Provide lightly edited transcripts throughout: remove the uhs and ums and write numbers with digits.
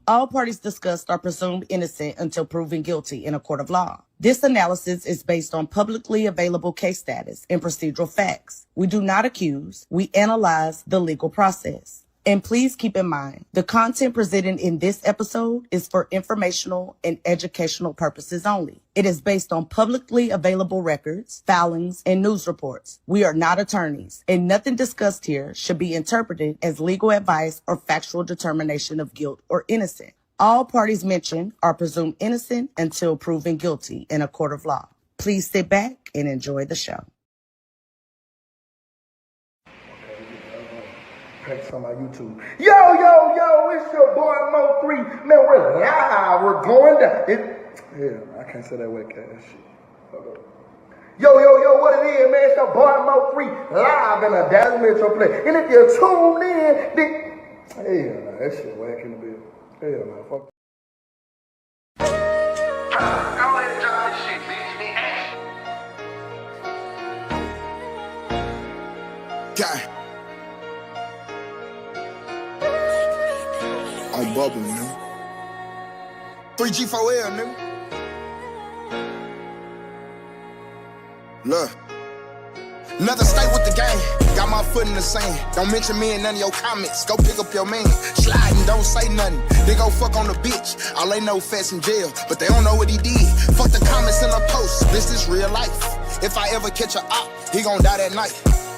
All parties discussed are presumed innocent until proven guilty in a court of law. This analysis is based on publicly available case status and procedural facts. We do not accuse, we analyze the legal process. And please keep in mind, the content presented in this episode is for informational and educational purposes only. It is based on publicly available records, filings, and news reports. We are not attorneys, and nothing discussed here should be interpreted as legal advice or factual determination of guilt or innocence. All parties mentioned are presumed innocent until proven guilty in a court of law. Please sit back and enjoy the show. Practice on my YouTube. Yo, it's your boy MO3. Man, we're live. We're going down. I can't say that wet ass shit. Hold on. Yo, what it is, man? It's your boy MO3 live in a Dallas Metro play. And if you're tuned in, then that shit whack in the bill. Hell no, fuck. Go ahead and drop this shit, bitch. God. On bubble, nigga. 3G4L, nigga. Look. Another state with the game. Got my foot in the sand. Don't mention me in none of your comments. Go pick up your man. Slide and don't say nothing. They go fuck on the bitch. All they know Fats in jail, but they don't know what he did. Fuck the comments in the post. This is real life. If I ever catch a op, he gon' die that night.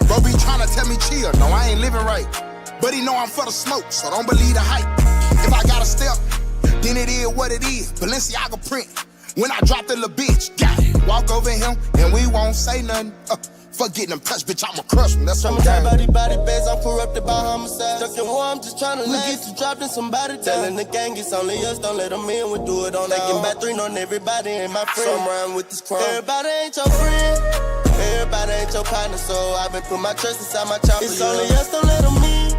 Bro be tryna tell me chill. No, I ain't living right. But he know I'm for the smoke, so don't believe the hype. If I got a step, then it is what it is. Balenciaga print. When I drop the little bitch, got it. Walk over him, and we won't say nothing. Fuck getting them touched, bitch, I'ma crush him. That's what I'm body bags, I'm corrupted by homicide. Stuck in war, I'm just trying to get you dropped in somebody. Telling the gang it's only us, don't let them in. We do it on that. Taking back 3 on everybody and my friend. So I'm riding with this crime. Everybody ain't your friend. Everybody ain't your partner, so I've been putting my trust inside my chopper. It's only us, don't let them in.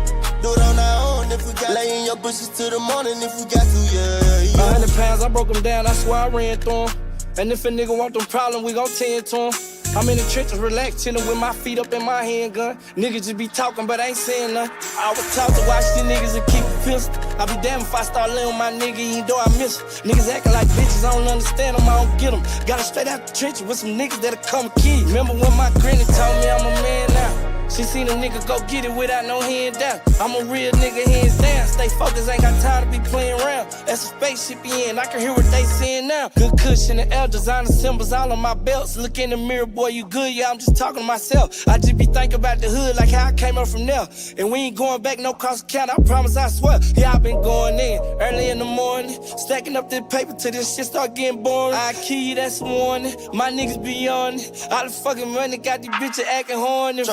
Do it on our own if we got. Lay in your bushes till the morning if we got to, yeah. 100 pounds, I broke them down, I swear I ran through them. And if a nigga want them problems, we gon' tend to him. I'm in the trenches, relaxed, chillin' with my feet up in my handgun. Niggas just be talking, but ain't saying nothing. I was taught to watch these niggas and keep a pistol. I be damned if I start laying with my nigga, even though I miss him. Niggas acting like bitches, I don't understand them, I don't get them. Got straight out the trenches with some niggas that'll come kill. Remember when my granny told me I'm a man now? She seen a nigga go get it without no hand down. I'm a real nigga, hands down. Stay focused, ain't got time to be playing around. That's a spaceship in, I can hear what they saying now. Good cushion and L, designer symbols all on my belts. Look in the mirror, boy, you good? Yeah, I'm just talking to myself. I just be thinking about the hood, like how I came up from there. And we ain't going back, no cross account, I promise, I swear. Yeah, I been going in early in the morning, stacking up this paper till this shit start getting boring. I kill you, that's warning. My niggas be on it. All the fucking money got these bitches acting horny.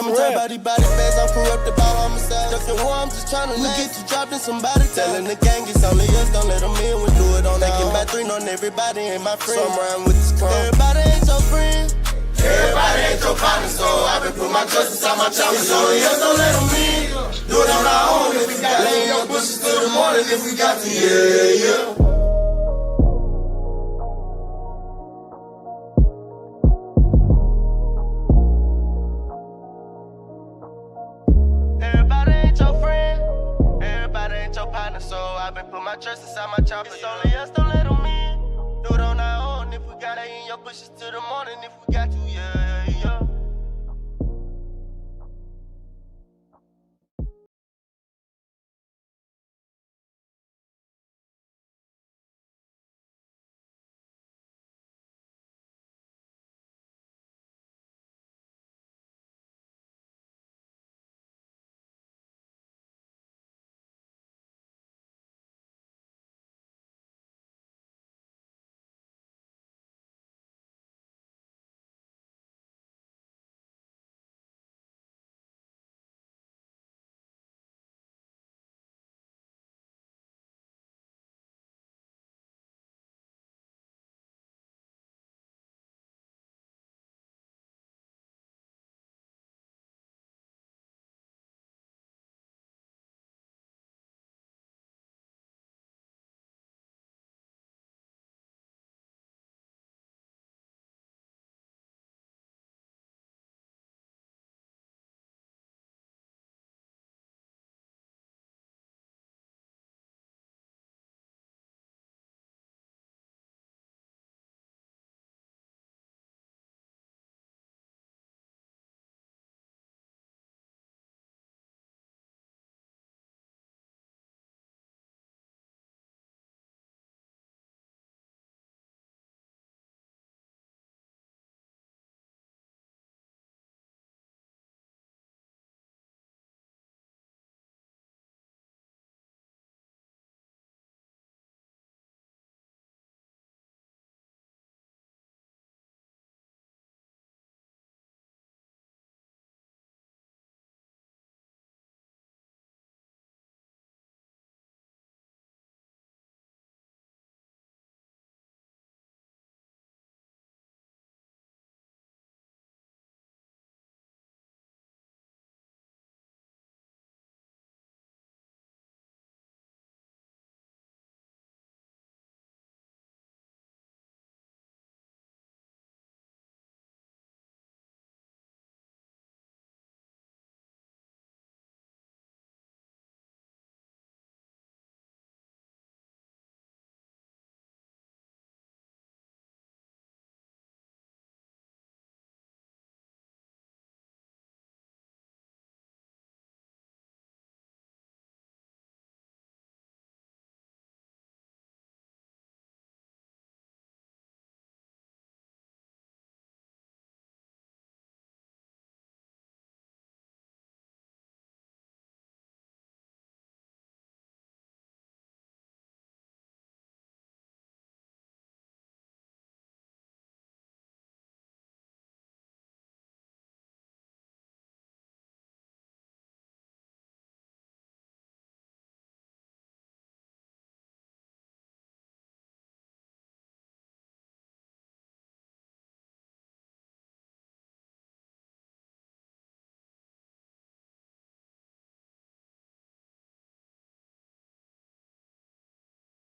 Body bags, I'm corrupted by homicide. Stuck in war, I'm just trying to get you dropped in somebody. Telling the gang it's only us, don't let them in. We do it on that. Taking back 3 on everybody and my friend. So I'm riding with this crime. Everybody ain't your friend. Everybody ain't your partner, so I've been putting my trust inside my chopper. It's only us, don't let them in. Do it on our own if we got. Lay in your bushes till the morning if we got to, yeah. So I've been putting my trust inside my chopper. It's only us, don't let them in. Do it on our own if we got. Lay in your bushes till the morning if we got to, yeah.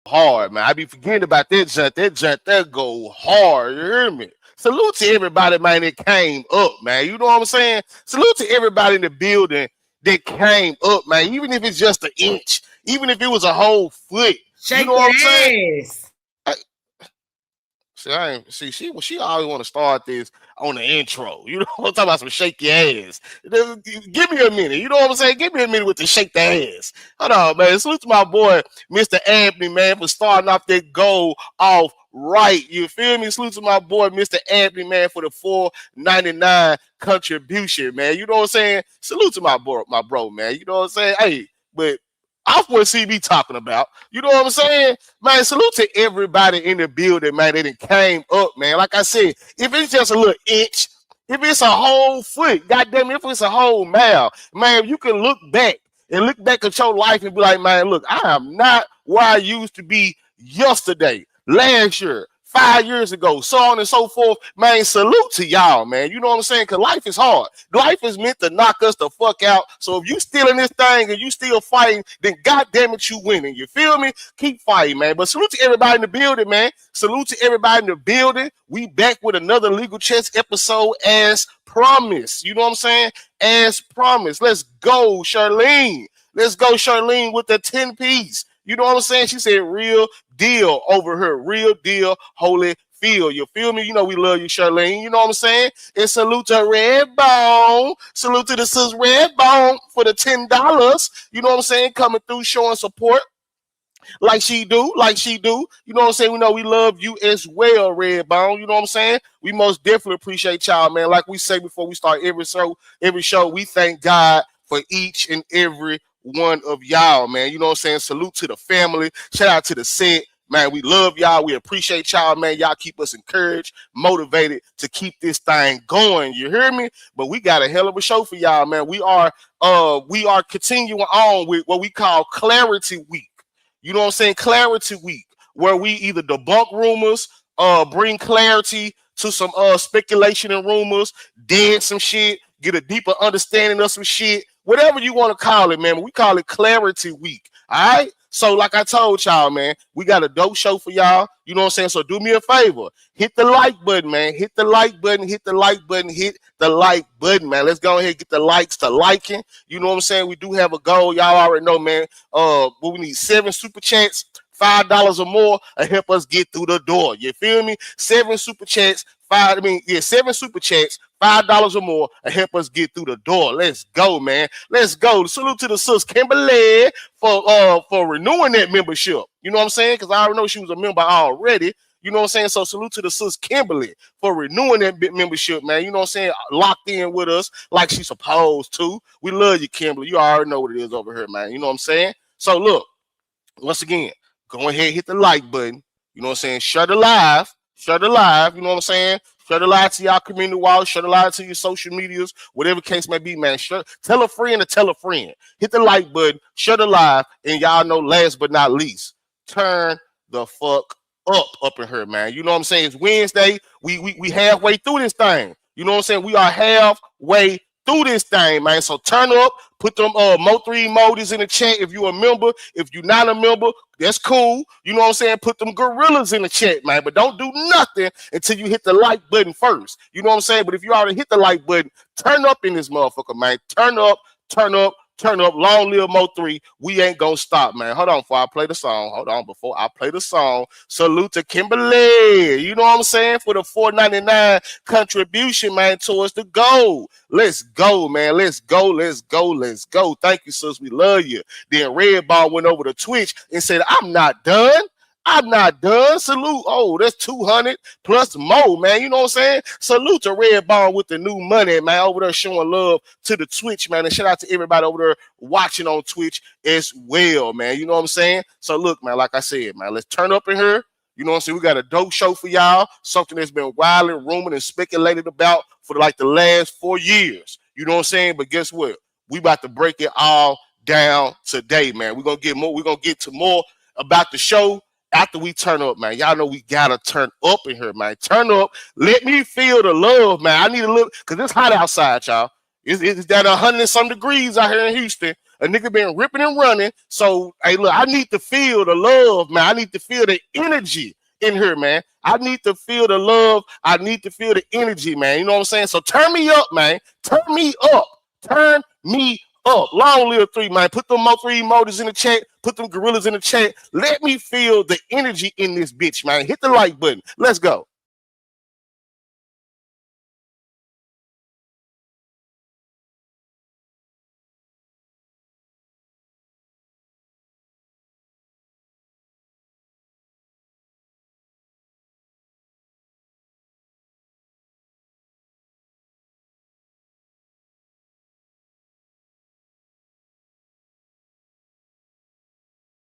hard, man. I be forgetting about that junk. That go hard. You hear me? Salute to everybody, man, that came up, man. You know what I'm saying? Salute to everybody in the building that came up, man. Even if it's just an inch, even if it was a whole foot. Shake you know what I'm saying? ass. See, she always want to start this on the intro. You know what I'm talking about? Some shake your ass. Give me a minute. You know what I'm saying? Give me a minute with the shake the ass. Hold on, man. Salute to my boy, Mr. Anthony, man, for starting off that goal off right. You feel me? Salute to my boy, Mr. Anthony, man, for the $4.99 contribution, man. You know what I'm saying? Salute to my bro, man. You know what I'm saying? Hey, but off what CB talking about. You know what I'm saying? Man, salute to everybody in the building, man, that came up, man. Like I said, if it's just a little inch, if it's a whole foot, goddamn, if it's a whole mile, man, you can look back at your life and be like, man, look, I am not where I used to be yesterday, last year, 5 years ago, so on and so forth. Man, salute to y'all, man. You know what I'm saying? Because life is hard. Life is meant to knock us the fuck out. So if you still in this thing and you still fighting, then goddamn it, you winning. You feel me? Keep fighting, man. But salute to everybody in the building, man. Salute to everybody in the building. We back with another Legal Chess episode as promised. You know what I'm saying? As promised. Let's go, Charlene. Let's go, Charlene, with the 10-piece. You know what I'm saying? She said real deal over her. Real deal, holy feel. You feel me? You know we love you, Charlene. You know what I'm saying? And salute to Redbone. Salute to the sis Redbone for the $10. You know what I'm saying? Coming through, showing support. Like she do. You know what I'm saying? We know we love you as well, Redbone. You know what I'm saying? We most definitely appreciate y'all, man. Like we say before we start every show, we thank God for each and every one of y'all, man. You know what I'm saying? Salute to the family. Shout out to the set. Man, we love y'all. We appreciate y'all, man. Y'all keep us encouraged, motivated to keep this thing going. You hear me? But we got a hell of a show for y'all, man. We are continuing on with what we call Clarity Week. You know what I'm saying? Clarity Week, where we either debunk rumors, bring clarity to some speculation and rumors, dead some shit, get a deeper understanding of some shit, whatever you want to call it, man. We call it Clarity Week. All right. So like I told y'all, man, we got a dope show for y'all. You know what I'm saying? So do me a favor. Hit the like button, man. Hit the like button. Hit the like button. Hit the like button, man. Let's go ahead and get the likes to liking. You know what I'm saying? We do have a goal. Y'all already know, man. We need 7 super chats, $5 or more to help us get through the door. You feel me? 7 super chats, 7 super chats, $5 or more to help us get through the door. Let's go, man. Let's go. Salute to the sis Kimberly for renewing that membership. You know what I'm saying? Because I already know she was a member already. You know what I'm saying? So salute to the sis Kimberly for renewing that membership, man. You know what I'm saying? Locked in with us like she's supposed to. We love you, Kimberly. You already know what it is over here, man. You know what I'm saying? So look, once again, go ahead and hit the like button. You know what I'm saying? Share the live. You know what I'm saying? Share the live to y'all community walls. Share the live to your social medias, whatever case may be, man. Tell a friend to tell a friend. Hit the like button. Share the live. And y'all know, last but not least, turn the fuck up in here, man. You know what I'm saying? It's Wednesday. We halfway through this thing. You know what I'm saying? We are halfway through this thing, man. So turn up, put them MO3 emojis in the chat if you're a member. If you're not a member, that's cool. You know what I'm saying? Put them gorillas in the chat, man. But don't do nothing until you hit the like button first. You know what I'm saying? But if you already hit the like button, turn up in this motherfucker, man. Turn up. Long live MO3. We ain't gonna stop, man. Hold on before I play the song. Salute to Kimberly. You know what I'm saying? For the $4.99 contribution, man, towards the goal. Let's go, man. Let's go. Thank you, sis. We love you. Then Redball went over to Twitch and said, I'm not done. Salute. Oh, that's 200 plus more, man. You know what I'm saying? Salute to Redbone with the new money, man. Over there showing love to the Twitch, man. And shout out to everybody over there watching on Twitch as well, man. You know what I'm saying? So look, man, like I said, man, let's turn up in here. You know what I'm saying? We got a dope show for y'all. Something that's been wildly rumored and speculated about for like the last 4 years. You know what I'm saying? But guess what? We about to break it all down today, man. We're gonna get to more about the show after we turn up, man. Y'all know we gotta turn up in here, man. Turn up. Let me feel the love, man. I need a little, because it's hot outside, y'all. It's down 100 and some degrees out here in Houston. A nigga been ripping and running. So, hey, look, I need to feel the love, man. I need to feel the energy in here, man. I need to feel the love. I need to feel the energy, man. You know what I'm saying? So turn me up, man. Turn me up. Turn me up. Long live 3, man. Put them MO3 emojis in the chat. Put them gorillas in the chat. Let me feel the energy in this bitch, man. Hit the like button. Let's go.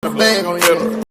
Bang on you.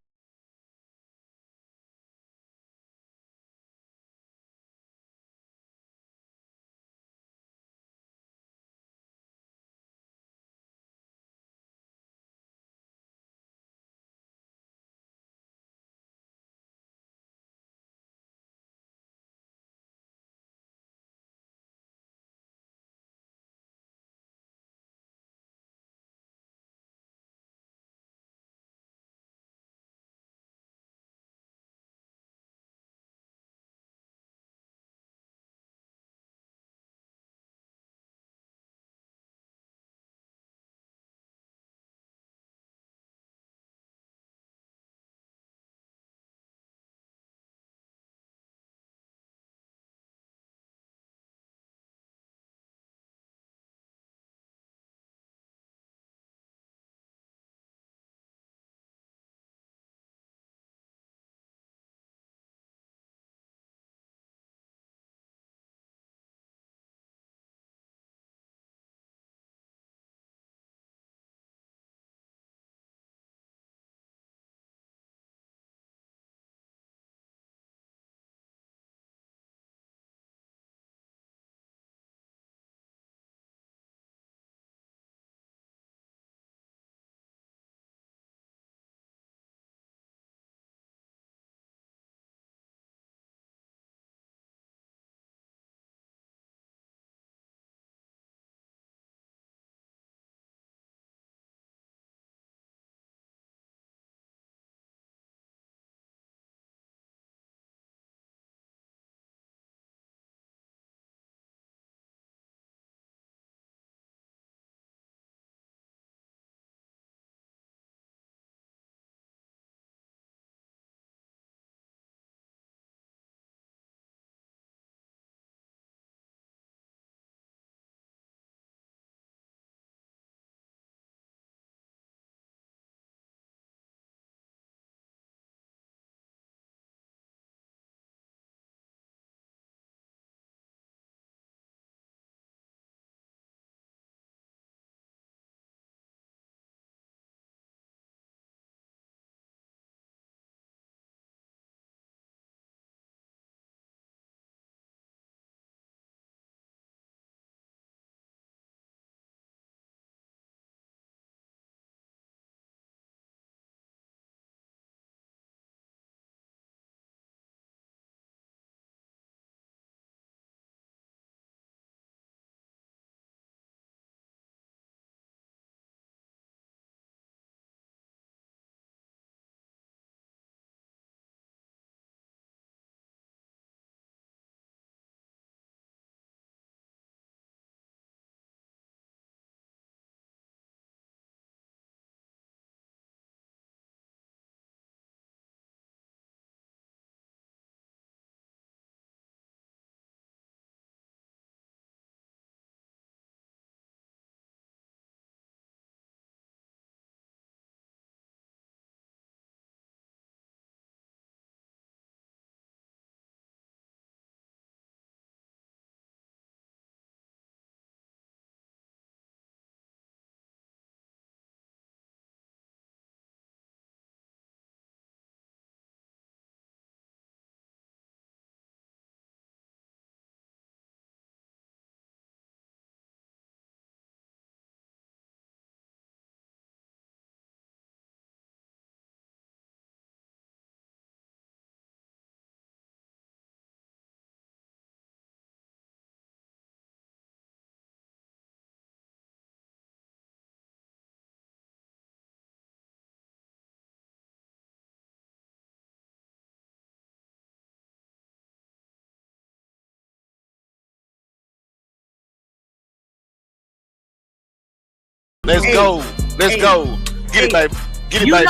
Let's go. Let's go. Get it, baby. Get it, baby.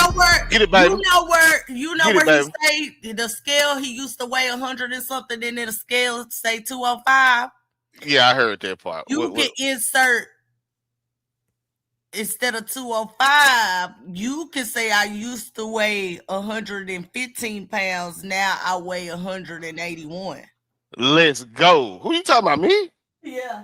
Get it, baby. You know where he say the scale he used to weigh 100 and something, and then the scale say 205. Yeah, I heard that part. You can insert instead of 205. You can say I used to weigh 115 pounds. Now I weigh 181. Let's go. Who you talking about? Me? Yeah.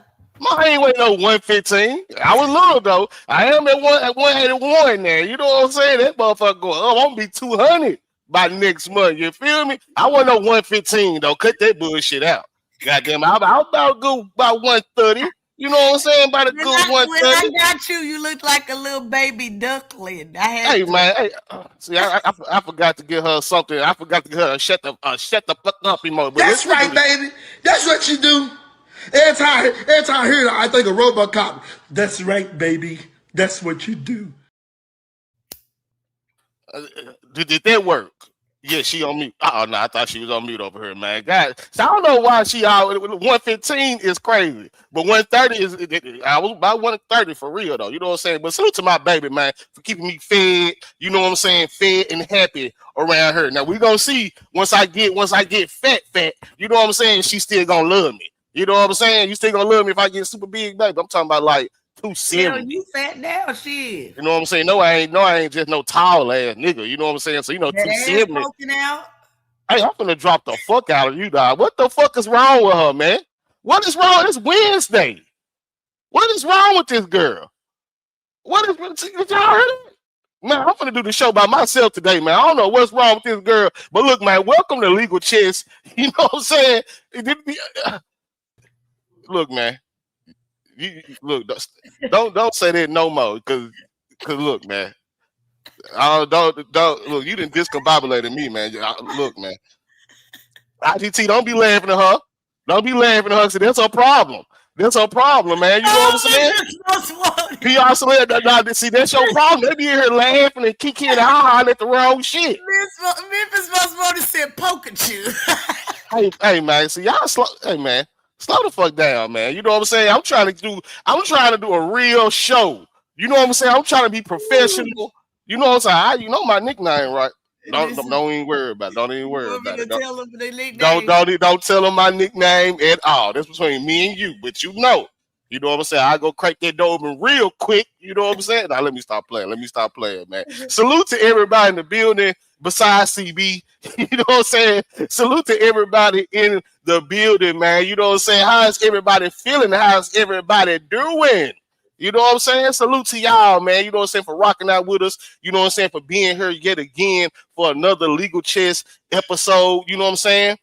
I ain't weighing no 115. I was little though. I am at 181 now. You know what I'm saying? That motherfucker going, oh, I'm gonna be 200 by next month. You feel me? I want no 115 though. Cut that bullshit out. Goddamn, I'm about go about 130. You know what I'm saying? About a good 130. When I got you, you look like a little baby duckling. Hey man, hey, see, I forgot to get her something. I forgot to get her a shut the fuck up emoji. That's right, baby. That's what you do. Every time I hear that, I think of RoboCop. That's right, baby. That's what you do. Did that work? Yeah, she on mute. Oh no, I thought she was on mute over here, man. God, so I don't know why she out. 115 is crazy, but 130 is. I was about 130 for real though. You know what I'm saying? But salute to my baby, man, for keeping me fed. You know what I'm saying? Fed and happy around her. Now we gonna see once I get fat. You know what I'm saying? She still gonna love me. You know what I'm saying? You still gonna love me if I get super big, baby. I'm talking about like 270. You fat now, shit. You know what I'm saying? No, I ain't just no tall ass nigga. You know what I'm saying? So 270. Out. Hey, I'm gonna drop the fuck out of you, dog. What the fuck is wrong with her, man? What is wrong? It's Wednesday. What is wrong with this girl? Did y'all heard it? Man, I'm gonna do the show by myself today, man. I don't know what's wrong with this girl, but look, man, welcome to Legal Chess. You know what I'm saying? Look, man. Look, don't say that no more, cause look, man. Don't look. You didn't discombobulated me, man. Look, man. IGT, don't be laughing at her. Don't be laughing at her. See, that's her problem. That's her problem, man. You know what I'm saying? PR Celeb, see, that's your problem. They be here laughing and kicking and hollering at the wrong shit. Memphis Most Wanted said Pikachu. hey, man. See, y'all slow. Hey, man. Slow the fuck down, man. You know what I'm saying? I'm trying to do a real show. You know what I'm saying? I'm trying to be professional. You know what I'm saying? You know my nickname, right? Don't even worry about it. Don't even worry about it. Don't tell them my nickname at all. That's between me and you, but you know what I'm saying? I go crack that door open real quick. You know what I'm saying? Now let me stop playing, man. Salute to everybody in the building besides CB. You know what I'm saying? Salute to everybody in the building, man. You know what I'm saying? How's everybody feeling? How's everybody doing? You know what I'm saying? Salute to y'all, man. You know what I'm saying? For rocking out with us. You know what I'm saying? For being here yet again for another Legal Chess episode. You know what I'm saying?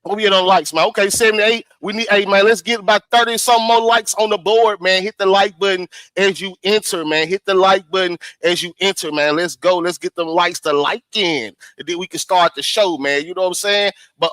What we get on likes, man? Okay, 78. We need, hey, man, let's get about 30 some more likes on the board, man. Hit the like button as you enter, man. Hit the like button as you enter, man. Let's go. Let's get them likes to like in. And then we can start the show, man. You know what I'm saying? But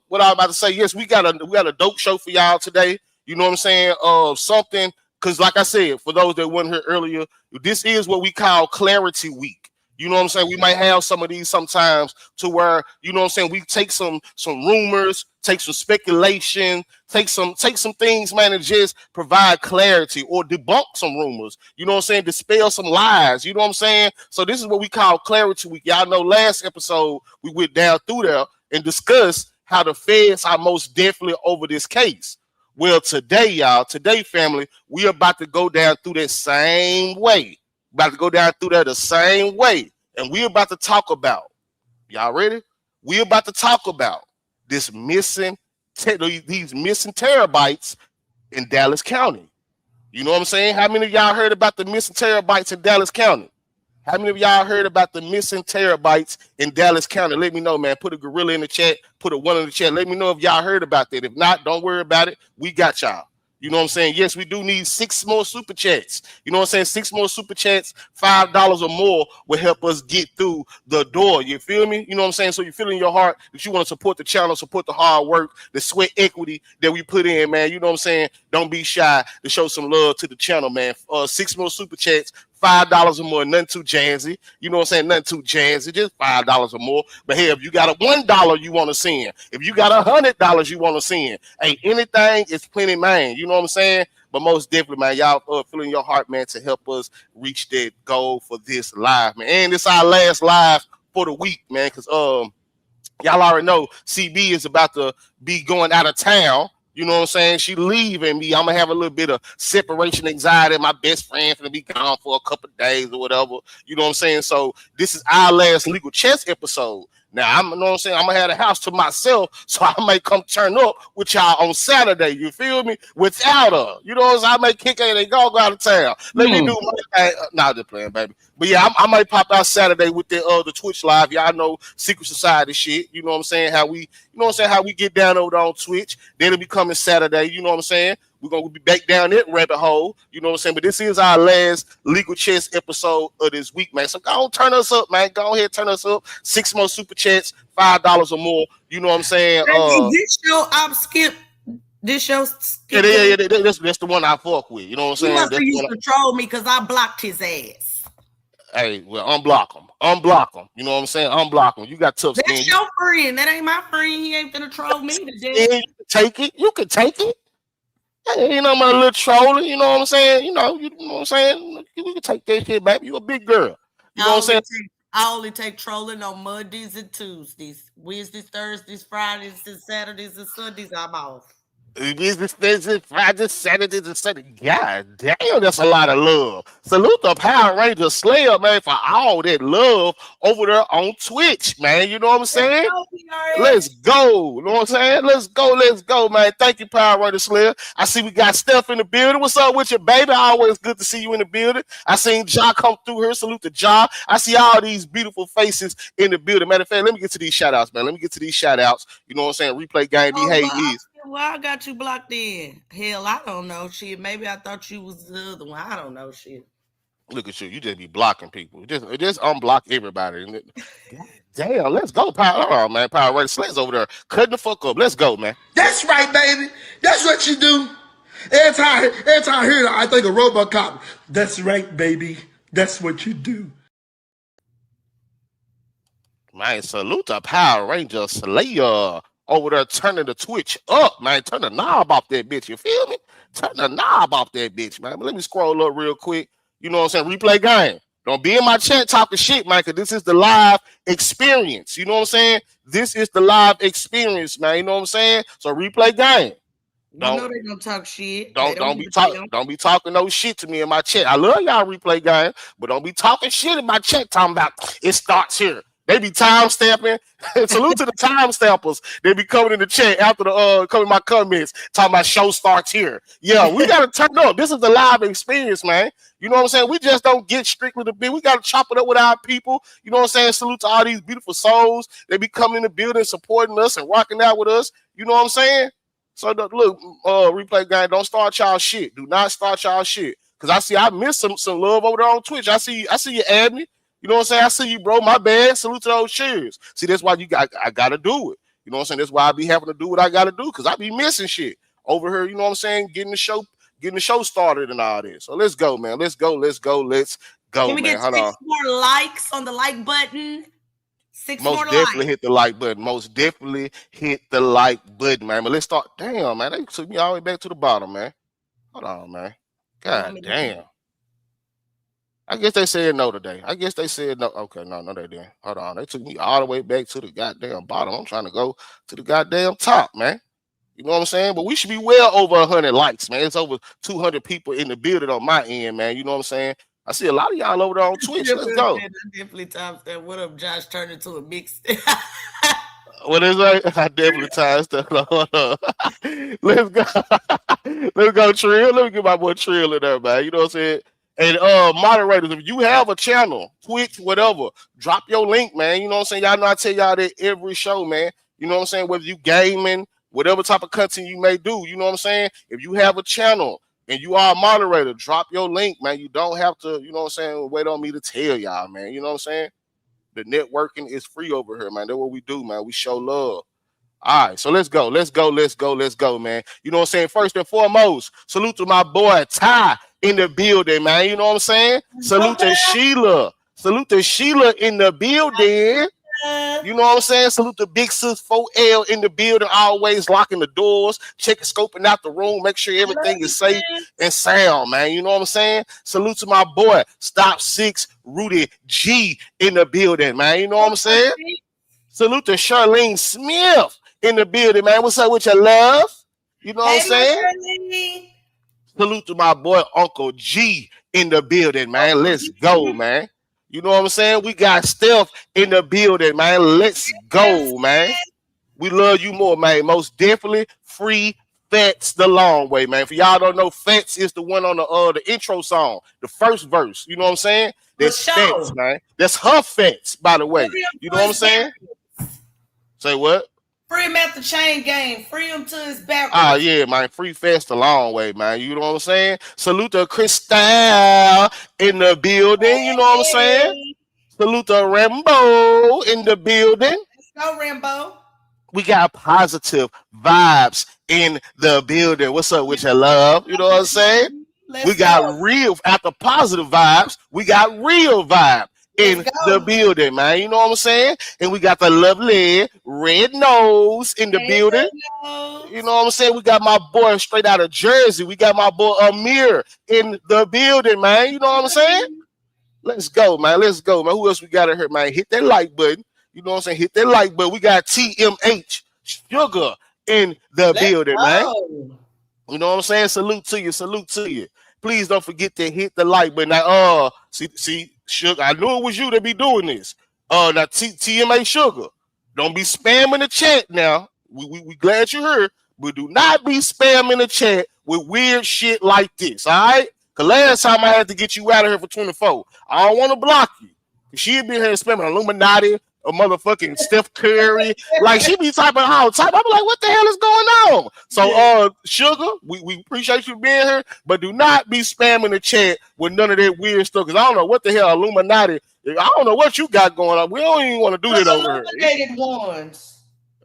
what I was about to say, yes, we got a dope show for y'all today. You know what I'm saying? Something, because like I said, for those that weren't here earlier, this is what we call Clarity Week. You know what I'm saying? We might have some of these sometimes to where, you know what I'm saying, we take some rumors, take some speculation, take some things, man, and just provide clarity or debunk some rumors. You know what I'm saying? Dispel some lies. You know what I'm saying? So this is what we call Clarity Week. Y'all know last episode we went down through there and discussed how the feds are most definitely over this case. Well, today, family, we are about to go down through that same way. About to go down through there the same way. And we're about to talk about, y'all ready? We're about to talk about these missing terabytes in Dallas County. You know what I'm saying? How many of y'all heard about the missing terabytes in Dallas County? How many of y'all heard about the missing terabytes in Dallas County? Let me know, man. Put a gorilla in the chat. Put a 1 in the chat. Let me know if y'all heard about that. If not, don't worry about it. We got y'all. You know what I'm saying? Yes, we do need 6 more super chats. You know what I'm saying? 6 more super chats, $5 or more will help us get through the door. You feel me? You know what I'm saying? So you feel in your heart that you want to support the channel, support the hard work, the sweat equity that we put in, man. You know what I'm saying? Don't be shy to show some love to the channel, man. 6 more super chats, $5 or more, nothing too jazzy. You know what I'm saying? Nothing too jazzy, just $5 or more. But hey, if you got a $1 you want to send, if you got $100 you want to send, hey, anything is plenty, man. You know what I'm saying? But most definitely, man, y'all feeling your heart, man, to help us reach that goal for this live, man. And it's our last live for the week, man, because y'all already know CB is about to be going out of town. You know what I'm saying? She leaving me. I'm gonna have a little bit of separation anxiety. My best friend's gonna be gone for a couple of days or whatever. You know what I'm saying? So this is our last legal chess episode. Now you know what I'm saying? I'm gonna have the house to myself, so I may come turn up with y'all on Saturday. You feel me? Without her, you know what I'm saying? I may kick her and they go out of town. Let me do my thing. Nah, just playing, baby. But yeah, I might pop out Saturday with the Twitch live. Y'all know Secret Society shit. You know what I'm saying? How we get down over there on Twitch. Then it'll be coming Saturday. You know what I'm saying? We're going to be back down that rabbit hole. You know what I'm saying? But this is our last Legal Chess episode of this week, man. So go on, turn us up, man. Go ahead, turn us up. 6 more super chats, $5 or more. You know what I'm saying? This show, I'm skip. This show, skip. Yeah. That's the one I fuck with. You know what I'm saying? He must have used to troll me because I blocked his ass. Hey, well, unblock him. Unblock him. You know what I'm saying? Unblock him. You got tough skin. That's your friend. That ain't my friend. He ain't finna troll me today. Yeah, you can take it. You can take it. Hey, you know, my little trolling. You know what I'm saying? You know what I'm saying? You can take that shit, baby. You a big girl. You know what I'm saying? I only take trolling on Mondays and Tuesdays. Wednesdays, Thursdays, Fridays, and Saturdays and Sundays, I'm off. Friday, Saturday, and Sunday. God damn, that's a lot of love. Salute the Power Ranger Slayer, man, for all that love over there on Twitch, man. You know what I'm saying? Let's go. You know what I'm saying? Let's go, man. Thank you, Power Ranger Slayer. I see we got Steph in the building. What's up with you, baby? Always good to see you in the building. I seen Ja come through here. Salute to Ja. I see all these beautiful faces in the building. Matter of fact, let me get to these shout outs, man. You know what I'm saying? Replay game, behave. Well, I got you blocked in. Hell, I don't know shit. Maybe I thought you was the other one. I don't know shit. Look at you. You just be blocking people. Just unblock everybody. Damn, let's go, Power. Oh, man, Power Ranger Slayer's over there cutting the fuck up. Let's go, man. That's right, baby. That's what you do. Every time I hear that, I think of RoboCop. That's right, baby. That's what you do. Man, salute to Power Ranger Slayer over there turning the Twitch up, man. Turn the knob off that bitch. You feel me? Turn the knob off that bitch, man. But let me scroll up real quick. You know what I'm saying? Replay game. Don't be in my chat talking shit, man, because this is the live experience. You know what I'm saying? This is the live experience, man. You know what I'm saying? So replay game. You know they don't talk shit. Don't be talking no shit to me in my chat. I love y'all replay game, but don't be talking shit in my chat talking about it starts here. They be time stamping. Salute to the time stampers. They be coming in the chat after the coming my comments talking about show starts here. Yeah, we gotta turn up. This is the live experience, man. You know what I'm saying? We just don't get strictly the bit. We gotta chop it up with our people. You know what I'm saying? Salute to all these beautiful souls. They be coming in the building, supporting us and rocking out with us. You know what I'm saying? So look, replay guy, don't start y'all shit. Do not start y'all shit. Cause I missed some love over there on Twitch. I see you add me. You know what I'm saying? I see you, bro. My bad. Salute to those cheers. See, that's why I gotta do it. You know what I'm saying? That's why I be having to do what I gotta do, because I be missing shit over here, you know what I'm saying? Getting the show started and all this. So let's go, man. Let's go, Can we man. get 6 more likes on the like button? Most definitely hit the like button. Most definitely hit the like button, man. But let's start. Damn, man. They took me all the way back to the bottom, man. Hold on, man. God damn. I guess they said no today. I guess they said no. Okay, no, they didn't. Hold on. They took me all the way back to the goddamn bottom. I'm trying to go to the goddamn top, man. You know what I'm saying? But we should be well over 100 likes, man. It's over 200 people in the building on my end, man. You know what I'm saying? I see a lot of y'all over there on Twitch. Let's go. Definitely times that. What up, Josh? Turned into a mix. What is that? I definitely times that. Let's go. Let's go, Trill. Let me get my boy Trill in there, man. You know what I'm saying? And moderators, if you have a channel, Twitch, whatever, drop your link, man. You know what I'm saying? Y'all know I tell y'all that every show, man. You know what I'm saying? Whether you gaming, whatever type of content you may do, you know what I'm saying? If you have a channel and you are a moderator, drop your link, man. You don't have to, you know what I'm saying, wait on me to tell y'all, man. You know what I'm saying? The networking is free over here, man. That's what we do, man. We show love. All right, so let's go, man. You know what I'm saying? First and foremost, salute to my boy Ty in the building, man. You know what I'm saying? Salute to Sheila. Salute to Sheila in the building. You know what I'm saying? Salute to Big Sis 4L in the building, always locking the doors, checking, scoping out the room, make sure everything is safe and sound, man. You know what I'm saying? Salute to my boy, Stop 6, Rudy G in the building, man. You know what I'm saying? Salute to Charlene Smith in the building, man. What's up with your love? You know what I'm saying? Salute to my boy Uncle G in the building, man. Let's go, man. You know what I'm saying? We got Steph in the building, man. Let's go, man. We love you more, man. Most definitely free Fats the long way, man. For y'all don't know, Fats is the one on the intro song, the first verse. You know what I'm saying? That's Fats, man. That's her Fats, by the way. You know what I'm saying? Say what? Free him at the chain game. Free him to his back. Ah, yeah, man. Free Fast the long way, man. You know what I'm saying? Salute to Crystal in the building. You know what I'm saying? Salute to Rambo in the building. Let's go, Rambo. We got positive vibes in the building. What's up with your love? You know what I'm saying? We got real, after positive vibes, we got real vibe in the building, man. You know what I'm saying? And we got the lovely Red Nose in the building. You know what I'm saying? We got my boy straight out of Jersey. We got my boy Amir in the building, man. You know what I'm saying? Let's go, man. Let's go, man. Who else we got in here, man? Hit that like button. You know what I'm saying? Hit that like button. We got TMH Sugar in the building, man. You know what I'm saying? Salute to you. Salute to you. Please don't forget to hit the like button. Now, see, Sugar, I knew it was you that be doing this. Now, TMA Sugar, don't be spamming the chat now. We glad you heard, but do not be spamming the chat with weird shit like this, all right? Because last time I had to get you out of here for 24. I don't want to block you. She'd be here spamming Illuminati, a motherfucking Steph Curry. Like, she be typing how type. I'm like, what the hell is going on? So, Sugar, we appreciate you being here, but do not be spamming the chat with none of that weird stuff. Because I don't know what the hell Illuminati, I don't know what you got going on. We don't even want to do that over here. Illuminated ones.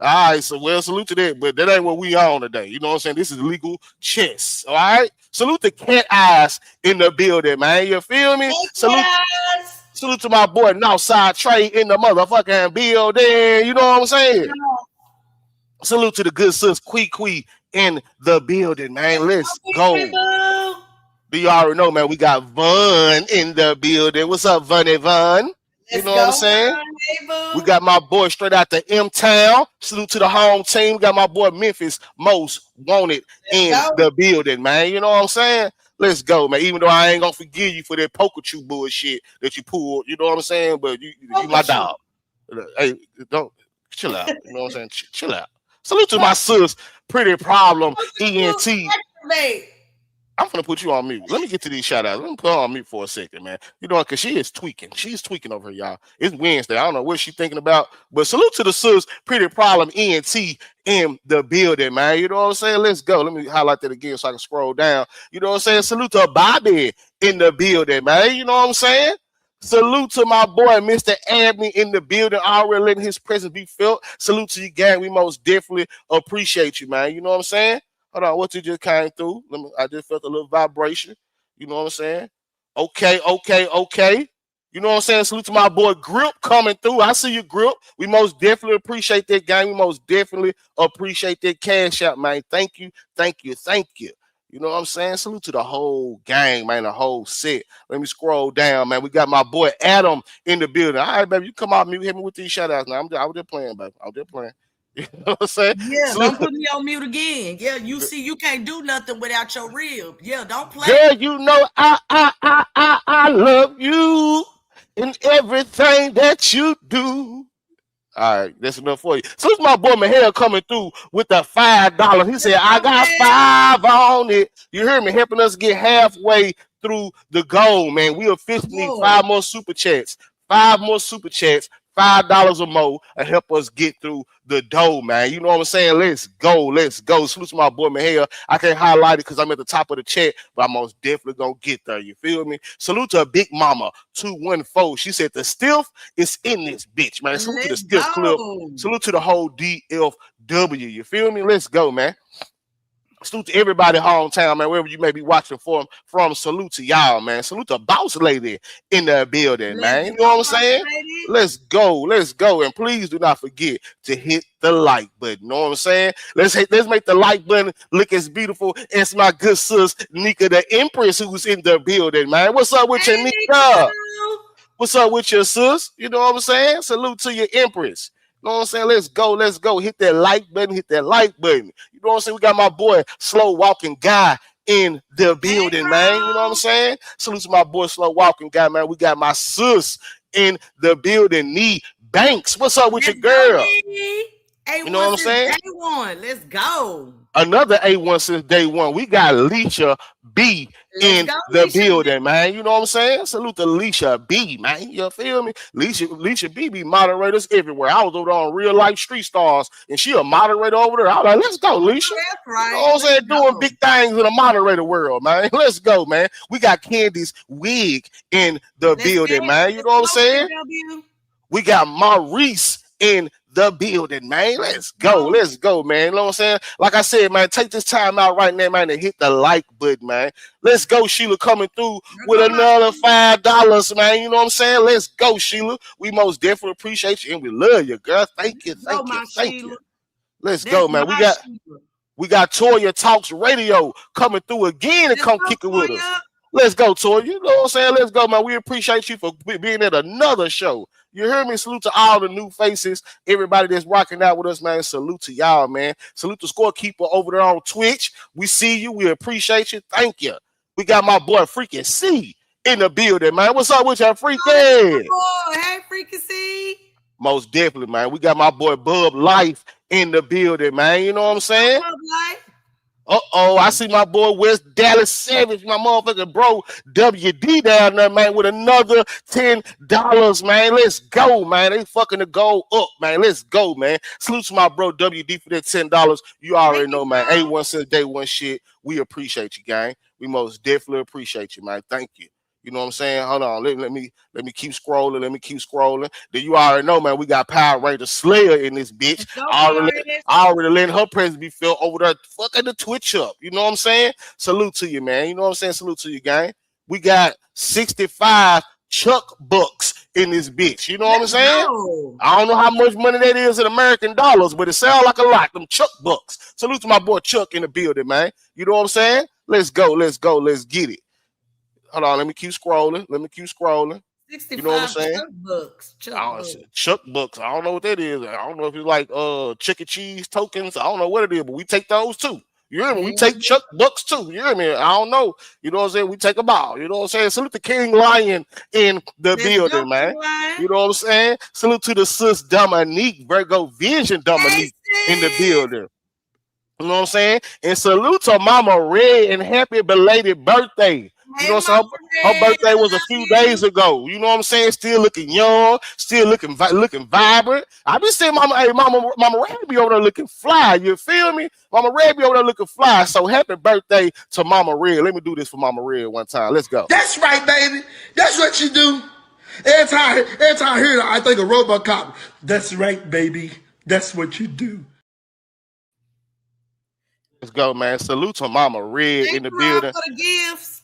All right, so well, salute to that, but that ain't what we on today. You know what I'm saying? This is legal chess. All right. Salute to Cat Eyes in the building, man. You feel me? Salute to my boy Northside Trey in the motherfucking building. You know what I'm saying? Salute to the good sis Quee in the building, man. Let's go. Do you already know, man? We got Vaughn in the building. What's up, Vaughn? You know what I'm saying? We got my boy straight out the M-Town. Salute to the home team. We got my boy Memphis Most Wanted in the building, man. You know what I'm saying? Let's go, man. Even though I ain't gonna forgive you for that poker chew bullshit that you pulled, you know what I'm saying? But you my dog. Hey, don't chill out. You know what I'm saying? Chill out. Salute to my sis, Pretty Problem, ENT. I'm gonna put you on mute. Let me get to these shout outs. Let me put her on mute for a second, man. You know, because she is tweaking. She's tweaking over here, y'all. It's Wednesday. I don't know what she's thinking about. But salute to the sis, Pretty Problem, ENT in the building, man. You know what I'm saying? Let's go. Let me highlight that again so I can scroll down. You know what I'm saying? Salute to Bobby in the building, man. You know what I'm saying? Salute to my boy, Mr. Abney in the building, already letting his presence be felt. Salute to you, gang. We most definitely appreciate you, man. You know what I'm saying? Hold on, what you just came through? I just felt a little vibration. You know what I'm saying? Okay. You know what I'm saying? Salute to my boy Grip coming through. I see you, Grip. We most definitely appreciate that, gang. We most definitely appreciate that cash out, man. Thank you. You know what I'm saying? Salute to the whole gang, man, the whole set. Let me scroll down, man. We got my boy Adam in the building. All right, baby, you come out mute, hit me with these shout outs now. I was just playing, baby. I was just playing. You know what I'm saying? Yeah, don't put me on mute again. Yeah, you see, you can't do nothing without your rib. Yeah, don't play. Girl, you know I love you in everything that you do. All right, that's enough for you. So it's my boy Mahel coming through with the $5. He said, I got 5 on it. You hear me? Helping us get halfway through the goal, man. We officially need 5 more super chats. 5 more super chats. $5 or more and help us get through the dough, man. You know what I'm saying? Let's go. Salute to my boy Mahel. I can't highlight it because I'm at the top of the chat, but I'm most definitely gonna get there. You feel me? Salute to Big Mama 214. She said the stiff is in this bitch, man. Salute to the stiff clip. Salute to the whole DFW. You feel me? Let's go, man. Salute to everybody hometown, man, wherever you may be watching from. Salute to y'all, man. Salute to boss lady in the building, man. You know what I'm saying? Let's go. And please do not forget to hit the like button. You know what I'm saying? Let's make the like button look as beautiful as my good sis Nika the Empress, who's in the building, man. What's up with you, Nika? What's up with your sis? You know what I'm saying? Salute to your Empress. You know what I'm saying? Let's go. Hit that like button. You know what I'm saying? We got my boy, Slow Walking Guy, in the building, man. You know what I'm saying? Salute to my boy, Slow Walking Guy, man. We got my sis in the building, Nee Banks. What's up with your girl? You know what I'm saying? Day one. Let's go. Another A1 since day one. We got Leisha B in the building, man. You know what I'm saying? Salute to Leisha B, man. You feel me? Leisha B be moderators everywhere. I was over there on Real Life Street Stars, and she a moderator over there. I was like, let's go, Leisha. That's right. You know what I'm saying? Doing big things in the moderator world, man. Let's go, man. We got Candy's wig in the building, man. You know what I'm saying? We got Maurice in the building, man. Let's go, man. You know what I'm saying? Like I said, man, take this time out right now, man, to hit the like button, man. Let's go, Sheila, coming through with another $5, man. You know what I'm saying? Let's go, Sheila. We most definitely appreciate you and we love you, girl. Thank you. Let's go, man. We got Toya Talks Radio coming through again and come kick it with us. Let's go, Toya. You know what I'm saying? Let's go, man. We appreciate you for being at another show. You hear me? Salute to all the new faces, everybody that's rocking out with us, man. Salute to y'all, man. Salute to Scorekeeper over there on Twitch. We see you. We appreciate you. Thank you. We got my boy Freaking C in the building, man. What's up with y'all, Freaking? Hey, Freaking C. Most definitely, man. We got my boy Bub Life in the building, man. You know what I'm saying? Bub Life. I see my boy West Dallas Savage, my motherfucking bro WD down there, man, with another $10, man. Let's go, man. They fucking the goal up, man. Let's go, man. Salute to my bro WD for that $10. You already know, man. A1 since day one shit. We appreciate you, gang. We most definitely appreciate you, man. Thank you. You know what I'm saying? Hold on. Let me keep scrolling. Then you already know, man, we got Power Ranger Slayer in this bitch. I already letting her presence be felt over there fucking the Twitch up. You know what I'm saying? Salute to you, man. You know what I'm saying? Salute to you, gang. We got 65 Chuck bucks in this bitch. You know what I'm saying? I don't know how much money that is in American dollars, but it sounds like a lot. Them Chuck bucks. Salute to my boy Chuck in the building, man. You know what I'm saying? Let's go. Let's get it. Hold on, let me keep scrolling. 65 you know what I'm saying? Chuck bucks. I don't know what that is. I don't know if it's like chicken cheese tokens. I don't know what it is, but we take those too. You hear me? We take Chuck bucks too. You hear me? I don't know. You know what I'm saying? We take them all. You know what I'm saying? Salute to King Lion in the building, man. You know what I'm saying? Salute to the sis Dominique, Virgo Vision Dominique in the building. You know what I'm saying? And salute to Mama Red and happy belated birthday. You know what I'm saying? Her birthday was a few days ago. You know what I'm saying? Still looking young, still looking vibrant. I been saying, Mama Red be over there looking fly. You feel me? Mama Red be over there looking fly. So happy birthday to Mama Red. Let me do this for Mama Red one time. Let's go. That's right, baby. That's what you do. Every time I hear that, I think of RoboCop. That's right, baby. That's what you do. Let's go, man. Salute to Mama Red in the building. For the gifts.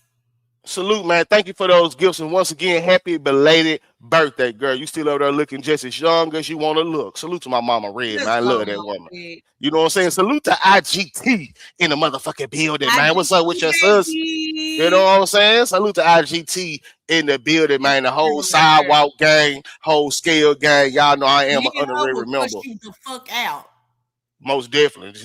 Salute, man. Thank you for those gifts. And once again, happy belated birthday, girl. You still over there looking just as young as you want to look. Salute to my Mama Red, man. I love that woman. You know what I'm saying? Salute to IGT in the motherfucking building, man. What's up with your sis? You know what I'm saying? Salute to IGT in the building, man. The whole sidewalk gang, whole scale gang. Y'all know I am an underrated member. Push you the fuck out. Most definitely.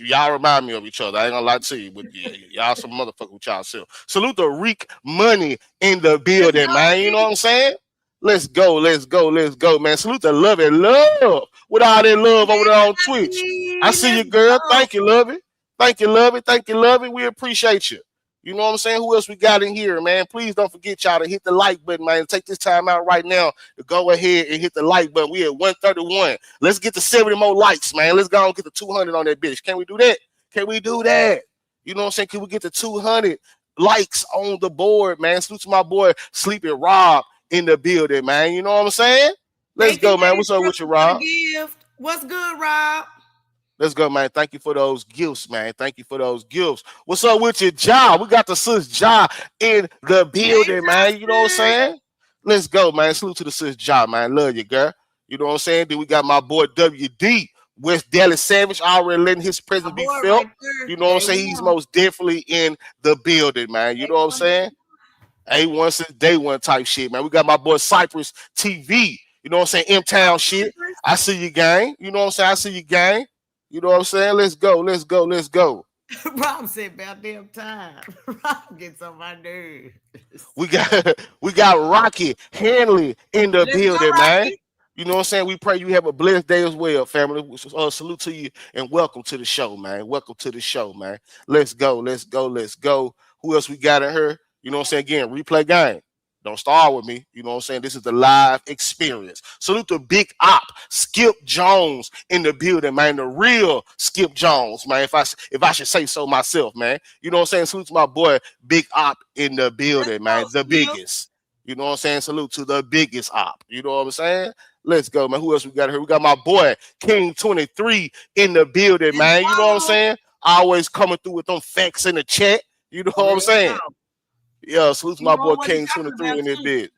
Y'all remind me of each other. I ain't gonna lie to you, but y'all some motherfucker with y'all self. Salute to Reek Money in the building, man. You know what I'm saying? Let's go, man. Salute to Love It Love with all that love over there on Twitch. I see you, girl. Thank you, Love It. We appreciate you. You know what I'm saying? Who else we got in here, man? Please don't forget, y'all, to hit the like button, man. Take this time out right now to go ahead and hit the like button. We at 131. Let's get to 70 more likes, man. Let's go and get to 200 on that bitch. Can we do that? You know what I'm saying? Can we get to 200 likes on the board, man? Salute to my boy Sleeping Rob in the building, man. You know what I'm saying? Let's go, man. What's up with you, Rob? What's good, Rob? Let's go, man. Thank you for those gifts, man. Thank you for those gifts. What's up with your job? We got the sis job in the building, man. You know what I'm saying? Let's go, man. Salute to the sis job, man. Love you, girl. You know what I'm saying? Then we got my boy WD, West Dallas Savage, already letting his presence be felt. Right there. You know what I'm saying? He's most definitely in the building, man. You know what I'm saying? A1 since day one type shit, man. We got my boy Cypress TV. You know what I'm saying? M-Town shit. I see you, gang. You know what I'm saying? I see you, gang. You know what I'm saying? Let's go. Let's go. Let's go. Rob said about damn time. Rob gets on my nerves. We got Rocky Hanley in the building, man. You know what I'm saying? We pray you have a blessed day as well, family. Salute to you and welcome to the show, man. Welcome to the show, man. Let's go. Let's go. Let's go. Who else we got in here? You know what I'm saying? Again, replay game. Don't start with me. You know what I'm saying? This is the live experience. Salute to Big Op, Skip Jones in the building, man. The real Skip Jones, man. If I should say so myself, man. You know what I'm saying? Salute to my boy Big Op in the building, man. The biggest. You know what I'm saying? Salute to the biggest Op. You know what I'm saying? Let's go, man. Who else we got here? We got my boy King 23 in the building, man. You know what I'm saying? Always coming through with them facts in the chat. You know what I'm saying? Yeah, salute to my boy King 23 in this bid.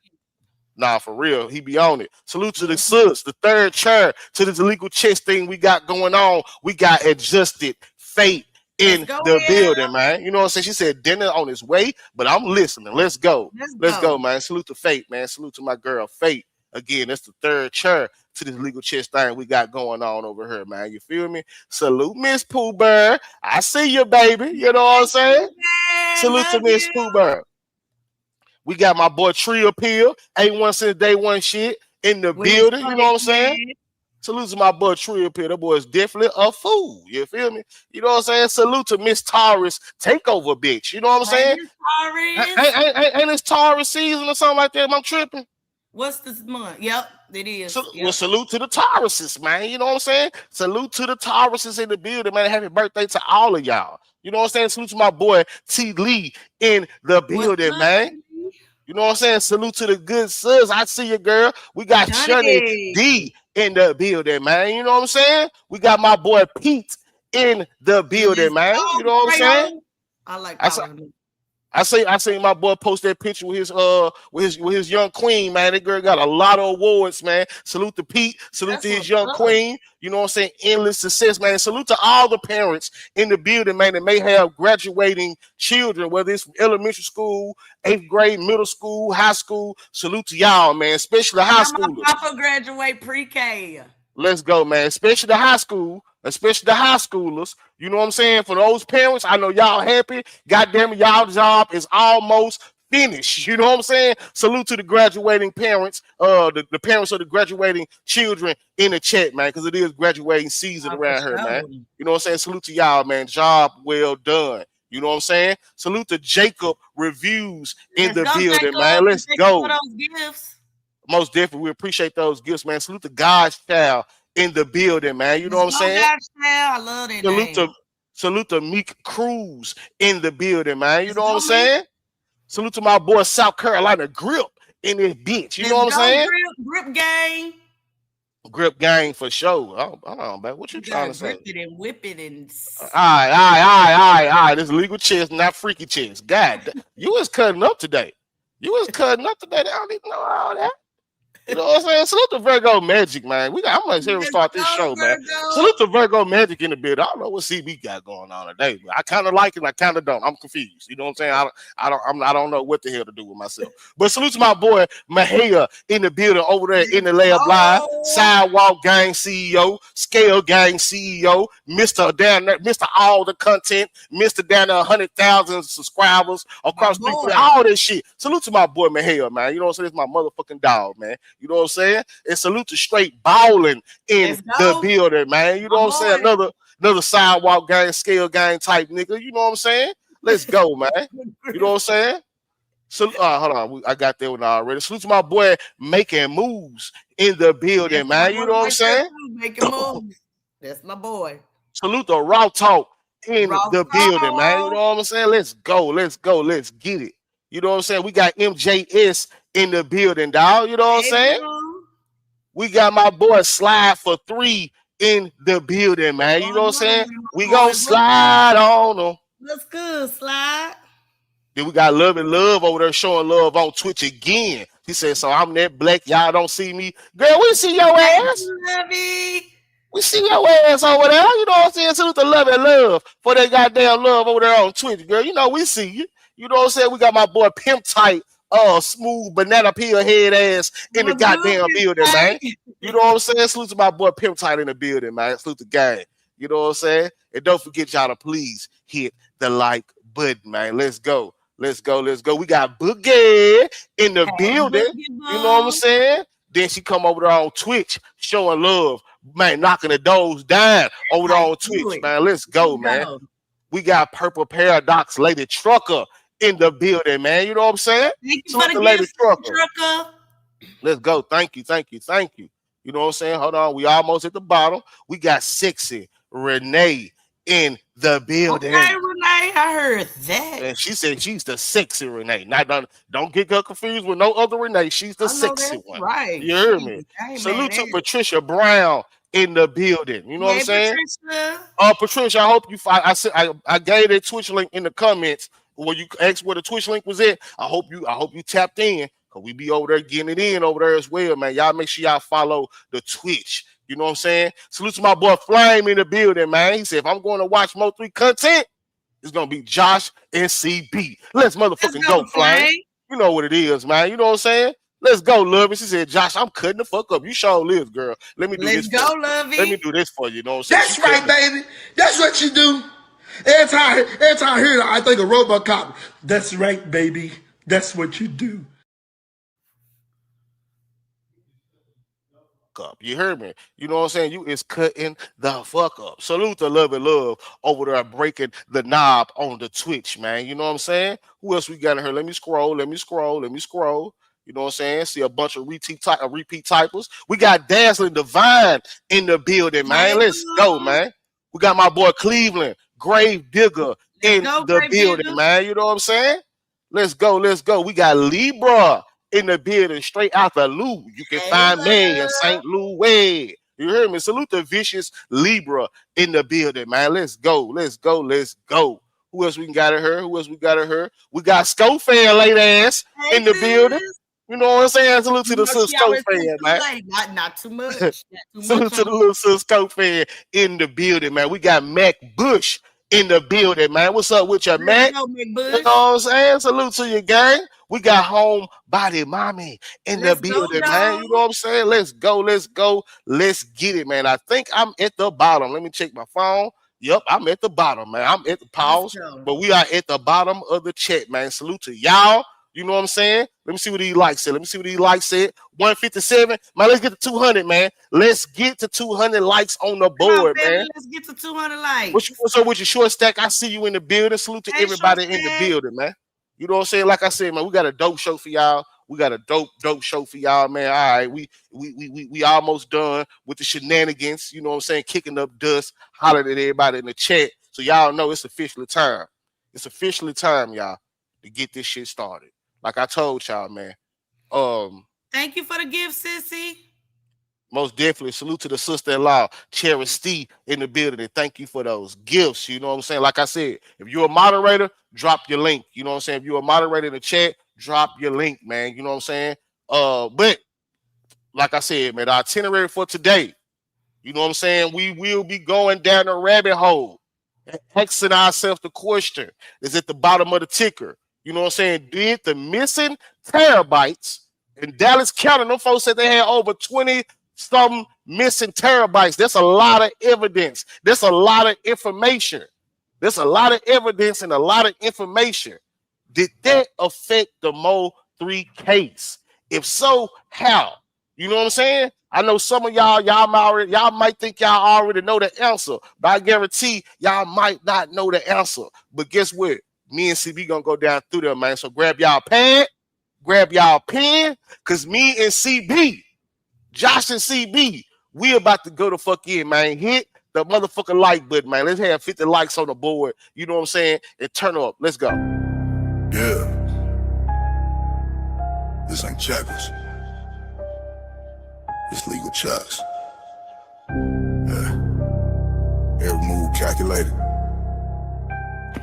Nah, for real, he be on it. Salute to the sis, the third chair, to this legal chess thing we got going on. We got adjusted fate in the building, man. You know what I'm saying? She said dinner on its way, but I'm listening. Let's go. Let's go, man. Salute to Fate, man. Salute to my girl Fate. Again, that's the third chair to this legal chess thing we got going on over here, man. You feel me? Salute Miss Pooh Bear. I see you, baby. You know what I'm saying? Salute to Miss Pooh Bear. We got my boy Tree Appeal, A1 since day one shit in the building. You know what I'm saying? Salute to my boy Tree Appeal. That boy is definitely a fool. You feel me? You know what I'm saying? Salute to Miss Taurus Takeover, bitch. You know what I'm saying? Ain't this Taurus season or something like that? Am I tripping? What's this month? Yep, it is. Well, salute to the Tauruses, man. You know what I'm saying? Salute to the Tauruses in the building, man. Happy birthday to all of y'all. You know what I'm saying? Salute to my boy T. Lee in the building, man. You know what I'm saying? Salute to the good sis. I see you, girl. We got Shunny D in the building, man. You know what I'm saying? We got my boy Pete in the building, man. You know what I'm saying? I like I seen my boy post that picture with his young queen, man. That girl got a lot of awards, man. Salute to Pete. Salute to his young queen. You know what I'm saying? Endless success, man. Salute to all the parents in the building, man, that may have graduating children, whether it's from elementary school, 8th grade, middle school, high school. Salute to y'all, man, especially the high schoolers. My papa graduate pre-K. Let's go, man. Especially the high school, especially the high schoolers. You know what I'm saying? For those parents, I know y'all happy. Goddamn it, y'all job is almost finished. You know what I'm saying? Salute to the graduating parents, the parents of the graduating children in the chat, man, because it is graduating season around here, man. You know what I'm saying? Salute to y'all, man. Job well done. You know what I'm saying? Salute to Jacob Reviews in the building, man. Let's go. Most definitely, we appreciate those gifts, man. Salute to God's child in the building, man. You know what I'm saying? God's child, I love that. Salute to Meek Cruz in the building, man. You know what I'm saying? Salute to my boy South Carolina Grip in this bitch. You know what I'm saying? Grip gang. Grip gang for sure. Hold on, man. What you trying to say? Grip it and whip it and. All right. This is legal chess, not freaky chess. God, you was cutting up today. I don't even know all that. You know what I'm saying? Salute to Virgo Magic, man. I'm gonna say start this show, man. Salute to Virgo Magic in the building. I don't know what CB got going on today, but I kind of like it. I kind of don't. I'm confused. You know what I'm saying? I don't know what the hell to do with myself. But salute to my boy Mahia in the building over there in the layup live. Sidewalk Gang CEO, Scale Gang CEO, Mr. down there, Mr. All the content, Mr. down there 100,000 subscribers across all this shit. Salute to my boy Mahia, man. You know what I'm saying? It's my motherfucking dog, man. You know what I'm saying? And salute to Straight Balling in the building, man. You know what I'm saying? Another sidewalk gang, scale gang type nigga. You know what I'm saying? Let's go, man. You know what I'm saying? So hold on, I got that one already. Salute to my boy Making Moves in the building, man. You know what I'm saying? Making moves. That's my boy. Salute to Raw Talk in the building, man. You know what I'm saying? Let's go. Let's get it. You know what I'm saying? We got MJS in the building, dog. You know what I'm saying? We got my boy Slide for 3 in the building, man. You know what I'm saying? We gonna What's slide on them. good, Slide? Then we got Love and Love over there showing love on Twitch again. He said, so I'm that black. Y'all don't see me. Girl, we see your ass. Lovey. We see your ass over there. You know what I'm saying? Salute to Love and Love for that goddamn love over there on Twitch, girl. You know, we see you. You know what I'm saying? We got my boy Pimp Tight, smooth banana peel head ass in the goddamn building, man. You know what I'm saying? Salute to my boy Pimp Tight in the building, man. Salute the gang. You know what I'm saying? And don't forget y'all to please hit the like button, man. Let's go. Let's go. Let's go. We got Boogie in the building. You know what I'm saying? Then she come over there on Twitch showing love, man, knocking the doors down over there on Twitch, man. Let's go, man. We got Purple Paradox Lady Trucker in the building, man. You know what I'm saying? Thank you for the Lady Trucker. Let's go. Thank you. Thank you. Thank you. You know what I'm saying? Hold on. We almost at the bottom. We got Sexy Renee in the building. Okay, Renee, I heard that. And she said she's the sexy Renee. Now, don't get her confused with no other Renee. She's the sexy one. Right. You heard me? Salute to Patricia Brown in the building. You know what I'm saying? Patricia, I hope you I gave that Twitch link in the comments where you asked where the Twitch link was at. I hope you tapped in, because we be over there getting it in over there as well, man. Y'all make sure y'all follow the Twitch. You know what I'm saying? Salute to my boy Flame in the building, man. He said, if I'm going to watch MO3 content, it's going to be Josh and CB. Let's motherfucking go, Flame. You know what it is, man. You know what I'm saying? Let's go, Lovey. She said, Josh, I'm cutting the fuck up. You sure live, girl. Let me do this. Let's go, Lovey. Let me do this for you. You know what I'm saying? That's right, baby. That's what you do. Every time I hear it, I think of RoboCop. That's right, baby. That's what you do. Up. You heard me? You know what I'm saying? You is cutting the fuck up. Salute to Love and Love over there breaking the knob on the Twitch, man. You know what I'm saying? Who else we got in here? Let me scroll. You know what I'm saying? See a bunch of repeat typers. We got Dazzling Divine in the building, man. Let's go, man. We got my boy Cleveland, Grave Digger in the building, man. You know what I'm saying? Let's go. We got Libra in the building, straight out the Lou. You can find me in St. Louis. You hear me? Salute the Vicious Libra in the building, man. Let's go. Who else we got in here? We got Scofan late ass in the building. You know what I'm saying? Salute to the sis Scofan, man. Not too much. Salute to the little sis Scofan in the building, man. We got Mac Bush in the building, man. What's up with you, Mac? You know what I'm saying? Salute to your gang. We got Homebody Mommy in the building, man. You know what I'm saying? Let's go. Let's get it, man. I think I'm at the bottom. Let me check my phone. Yep, I'm at the bottom, man. I'm at the pause, but we are at the bottom of the chat, man. Salute to y'all. You know what I'm saying? Let me see what he likes said. 157. Man, let's get to 200, man. Let's get to 200 likes on the board, man. Let's get to 200 likes. What's up with your short stack? I see you in the building. Salute to everybody in the building, man. You know what I'm saying? Like I said, man, we got a dope show for y'all. Man. All right, we almost done with the shenanigans. You know what I'm saying? Kicking up dust, hollering at everybody in the chat. So y'all know it's officially time. Y'all, to get this shit started. Like I told y'all, man. Thank you for the gift, sissy. Most definitely. Salute to the sister-in-law, Cherry Steve, in the building. And thank you for those gifts. You know what I'm saying? Like I said, if you're a moderator, drop your link. You know what I'm saying? If you're a moderator in the chat, drop your link, man. You know what I'm saying? But like I said, man, the itinerary for today, you know what I'm saying? We will be going down the rabbit hole, asking ourselves the question is at the bottom of the ticker. You know what I'm saying? Did the missing terabytes in Dallas County, them folks said they had over 20 some missing terabytes. That's a lot of evidence. That's a lot of information. There's a lot of evidence and a lot of information. Did that affect the MO3 case? If so, how? You know what I'm saying? I know some of y'all might think y'all already know the answer, but I guarantee y'all might not know the answer. But guess what? Me and CB gonna go down through there, man. So grab y'all pad, grab y'all pen, because me and CB, Josh and CB, we about to go the fuck in, man. Hit the motherfucking like button, man. Let's have 50 likes on the board. You know what I'm saying? And turn up. Let's go. Yeah. This ain't checkers. It's legal chucks. Yeah. calculated.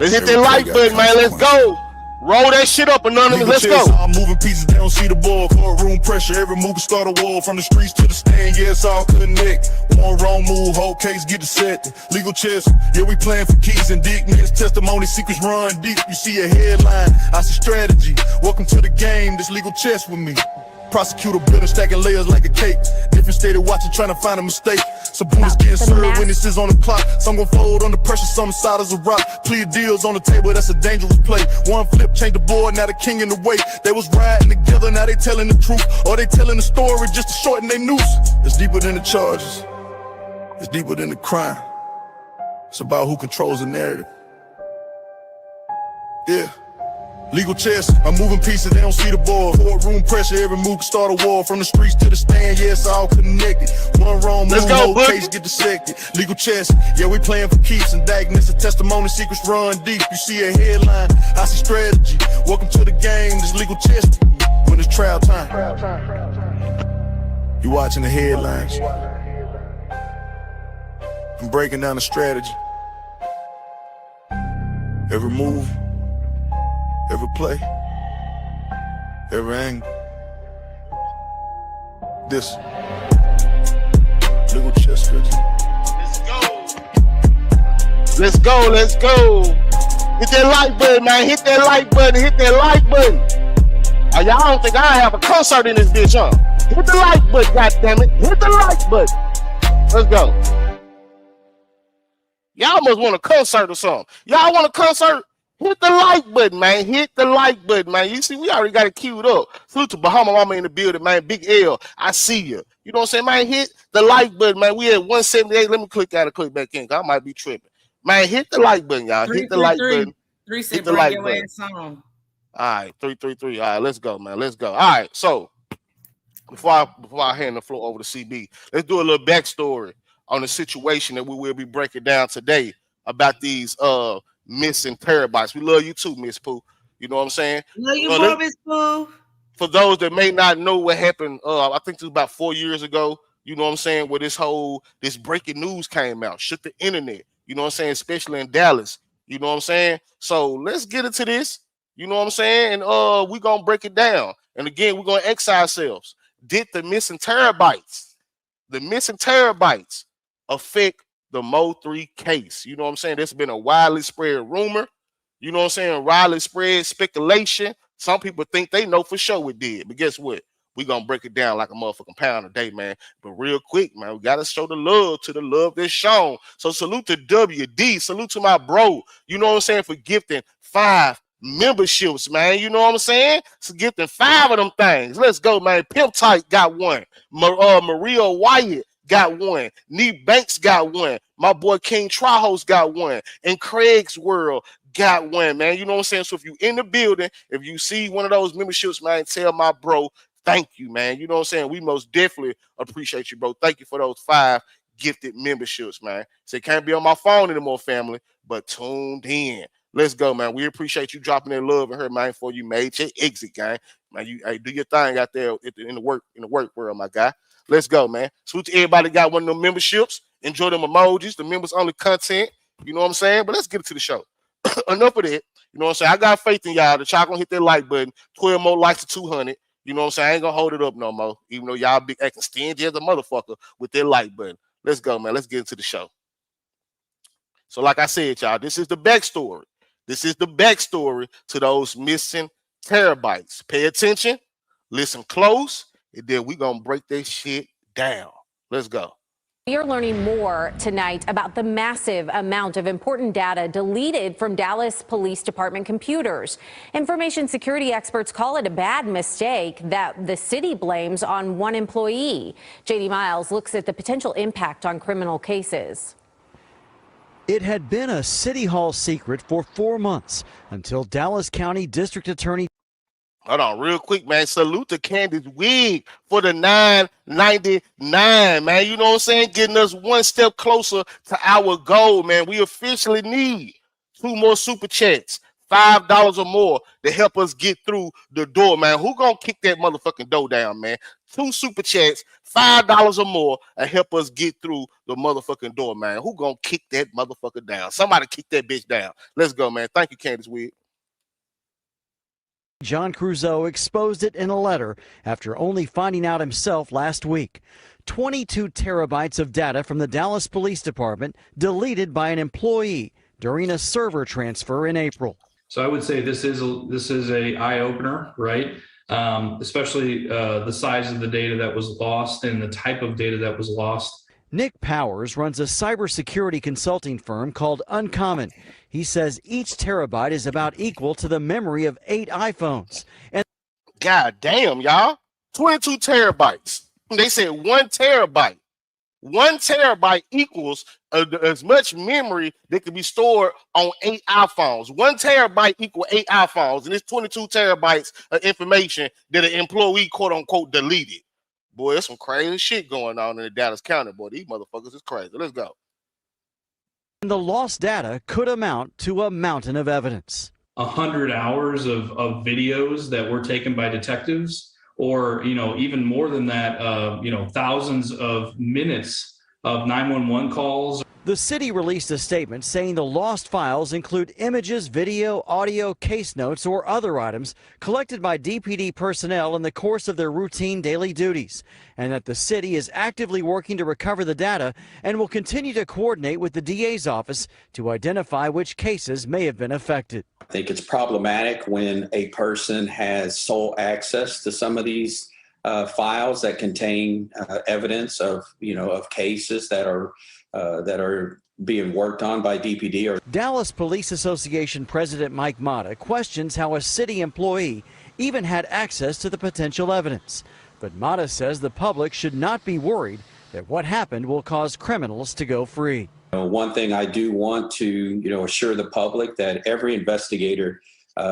Let's hit that like button, man. Let's go. Roll that shit up, Anonymous. Let's go. I'm moving pieces, they don't see the ball. Courtroom pressure, every move can start a war. From the streets to the stand, yeah, it's all connect. One wrong move, whole case get dissected. Legal chess, yeah, we playing for keys and digness. Testimony, secrets run deep. You see a headline, I see strategy. Welcome to the game, this legal chess with me. Prosecutor building, stacking layers like a cake. Different state of watching, trying to find a mistake. Some bullets getting served, witnesses on the clock. Some gon' fold under pressure, some side as a rock. Plea deals on the table, that's a dangerous play. One flip, change the board, now the king in the way. They was riding together, now they telling the truth. Or they telling the story just to shorten their noose. It's deeper than the charges. It's deeper than the crime. It's about who controls the narrative. Yeah. Legal chess, I'm moving pieces, they don't see the ball. Courtroom pressure, every move can start a war. From the streets to the stand, yeah, it's all connected. One wrong move, whole case get dissected. Legal chess, yeah, we playing for keeps. Indictments, the testimony, secrets run deep. You see a headline, I see strategy. Welcome to the game, this legal chess. When it's trial time, you watching the headlines. I'm breaking down the strategy. Every move, every play, every angle. This legal chess strategy. Let's go. Let's go. Let's go. Hit that like button, man. Hit that like button. Hit that like button. Oh, y'all don't think I have a concert in this bitch, huh? Hit the like button, goddammit. Hit the like button. Let's go. Y'all must want a concert or something. Y'all want a concert? Hit the like button, man. Hit the like button, man. You see, we already got it queued up. Salute to Bahama Mama in the building, man. Big L, I see you. You know what I'm saying, man? Hit the like button, man. We at 178. Let me click out and click back in, because I might be tripping. Man, hit the like button, y'all. Hit the like button. Hit the like button. All right, 333. All right, let's go, man. Let's go. All right, so before I hand the floor over to CB, let's do a little backstory on the situation that we will be breaking down today about these missing terabytes. We love you too, Miss Pooh. You know what I'm saying? Love you more, Miss Pooh. For those that may not know what happened, I think it was about 4 years ago, you know what I'm saying, where this breaking news came out, shook the internet, you know what I'm saying, especially in Dallas, you know what I'm saying? So let's get into this, you know what I'm saying, and we're going to break it down. And again, we're going to ask ourselves, did the missing terabytes affect the MO3 case? You know what I'm saying? There's been a widely spread rumor, you know what I'm saying, widely spread speculation. Some people think they know for sure it did, but guess what? We're going to break it down like a motherfucking pound a day, man. But real quick, man, we got to show the love that's shown. So salute to WD, salute to my bro, you know what I'm saying, for gifting 5 memberships, man. You know what I'm saying? So gifting 5 of them things. Let's go, man. Pimp Tight got one. Maria Wyatt got one. Nee Banks got one. My boy King Trajos got one. And Craig's World got one, man. You know what I'm saying? So if you in the building, if you see one of those memberships, man, tell my bro, thank you, man. You know what I'm saying? We most definitely appreciate you, bro. Thank you for those 5 gifted memberships, man. So it can't be on my phone anymore, family, but tuned in. Let's go, man. We appreciate you dropping that love in her, man, before you made your exit, gang. Man, you do your thing out there in the work world, my guy. Let's go, man. Salute to everybody got one of them memberships. Enjoy them emojis, the members only content. You know what I'm saying? But let's get into the show. Enough of that. You know what I'm saying? I got faith in y'all that y'all gonna hit that like button. 12 more likes to 200. You know what I'm saying? I ain't gonna hold it up no more, even though y'all be acting stingy as a motherfucker with that like button. Let's go, man. Let's get into the show. So, like I said, y'all, this is the backstory. This is the backstory to those missing terabytes. Pay attention, listen close, and then we're gonna break this shit down. Let's go. We are learning more tonight about the massive amount of important data deleted from Dallas Police Department computers. Information security experts call it a bad mistake that the city blames on one employee. JD Miles looks at the potential impact on criminal cases. It had been a City Hall secret for 4 months until Dallas County District Attorney. Hold on, real quick, man. Salute to Candace Wig for the $9.99, man. You know what I'm saying? Getting us one step closer to our goal, man. We officially need 2 more super chats, $5 or more, to help us get through the door, man. Who gonna kick that motherfucking door down, man? 2 super chats, $5 or more, and help us get through the motherfucking door, man. Who gonna kick that motherfucker down? Somebody kick that bitch down. Let's go, man. Thank you, Candace Weed. John Crusoe exposed it in a letter after only finding out himself last week. 22 terabytes of data from the Dallas Police Department deleted by an employee during a server transfer in April. So I would say this is a eye opener, right? Especially the size of the data that was lost and the type of data that was lost. Nick Powers runs a cybersecurity consulting firm called Uncommon. He says each terabyte is about equal to the memory of 8 iPhones. And God damn, y'all. 22 terabytes. They said 1 terabyte. 1 terabyte equals as much memory that can be stored on 8 iPhones. 1 terabyte equal 8 iPhones, and it's 22 terabytes of information that an employee, quote unquote, deleted. Boy, there's some crazy shit going on in the Dallas County, boy. These motherfuckers is crazy. Let's go. the lost data could amount to a mountain of evidence. 100 hours of videos that were taken by detectives, or even more than that, thousands of minutes of 911 calls. The city released a statement saying the lost files include images, video, audio, case notes, or other items collected by DPD personnel in the course of their routine daily duties, and that the city is actively working to recover the data and will continue to coordinate with the DA's office to identify which cases may have been affected. I think it's problematic when a person has sole access to some of these files that contain evidence of cases that are being worked on by DPD. Dallas Police Association President Mike Mata questions how a city employee even had access to the potential evidence. But Mata says the public should not be worried that what happened will cause criminals to go free. One thing I do want to assure the public that every investigator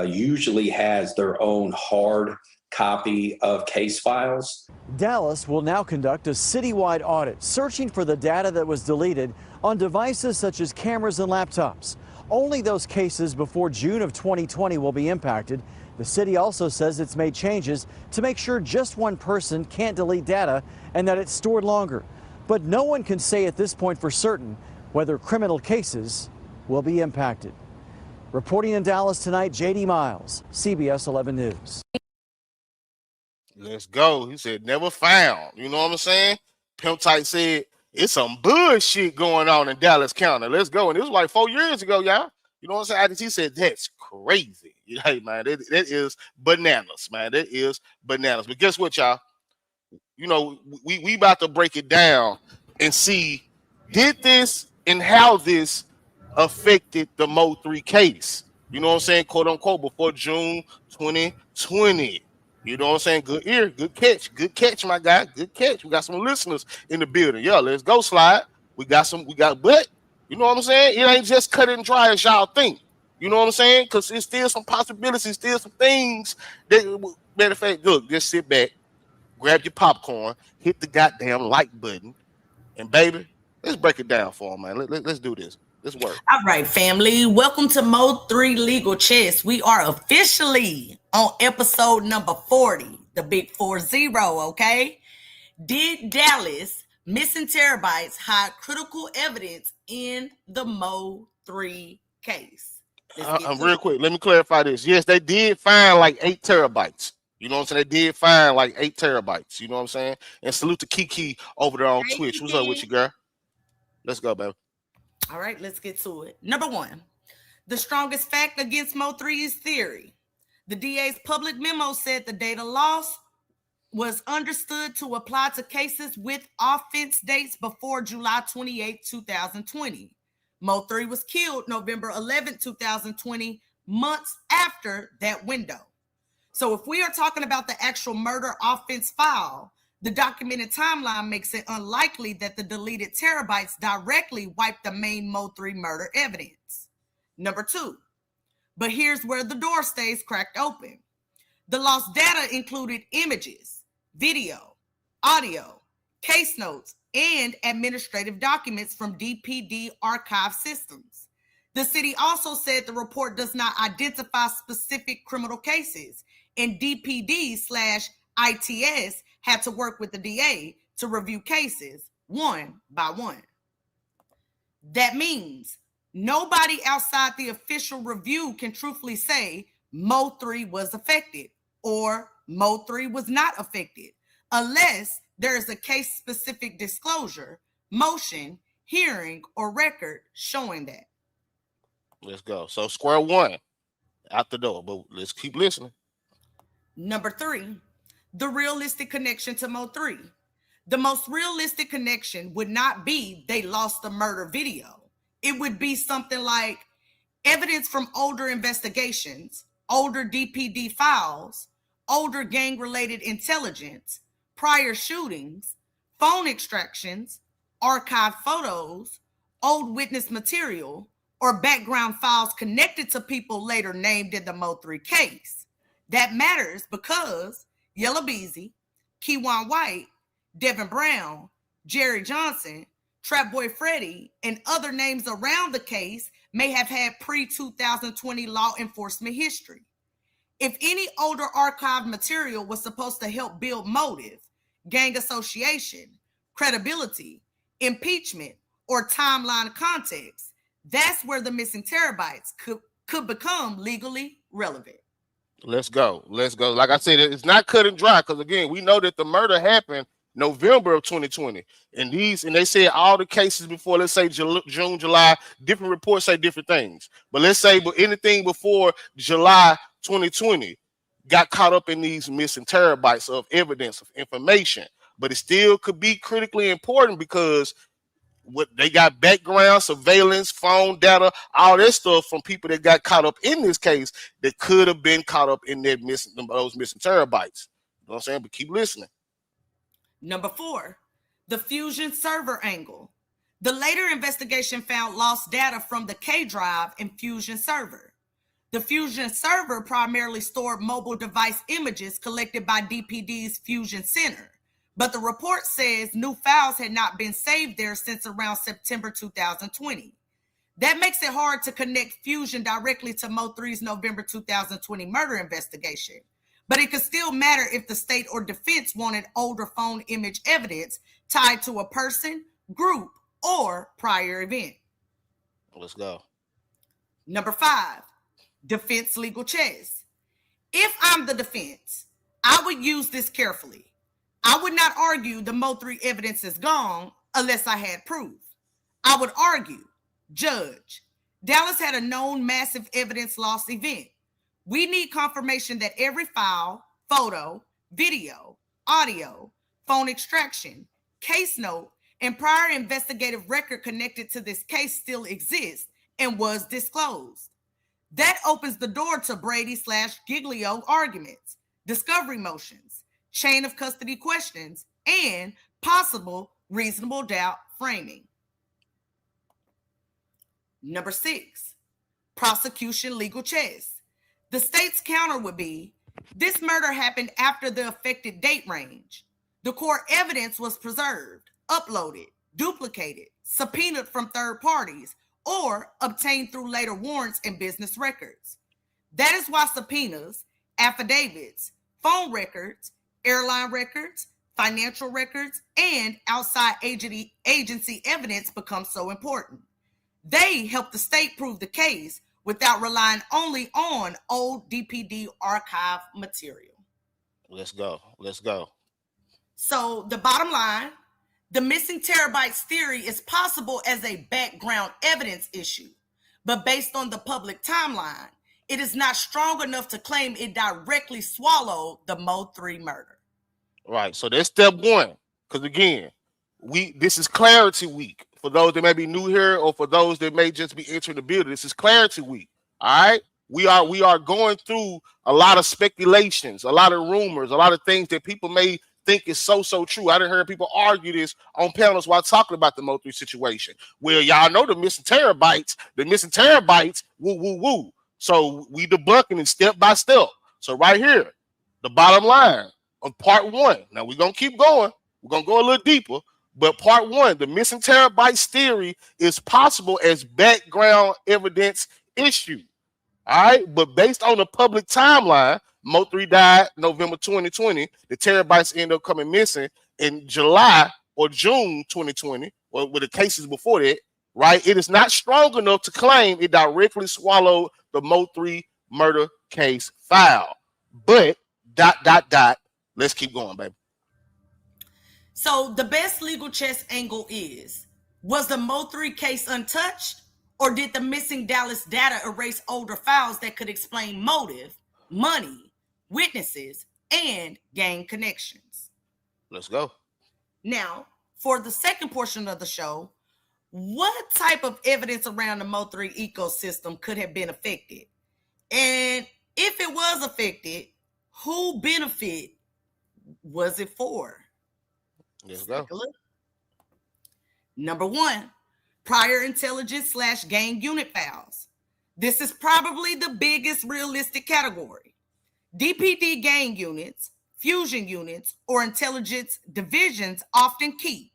usually has their own hard copy of case files. Dallas will now conduct a citywide audit searching for the data that was deleted on devices such as cameras and laptops. Only those cases before June of 2020 will be impacted. The city also says it's made changes to make sure just one person can't delete data and that it's stored longer. But no one can say at this point for certain whether criminal cases will be impacted. Reporting in Dallas tonight, JD Miles, CBS 11 News. Let's go. He said, never found. You know what I'm saying? Pimp Tight said, it's some bullshit going on in Dallas County. Let's go. And it was like 4 years ago, y'all. You know what I'm saying? He said, that's crazy. Hey, man, that is bananas, man. That is bananas. But guess what, y'all? We about to break it down and see, did this and how this affected the MO3 case? You know what I'm saying? Quote unquote, before June 2020. You know what I'm saying? Good ear, good catch, my guy. Good catch. We got some listeners in the building. Yo, let's go, Slide. We got, but you know what I'm saying? It ain't just cut and dry as y'all think. You know what I'm saying? Because there's still some possibilities, still some things that, matter of fact, look, just sit back, grab your popcorn, hit the goddamn like button, and baby, let's break it down for them, man. Let's do this. Let's work. All right, family. Welcome to MO3 Legal Chess. We are officially on episode number 40, the big 40, okay? Did Dallas missing terabytes hide critical evidence in the MO3 case? Real quick, let me clarify this. Yes, they did find like 8 terabytes. You know what I'm saying? They did find like 8 terabytes. You know what I'm saying? And salute to Kiki over there on Twitch. What's up with you, girl? Let's go, baby. All right, let's get to it. Number one, the strongest fact against MO3's theory. The DA's public memo said the data loss was understood to apply to cases with offense dates before July 28, 2020. MO3 was killed November 11, 2020, months after that window. So if we are talking about the actual murder offense file, the documented timeline makes it unlikely that the deleted terabytes directly wiped the main MO3 murder evidence. Number two, but here's where the door stays cracked open. The lost data included images, video, audio, case notes, and administrative documents from DPD archive systems. The city also said the report does not identify specific criminal cases, and DPD/ITS had to work with the DA to review cases one by one. That means nobody outside the official review can truthfully say MO3 was affected or MO3 was not affected unless there is a case-specific disclosure, motion, hearing, or record showing that. Let's go. So square one out the door, but let's keep listening. Number 3, the realistic connection to MO3. The most realistic connection would not be they lost the murder video. It would be something like evidence from older investigations, older DPD files, older gang-related intelligence, prior shootings, phone extractions, archived photos, old witness material, or background files connected to people later named in the MO3 case. That matters because Yellow Beezy, Keywan White, Devin Brown, Jerry Johnson, Trap Boy Freddy, and other names around the case may have had pre-2020 law enforcement history. If any older archived material was supposed to help build motive, gang association, credibility, impeachment, or timeline context, that's where the missing terabytes could become legally relevant. Let's go. Let's go. Like I said, it's not cut and dry because again, we know that the murder happened November of 2020, and they said all the cases before, let's say June, July, different reports say different things. But let's say, anything before July 2020 got caught up in these missing terabytes of evidence, of information. But it still could be critically important because what they got background surveillance, phone data, all that stuff from people that got caught up in this case that could have been caught up in those missing terabytes. You know what I'm saying? But keep listening. Number 4, the Fusion server angle. The later investigation found lost data from the K drive and Fusion server. The Fusion server primarily stored mobile device images collected by DPD's Fusion Center, but the report says new files had not been saved there since around September 2020. That makes it hard to connect Fusion directly to MO3's November 2020 murder investigation. But it could still matter if the state or defense wanted older phone image evidence tied to a person, group, or prior event. Let's go. Number 5, defense legal chess. If I'm the defense, I would use this carefully. I would not argue the MO3 evidence is gone unless I had proof. I would argue, Judge, Dallas had a known massive evidence loss event. We need confirmation that every file, photo, video, audio, phone extraction, case note, and prior investigative record connected to this case still exists and was disclosed. That opens the door to Brady/Giglio arguments, discovery motions, chain of custody questions, and possible reasonable doubt framing. Number 6, prosecution legal chess. The state's counter would be, this murder happened after the affected date range. The core evidence was preserved, uploaded, duplicated, subpoenaed from third parties, or obtained through later warrants and business records. That is why subpoenas, affidavits, phone records, airline records, financial records, and outside agency evidence become so important. They help the state prove the case without relying only on old DPD archive material. Let's go. Let's go. So the bottom line, the missing terabytes theory is possible as a background evidence issue, but based on the public timeline, it is not strong enough to claim it directly swallowed the MO3 murder. Right. So that's step 1. Because again, this is clarity week. For those that may be new here or for those that may just be entering the building, this is clarity week. All right. We are going through a lot of speculations, a lot of rumors, a lot of things that people may think is so true. I done heard people argue this on panels while talking about the MO3 situation. Well, y'all know the missing terabytes, woo. So we debunking it step by step. So right here, the bottom line of part 1. Now we're going to keep going. We're going to go a little deeper. But part 1, the missing terabytes theory is possible as background evidence issue. All right, but based on the public timeline, MO3 died November 2020. The terabytes end up coming missing in July or June 2020, or with the cases before that. Right, it is not strong enough to claim it directly swallowed the MO3 murder case file. But ... Let's keep going, baby. So the best legal chess angle is, was the MO3 case untouched, or did the missing Dallas data erase older files that could explain motive, money, witnesses, and gang connections? Let's go. Now, for the second portion of the show, what type of evidence around the MO3 ecosystem could have been affected? And if it was affected, who benefit was it for? Let's go. Number one, prior intelligence / gang unit files. This is probably the biggest realistic category. DPD gang units, fusion units, or intelligence divisions often keep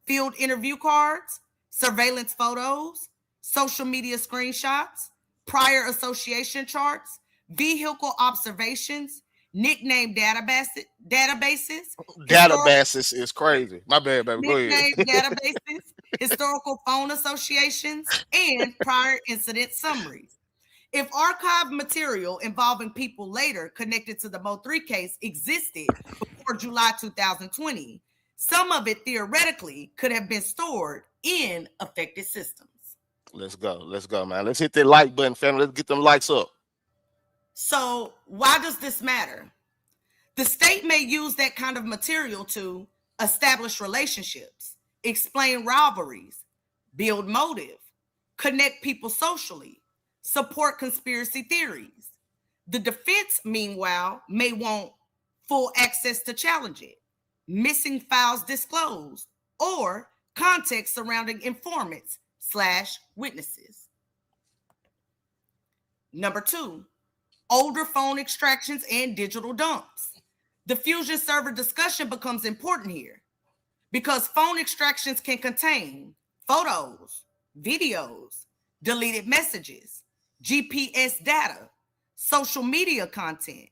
field interview cards, surveillance photos, social media screenshots, prior association charts, vehicle observations, nickname databases. Databases is crazy. My bad, baby. Go ahead. Nickname databases, historical phone associations, and prior incident summaries. If archived material involving people later connected to the MO3 case existed before July 2020, some of it theoretically could have been stored in affected systems. Let's go. Let's go, man. Let's hit that like button, family. Let's get them likes up. So why does this matter? The state may use that kind of material to establish relationships, explain rivalries, build motive, connect people socially, support conspiracy theories. The defense, meanwhile, may want full access to challenge it, missing files disclosed, or context surrounding informants / witnesses. Number two, older phone extractions and digital dumps. The fusion server discussion becomes important here because phone extractions can contain photos, videos, deleted messages, GPS data, social media content,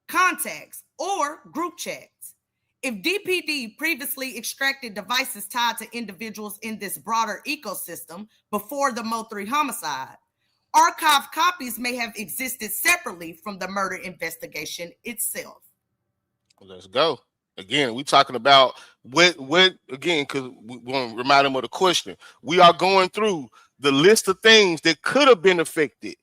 contacts, or group chats. If DPD previously extracted devices tied to individuals in this broader ecosystem before the MO3 homicide, archived copies may have existed separately from the murder investigation itself. Let's go. Again, we talking about what again, because we want to remind them of the question. We are going through the list of things that could have been affected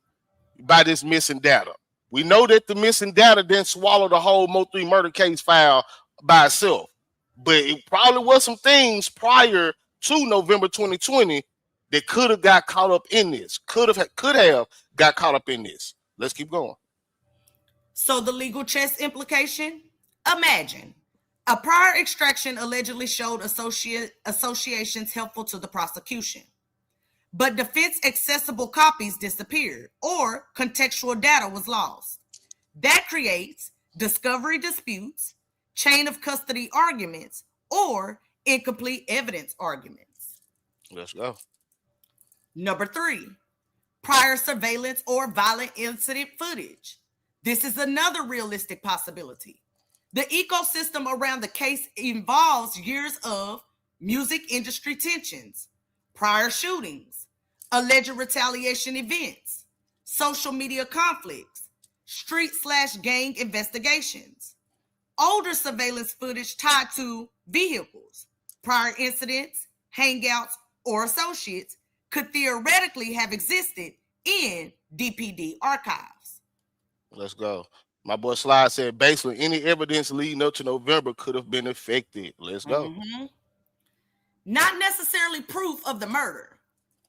by this missing data. We know that the missing data didn't swallow the whole MO3 murder case file by itself, but it probably was some things prior to November 2020 that could have got caught up in this, could have got caught up in this. Let's keep going. So the legal chess implication, imagine a prior extraction allegedly showed associations helpful to the prosecution, but defense accessible copies disappeared or contextual data was lost. That creates discovery disputes, chain of custody arguments, or incomplete evidence arguments. Let's go. Number three, prior surveillance or violent incident footage. This is another realistic possibility. The ecosystem around the case involves years of music industry tensions, prior shootings, alleged retaliation events, social media conflicts, street / gang investigations, older surveillance footage tied to vehicles, prior incidents, hangouts, or associates could theoretically have existed in DPD archives. Let's go. My boy Slide said basically any evidence leading up to November could have been affected. Let's go. Mm-hmm. Not necessarily proof of the murder,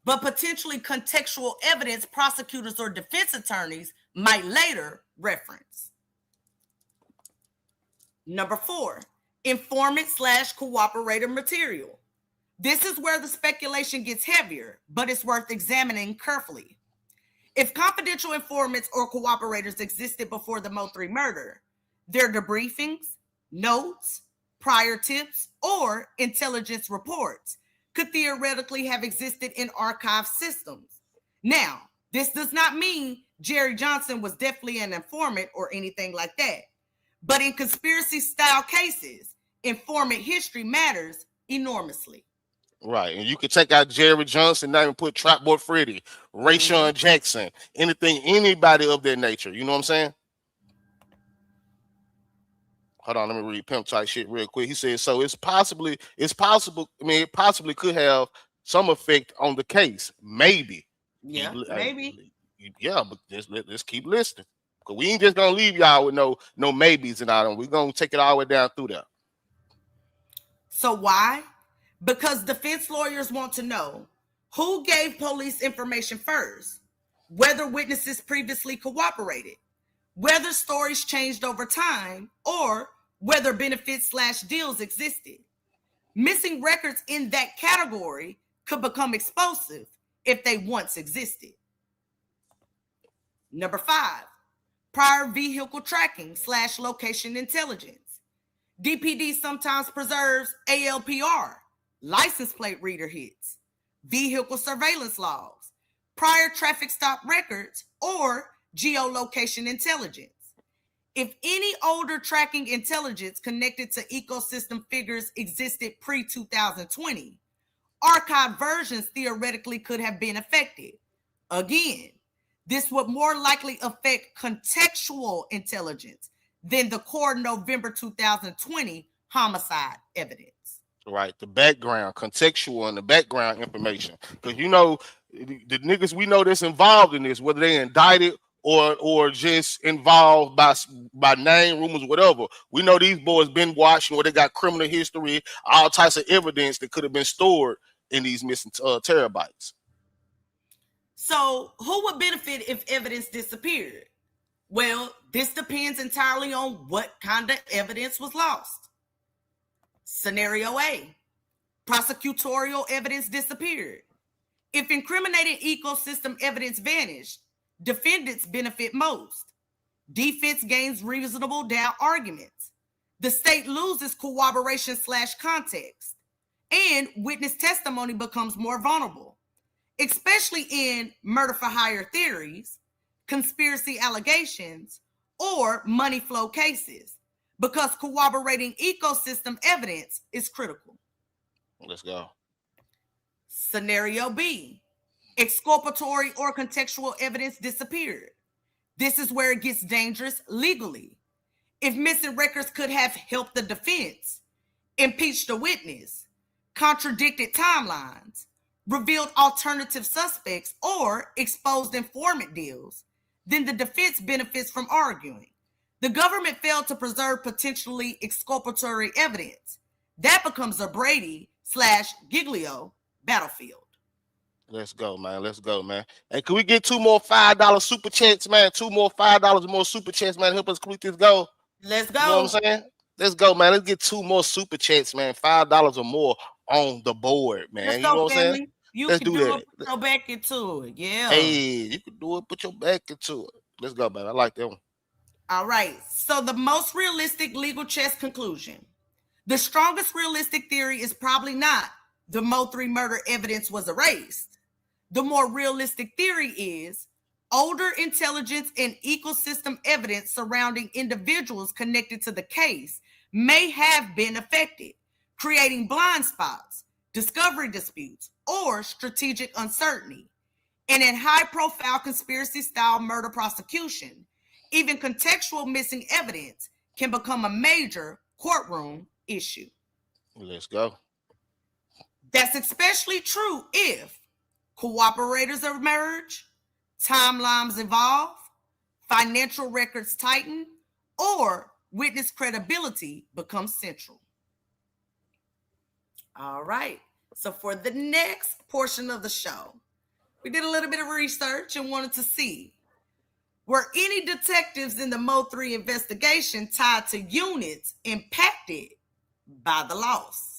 but potentially contextual evidence prosecutors or defense attorneys might later reference. Number four, informant / cooperator material. This is where the speculation gets heavier, but it's worth examining carefully. If confidential informants or cooperators existed before the MO3 murder, their debriefings, notes, prior tips, or intelligence reports could theoretically have existed in archive systems. Now, this does not mean Jerry Johnson was definitely an informant or anything like that. But in conspiracy-style cases, informant history matters enormously. Right, and you could take out Jerry Johnson, not even put Trap Boy Freddy, Rayshawn Jackson, anything, anybody of that nature. You know what I'm saying? Hold on, let me read pimp type shit real quick. He said, so it's possible. I mean, it possibly could have some effect on the case. Maybe. Yeah, maybe. Yeah, but let's keep listening. Because we ain't just gonna leave y'all with no maybes and all them. We're gonna take it all the way down through there. So why? Because defense lawyers want to know who gave police information first, whether witnesses previously cooperated, whether stories changed over time, or whether benefits/deals existed. Missing records in that category could become explosive if they once existed. Number 5, prior vehicle tracking/location intelligence. DPD sometimes preserves ALPR, license plate reader hits, vehicle surveillance logs, prior traffic stop records, or geolocation intelligence. If any older tracking intelligence connected to ecosystem figures existed pre-2020, archived versions theoretically could have been affected. Again, this would more likely affect contextual intelligence than the core November 2020 homicide evidence. Right, the background, contextual, and the background information. Because you know, the niggas we know that's involved in this, whether they indicted or just involved by name, rumors, whatever. We know these boys been watching, or they got criminal history, all types of evidence that could have been stored in these missing terabytes. So, who would benefit if evidence disappeared? Well, this depends entirely on what kind of evidence was lost. Scenario A, prosecutorial evidence disappeared. If incriminating ecosystem evidence vanished, defendants benefit most. Defense gains reasonable doubt arguments. The state loses corroboration/context, and witness testimony becomes more vulnerable, especially in murder for hire theories, conspiracy allegations, or money flow cases, because corroborating ecosystem evidence is critical. Let's go. Scenario B, exculpatory or contextual evidence disappeared. This is where it gets dangerous legally. If missing records could have helped the defense, impeached a witness, contradicted timelines, revealed alternative suspects, or exposed informant deals, then the defense benefits from arguing. The government failed to preserve potentially exculpatory evidence. That becomes a Brady/Giglio battlefield. Let's go, man. Let's go, man. Hey, can we get 2 more $5 super chats, man? 2 more $5 more super chats, man. Help us complete this goal. Let's go. You know what I'm saying? Let's go, man. Let's get 2 more super chats, man. $5 or more on the board, man. Let's you go, know what I'm saying? Let's do that. Put your back into it. Yeah. Hey, you can do it. Put your back into it. Let's go, man. I like that one. All right. So the most realistic legal chess conclusion. The strongest realistic theory is probably not the MO3 murder evidence was erased. The more realistic theory is older intelligence and ecosystem evidence surrounding individuals connected to the case may have been affected, creating blind spots, discovery disputes, or strategic uncertainty. And in high-profile conspiracy-style murder prosecution, even contextual missing evidence can become a major courtroom issue. Let's go. That's especially true if cooperators emerge, timelines evolve, financial records tighten, or witness credibility becomes central. All right. So for the next portion of the show, we did a little bit of research and wanted to see, were any detectives in the MO3 investigation tied to units impacted by the loss?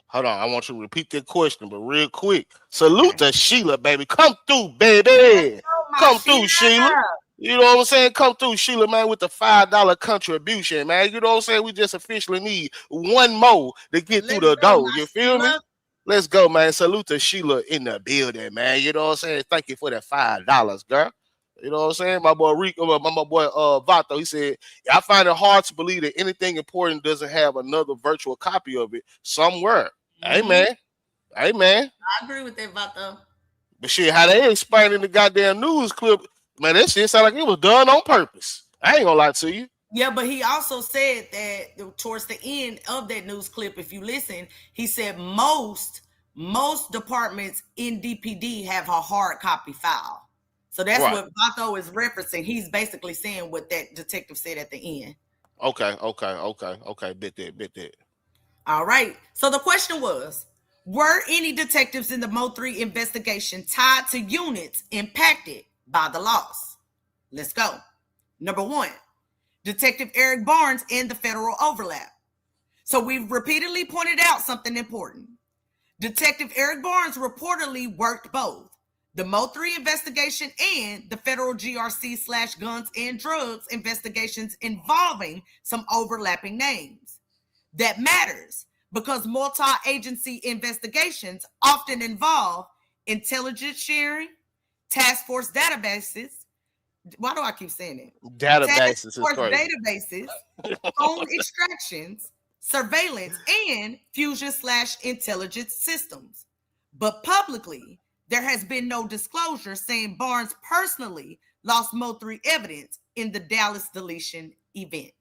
Hold on, I want you to repeat that question, but real quick. Salute to Sheila, baby. Come through, baby. Come through, Sheila. You know what I'm saying? Come through, Sheila, man, with the $5 contribution, man. You know what I'm saying? We just officially need 1 more to get through the door. You feel me? Let's go, man. Salute to Sheila in the building, man. You know what I'm saying? Thank you for that $5, girl. You know what I'm saying? My boy my boy Vato, he said, I find it hard to believe that anything important doesn't have another virtual copy of it somewhere. Amen. Amen. I agree with that, Vato. But shit, how they explaining the goddamn news clip, man, that shit sound like it was done on purpose. I ain't gonna lie to you. Yeah, but he also said that towards the end of that news clip, if you listen, he said most departments in DPD have a hard copy file. So that's Right. what Vato is referencing. He's basically saying what that detective said at the end. Okay. Bit that. All right. So the question was, were any detectives in the MO3 investigation tied to units impacted by the loss? Let's go. Number 1, Detective Eric Barnes and the federal overlap. So we've repeatedly pointed out something important. Detective Eric Barnes reportedly worked both the MO3 investigation and the federal GRC/guns and drugs investigations involving some overlapping names. That matters because multi-agency investigations often involve intelligence sharing, task force databases. Why do I keep saying it? Databases is Task force crazy. databases, phone extractions, surveillance, and fusion/intelligence systems. But publicly, there has been no disclosure saying Barnes personally lost MO3 evidence in the Dallas deletion event.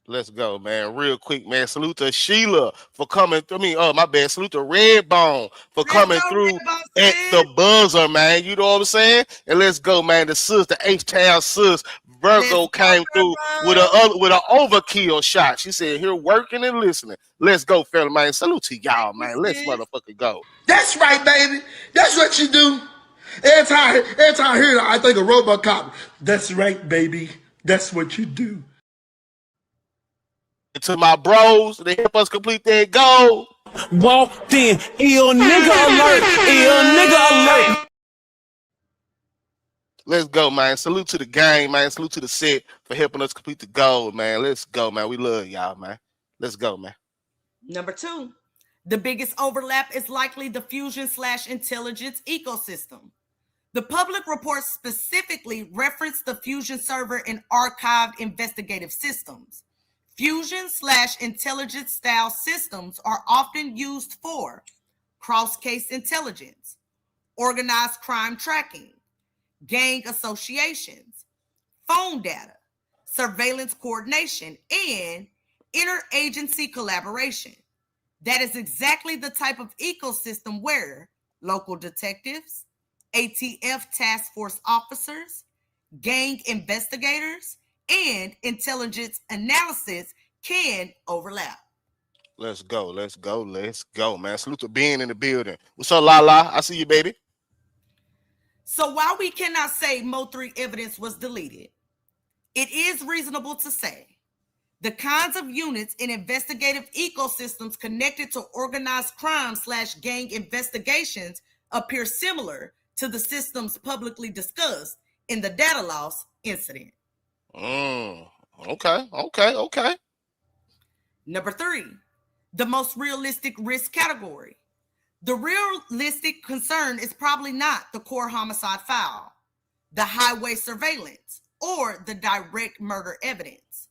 Let's go, man. Real quick, man. Salute to Sheila for coming through. My bad. Salute to Redbone for coming through at the buzzer, man. You know what I'm saying? And let's go, man. The sis, the H-Town sis, Virgo came through with an overkill shot. She said, here working and listening. Let's go, fella, man. Salute to y'all, man. Let's motherfucking go. That's right, baby. That's what you do. Every time I hear that, I think of RoboCop. That's right, baby. That's what you do. And to my bros, they help us complete that goal. Walked in, ill nigga alert, ill nigga alert. Let's go, man. Salute to the gang, man. Salute to the set for helping us complete the goal, man. Let's go, man. We love y'all, man. Let's go, man. Number 2, the biggest overlap is likely the fusion/intelligence ecosystem. The public reports specifically reference the Fusion server and archived investigative systems. Fusion/intelligence style systems are often used for cross-case intelligence, organized crime tracking, gang associations, phone data, surveillance coordination, and interagency collaboration. That is exactly the type of ecosystem where local detectives, ATF task force officers, gang investigators, and intelligence analysis can overlap. Let's go, man. Salute to being in the building. What's up, Lala? I see you, baby. So while we cannot say MO3 evidence was deleted, it is reasonable to say the kinds of units in investigative ecosystems connected to organized crime/gang investigations appear similar to the systems publicly discussed in the data loss incident. Okay. Number 3, the most realistic risk category. The realistic concern is probably not the core homicide file, the highway surveillance, or the direct murder evidence.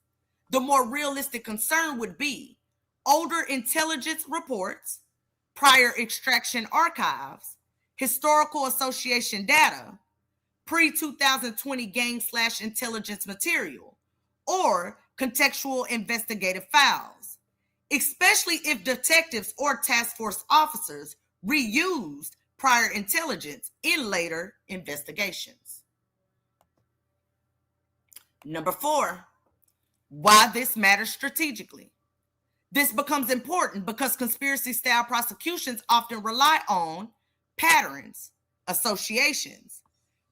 The more realistic concern would be older intelligence reports, prior extraction archives, historical association data, pre-2020 gang/intelligence material, or contextual investigative files, especially if detectives or task force officers reused prior intelligence in later investigations. Number 4, why this matters strategically. This becomes important because conspiracy-style prosecutions often rely on patterns, associations,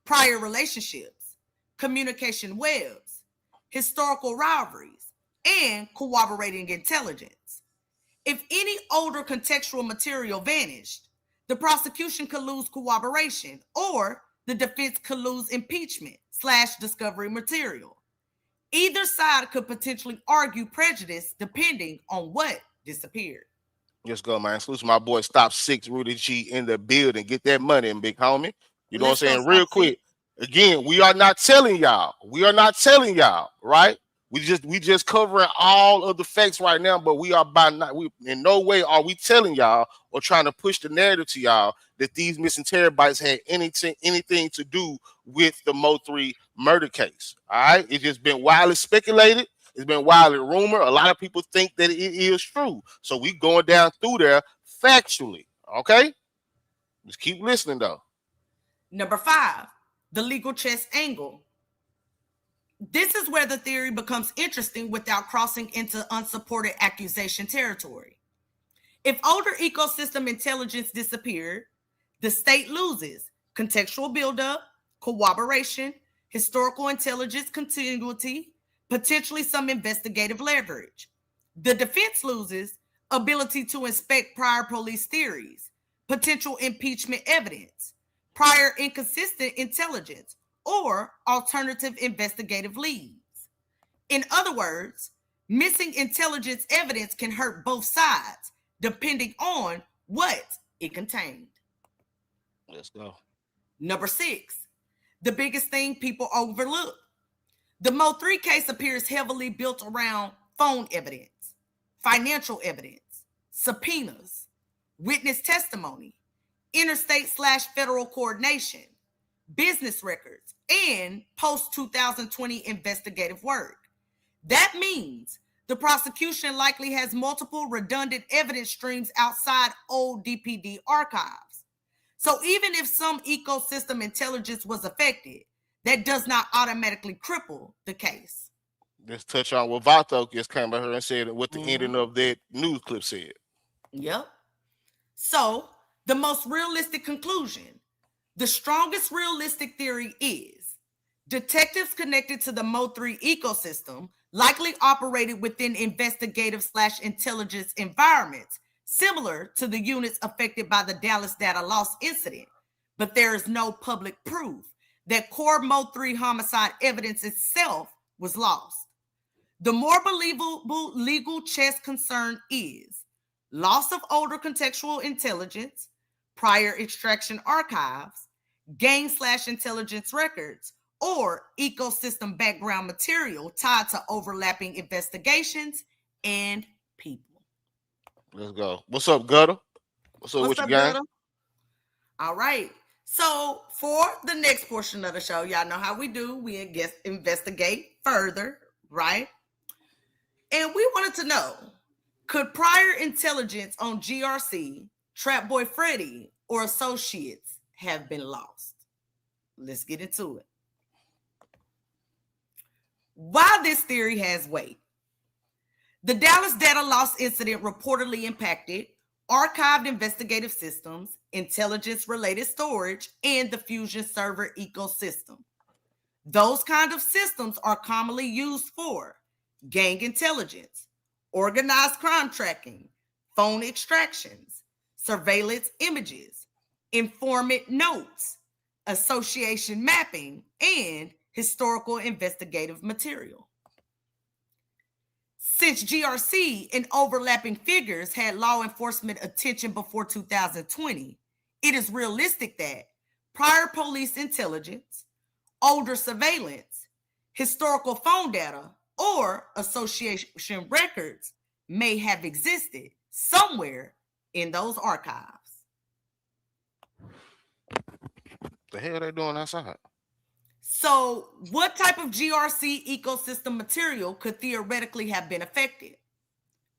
prior relationships, communication webs, historical rivalries, and corroborating intelligence. If any older contextual material vanished, the prosecution could lose corroboration, or the defense could lose impeachment/discovery material. Either side could potentially argue prejudice depending on what disappeared. Let's go, man. Salute to my boy Stop 6, Rudy G in the building. Get that money in, big homie. You know what I'm saying? Real quick. Again, we are not telling y'all. We are not telling y'all, right? We just covering all of the facts right now, but we are in no way are we telling y'all or trying to push the narrative to y'all that these missing terabytes had anything to do with the MO3 murder case. All right, it's just been widely speculated. It's been widely rumored. A lot of people think that it is true. So we going down through there factually. Okay, just keep listening though. Number 5, the legal chess angle. This is where the theory becomes interesting without crossing into unsupported accusation territory. If older ecosystem intelligence disappeared, the state loses contextual buildup, corroboration, historical intelligence continuity, potentially some investigative leverage. The defense loses ability to inspect prior police theories, potential impeachment evidence, prior inconsistent intelligence, or alternative investigative leads. In other words, missing intelligence evidence can hurt both sides depending on what it contained. Let's go. Number 6, the biggest thing people overlook. The MO3 case appears heavily built around phone evidence, financial evidence, subpoenas, witness testimony, interstate/federal coordination, business records, and post-2020 investigative work. That means the prosecution likely has multiple redundant evidence streams outside old DPD archives. So even if some ecosystem intelligence was affected, that does not automatically cripple the case. Let's touch on what Vato just came out here and said what the ending of that news clip said. Yep. So the most realistic conclusion, the strongest realistic theory is detectives connected to the MO3 ecosystem likely operated within investigative/intelligence environments similar to the units affected by the Dallas data loss incident, but there is no public proof that core MO3 homicide evidence itself was lost. The more believable legal chess concern is loss of older contextual intelligence, prior extraction archives, gang/intelligence records, or ecosystem background material tied to overlapping investigations and people. Let's go. What's up, Gutter? What's up with you, gang? Gutter? All right. So for the next portion of the show, y'all know how we do. We investigate further, right? And we wanted to know, could prior intelligence on GRC, Trap Boy Freddy, or associates have been lost? Let's get into it. While this theory has weight, the Dallas data loss incident reportedly impacted archived investigative systems, intelligence-related storage, and the Fusion server ecosystem. Those kind of systems are commonly used for gang intelligence, organized crime tracking, phone extractions, surveillance images, informant notes, association mapping, and historical investigative material. Since GRC and overlapping figures had law enforcement attention before 2020, it is realistic that prior police intelligence, older surveillance, historical phone data, or association records may have existed somewhere in those archives. The hell they doing outside? So what type of GRC ecosystem material could theoretically have been affected?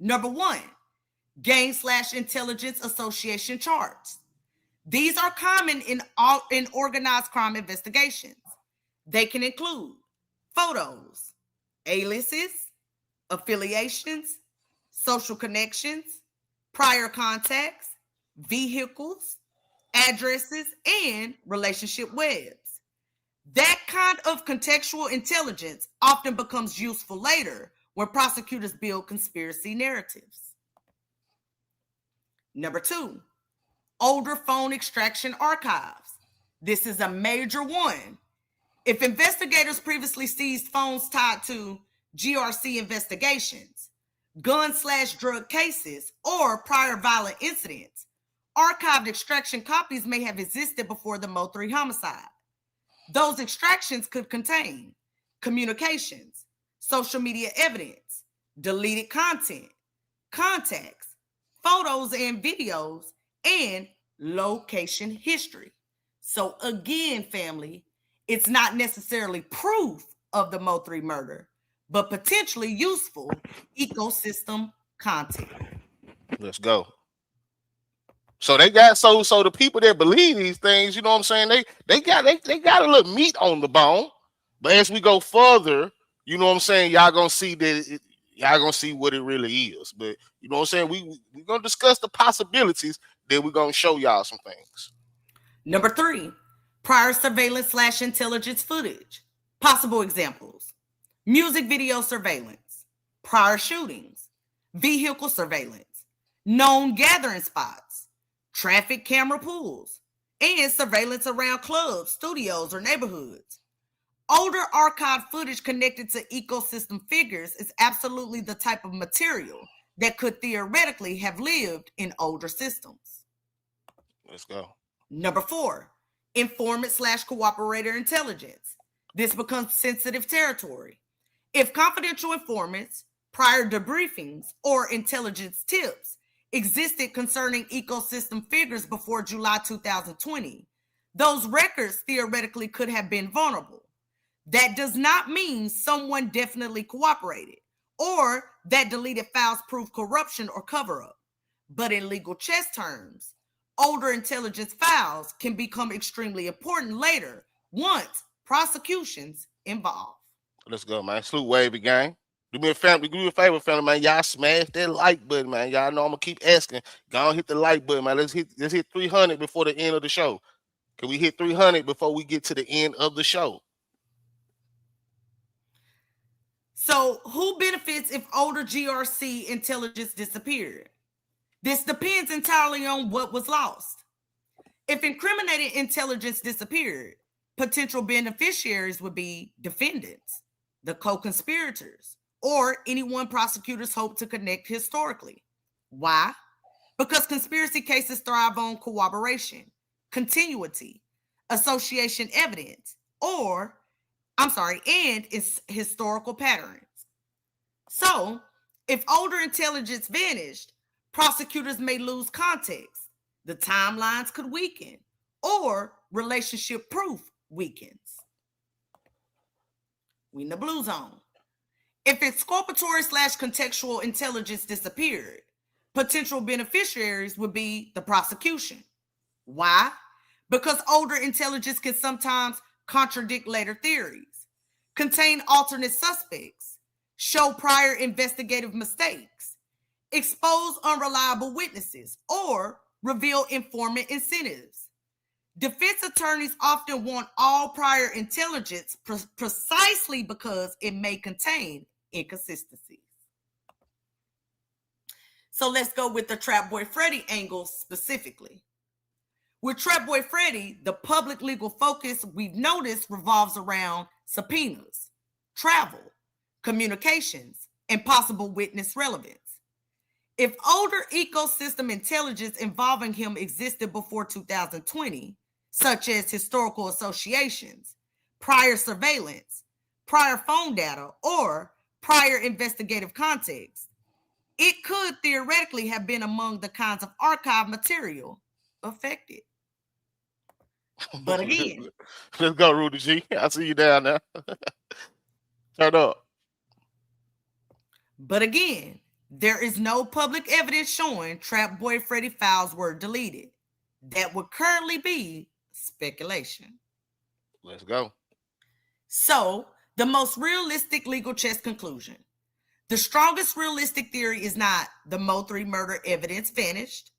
Number 1, gang/intelligence association charts. These are common in organized crime investigations. They can include photos, aliases, affiliations, social connections, prior contacts, vehicles, addresses, and relationship webs. That kind of contextual intelligence often becomes useful later when prosecutors build conspiracy narratives. Number 2, older phone extraction archives. This is a major one. If investigators previously seized phones tied to GRC investigations, gun/drug cases, or prior violent incidents, archived extraction copies may have existed before the MO3 homicide. Those extractions could contain communications, social media evidence, deleted content, contacts, photos and videos, and location history. So again, family, it's not necessarily proof of the MO3 murder, but potentially useful ecosystem content. Let's go. So they got so the people that believe these things, you know what I'm saying? They got a little meat on the bone. But as we go further, you know what I'm saying, y'all gonna see that y'all gonna see what it really is. But you know what I'm saying? We're gonna discuss the possibilities, then we're gonna show y'all some things. Number 3, prior surveillance / intelligence footage. Possible examples: music video surveillance, prior shootings, vehicle surveillance, known gathering spots, traffic camera pools, and surveillance around clubs, studios, or neighborhoods. Older archived footage connected to ecosystem figures is absolutely the type of material that could theoretically have lived in older systems. Let's go. Number 4, informant / cooperator intelligence. This becomes sensitive territory. If confidential informants, prior debriefings, or intelligence tips existed concerning ecosystem figures before July 2020, those records theoretically could have been vulnerable. That does not mean someone definitely cooperated or that deleted files prove corruption or cover-up. But in legal chess terms, older intelligence files can become extremely important later once prosecutions involve. Let's go, man. Salute Wavy gang. Do me a favor, family, man. Y'all smash that like button, man. Y'all know I'm gonna keep asking. Go on, hit the like button, man. Let's hit 300 before the end of the show. Can we hit 300 before we get to the end of the show? So, who benefits if older GRC intelligence disappeared? This depends entirely on what was lost. If incriminated intelligence disappeared, potential beneficiaries would be defendants, the co-conspirators, or anyone prosecutors hope to connect historically. Why? Because conspiracy cases thrive on corroboration, continuity, association evidence, and its historical patterns. So, if older intelligence vanished, prosecutors may lose context, the timelines could weaken, or relationship proof weakens. We in the blue zone. If exculpatory / contextual intelligence disappeared, potential beneficiaries would be the prosecution. Why? Because older intelligence can sometimes contradict later theories, contain alternate suspects, show prior investigative mistakes, expose unreliable witnesses, or reveal informant incentives. Defense attorneys often want all prior intelligence precisely because it may contain inconsistencies. So let's go with the Trap Boy Freddy angle specifically. With Trap Boy Freddy, the public legal focus we've noticed revolves around subpoenas, travel, communications, and possible witness relevance. If older ecosystem intelligence involving him existed before 2020, such as historical associations, prior surveillance, prior phone data, or prior investigative context, it could theoretically have been among the kinds of archive material affected. But again, let's go, Rudy G. I see you down there. Turn up. But again, there is no public evidence showing Trap Boy Freddy files were deleted. That would currently be speculation. Let's go. So, the most realistic legal chess conclusion. The strongest realistic theory is not the MO3 murder evidence vanished.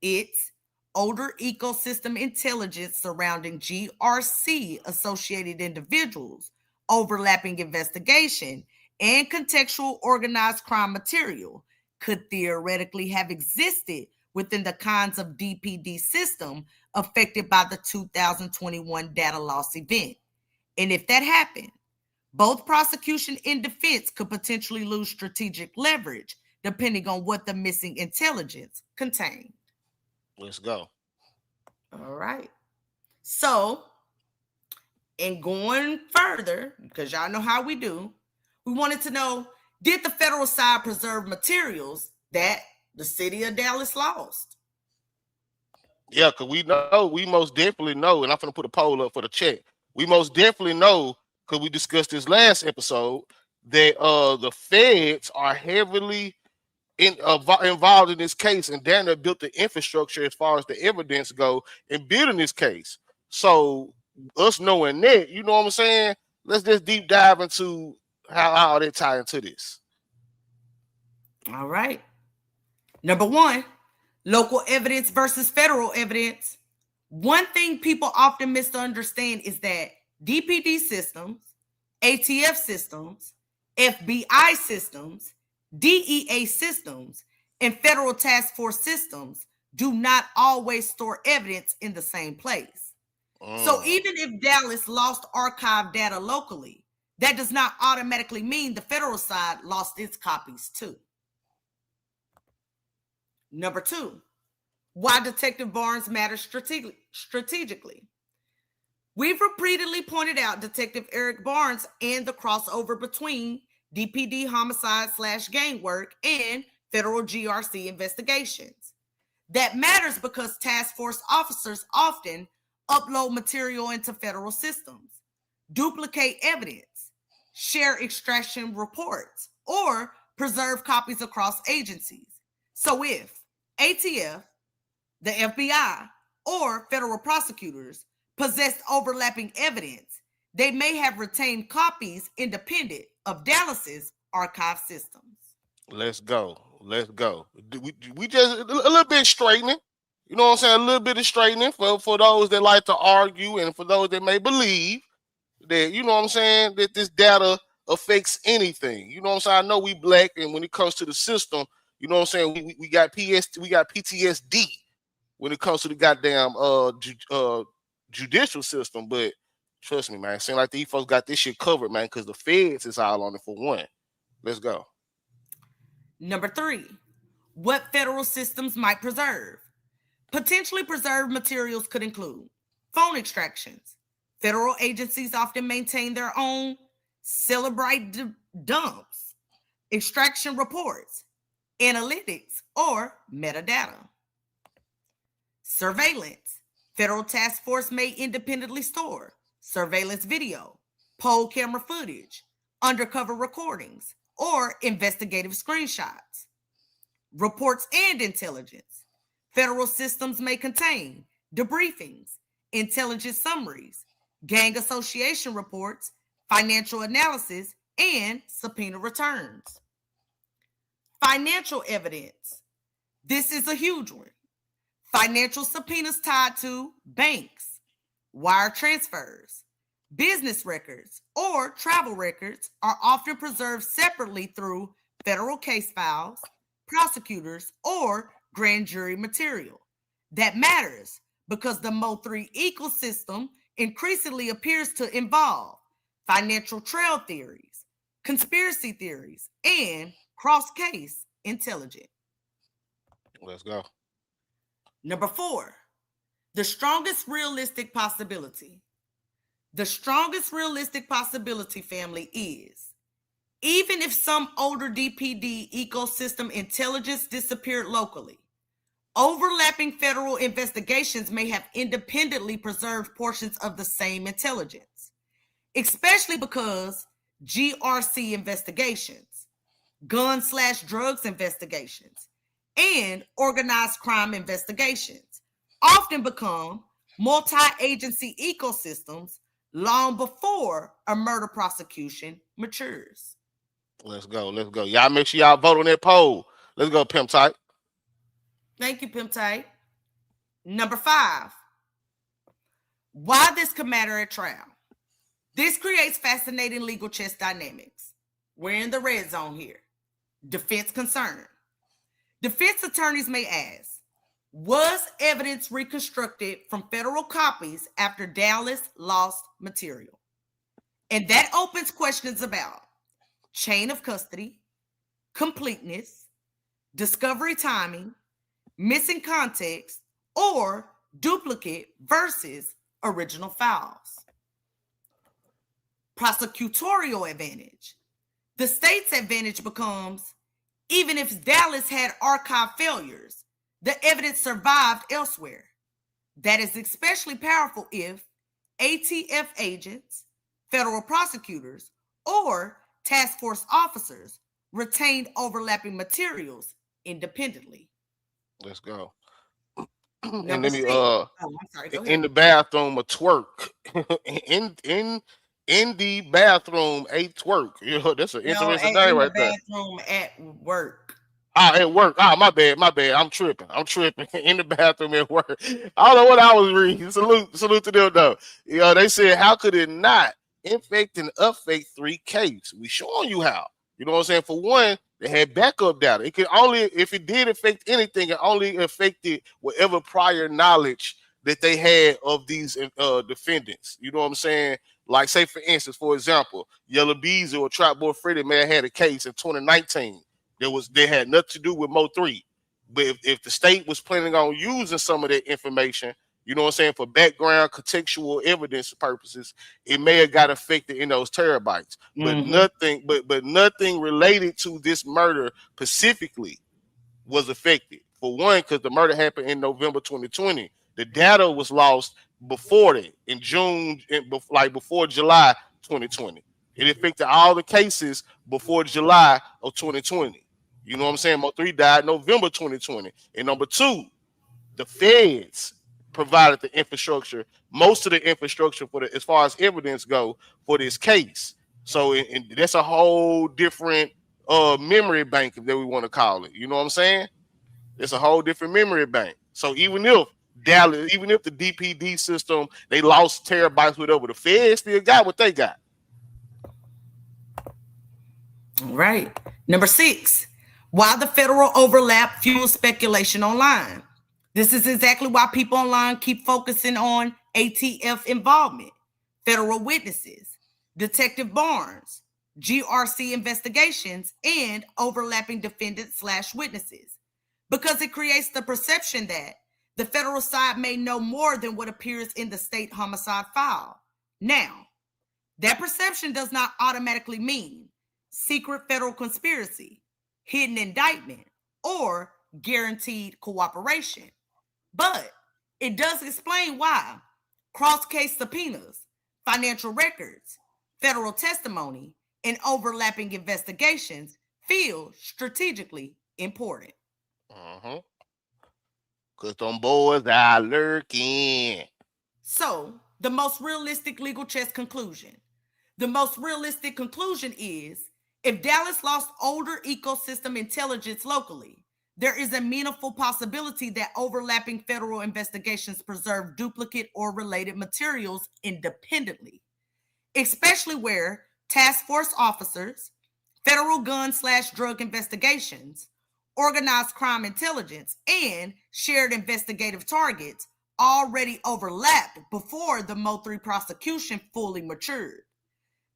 It's older ecosystem intelligence surrounding GRC associated individuals, overlapping investigation, and contextual organized crime material could theoretically have existed within the kinds of DPD system affected by the 2021 data loss event. And if that happened, both prosecution and defense could potentially lose strategic leverage depending on what the missing intelligence contained. Let's go. All right. So, And going further, because y'all know how we do, we wanted to know, did the federal side preserve materials that the city of Dallas lost? Yeah, because we most definitely know, and I'm going to put a poll up for the chat. We most definitely know, because we discussed this last episode, that the feds are heavily involved in this case, and Daniel built the infrastructure as far as the evidence go in building this case. So us knowing that, you know what I'm saying? Let's just deep dive into how they tie into this. All right. Number one, local evidence versus federal evidence. One thing people often misunderstand is that DPD systems, ATF systems, FBI systems, DEA systems, and federal task force systems do not always store evidence in the same place. So even if Dallas lost archive data locally, that does not automatically mean the federal side lost its copies too. Number two, why Detective Barnes matters strategically. We've repeatedly pointed out Detective Eric Barnes and the crossover between DPD homicide / gang work and federal GRC investigations. That matters because task force officers often upload material into federal systems, duplicate evidence, share extraction reports, or preserve copies across agencies. So if ATF, the FBI, or federal prosecutors possessed overlapping evidence, they may have retained copies independent of Dallas's archive systems. Let's go. Let's go. We just a little bit straightening. You know what I'm saying? A little bit of straightening for those that like to argue and for those that may believe that, you know what I'm saying, that this data affects anything. You know what I'm saying? I know we black, and when it comes to the system, you know what I'm saying, we got PTSD when it comes to the goddamn judicial system. But trust me, man, it seems like these folks got this shit covered, man, because the feds is all on it for one. Let's go. Number three, what federal systems might preserve? Potentially preserved materials could include phone extractions. Federal agencies often maintain their own Celebrite dumps, extraction reports, analytics, or metadata. Surveillance. Federal task force may independently store surveillance video, poll camera footage, undercover recordings, or investigative screenshots. Reports and intelligence. Federal systems may contain debriefings, intelligence summaries, gang association reports, financial analysis, and subpoena returns. Financial evidence. This is a huge one. Financial subpoenas tied to banks, wire transfers, business records, or travel records are often preserved separately through federal case files, prosecutors, or grand jury material. That matters because the MO3 ecosystem increasingly appears to involve financial trail theories, conspiracy theories, and cross-case intelligence. Let's go. Number four, the strongest realistic possibility. The strongest realistic possibility, family, is even if some older DPD ecosystem intelligence disappeared locally, overlapping federal investigations may have independently preserved portions of the same intelligence, especially because GRC investigations, gun/drugs investigations, and organized crime investigations often become multi-agency ecosystems long before a murder prosecution matures. Let's go. Let's go. Y'all make sure y'all vote on that poll. Let's go, Pimp Type. Thank you, Pimp Type. Number five, why this could matter at trial. This creates fascinating legal chess dynamics. We're in the red zone here. Defense concern. Defense attorneys may ask, was evidence reconstructed from federal copies after Dallas lost material? And that opens questions about chain of custody, completeness, discovery timing, missing context, or duplicate versus original files. prosecutorial advantage. The state's advantage becomes, even if Dallas had archive failures, the evidence survived elsewhere. That is especially powerful if ATF agents, federal prosecutors, or task force officers retained overlapping materials independently. Let's go. Number And let me 6. Oh, I'm sorry. Go in ahead. the bathroom a twerk. in the bathroom a twerk. You know, that's an No, interesting name in the right there. bathroom at work. At work. My bad. I'm tripping. In the bathroom at work. I don't know what I was reading. Salute to them though. You know, they said, how could it not infect and affect 3 case? We showing you how. You know what I'm saying? For one, they had backup data. It could only, if it did affect anything, it only affected whatever prior knowledge that they had of these defendants. You know what I'm saying? Like, say for instance, for example, Yellow Beezy or Trapboy Freddy may have had a case in 2019. They had nothing to do with MO3. But if the state was planning on using some of that information, you know what I'm saying, for background contextual evidence purposes, it may have got affected in those terabytes. But nothing related to this murder specifically was affected. For one, because the murder happened in November 2020. The data was lost before that, in June, before July 2020. It affected all the cases before July of 2020. You know what I'm saying? MO3 died November 2020. And number 2, the feds provided the infrastructure, most of the infrastructure for as far as evidence go for this case. So and that's a whole different memory bank, that we want to call it. You know what I'm saying? It's a whole different memory bank. So even if the DPD system, they lost terabytes, whatever, the feds still got what they got. All right. Number 6, why the federal overlap fuels speculation online. This is exactly why people online keep focusing on ATF involvement, federal witnesses, Detective Barnes, GRC investigations, and overlapping defendants/witnesses, because it creates the perception that the federal side may know more than what appears in the state homicide file. Now, that perception does not automatically mean secret federal conspiracy, hidden indictment, or guaranteed cooperation. But it does explain why cross-case subpoenas, financial records, federal testimony, and overlapping investigations feel strategically important. Because them boys are lurking. So, the most realistic legal chess conclusion. The most realistic conclusion is, if Dallas lost older ecosystem intelligence locally, there is a meaningful possibility that overlapping federal investigations preserve duplicate or related materials independently, especially where task force officers, federal gun/drug investigations, organized crime intelligence, and shared investigative targets already overlapped before the MO3 prosecution fully matured.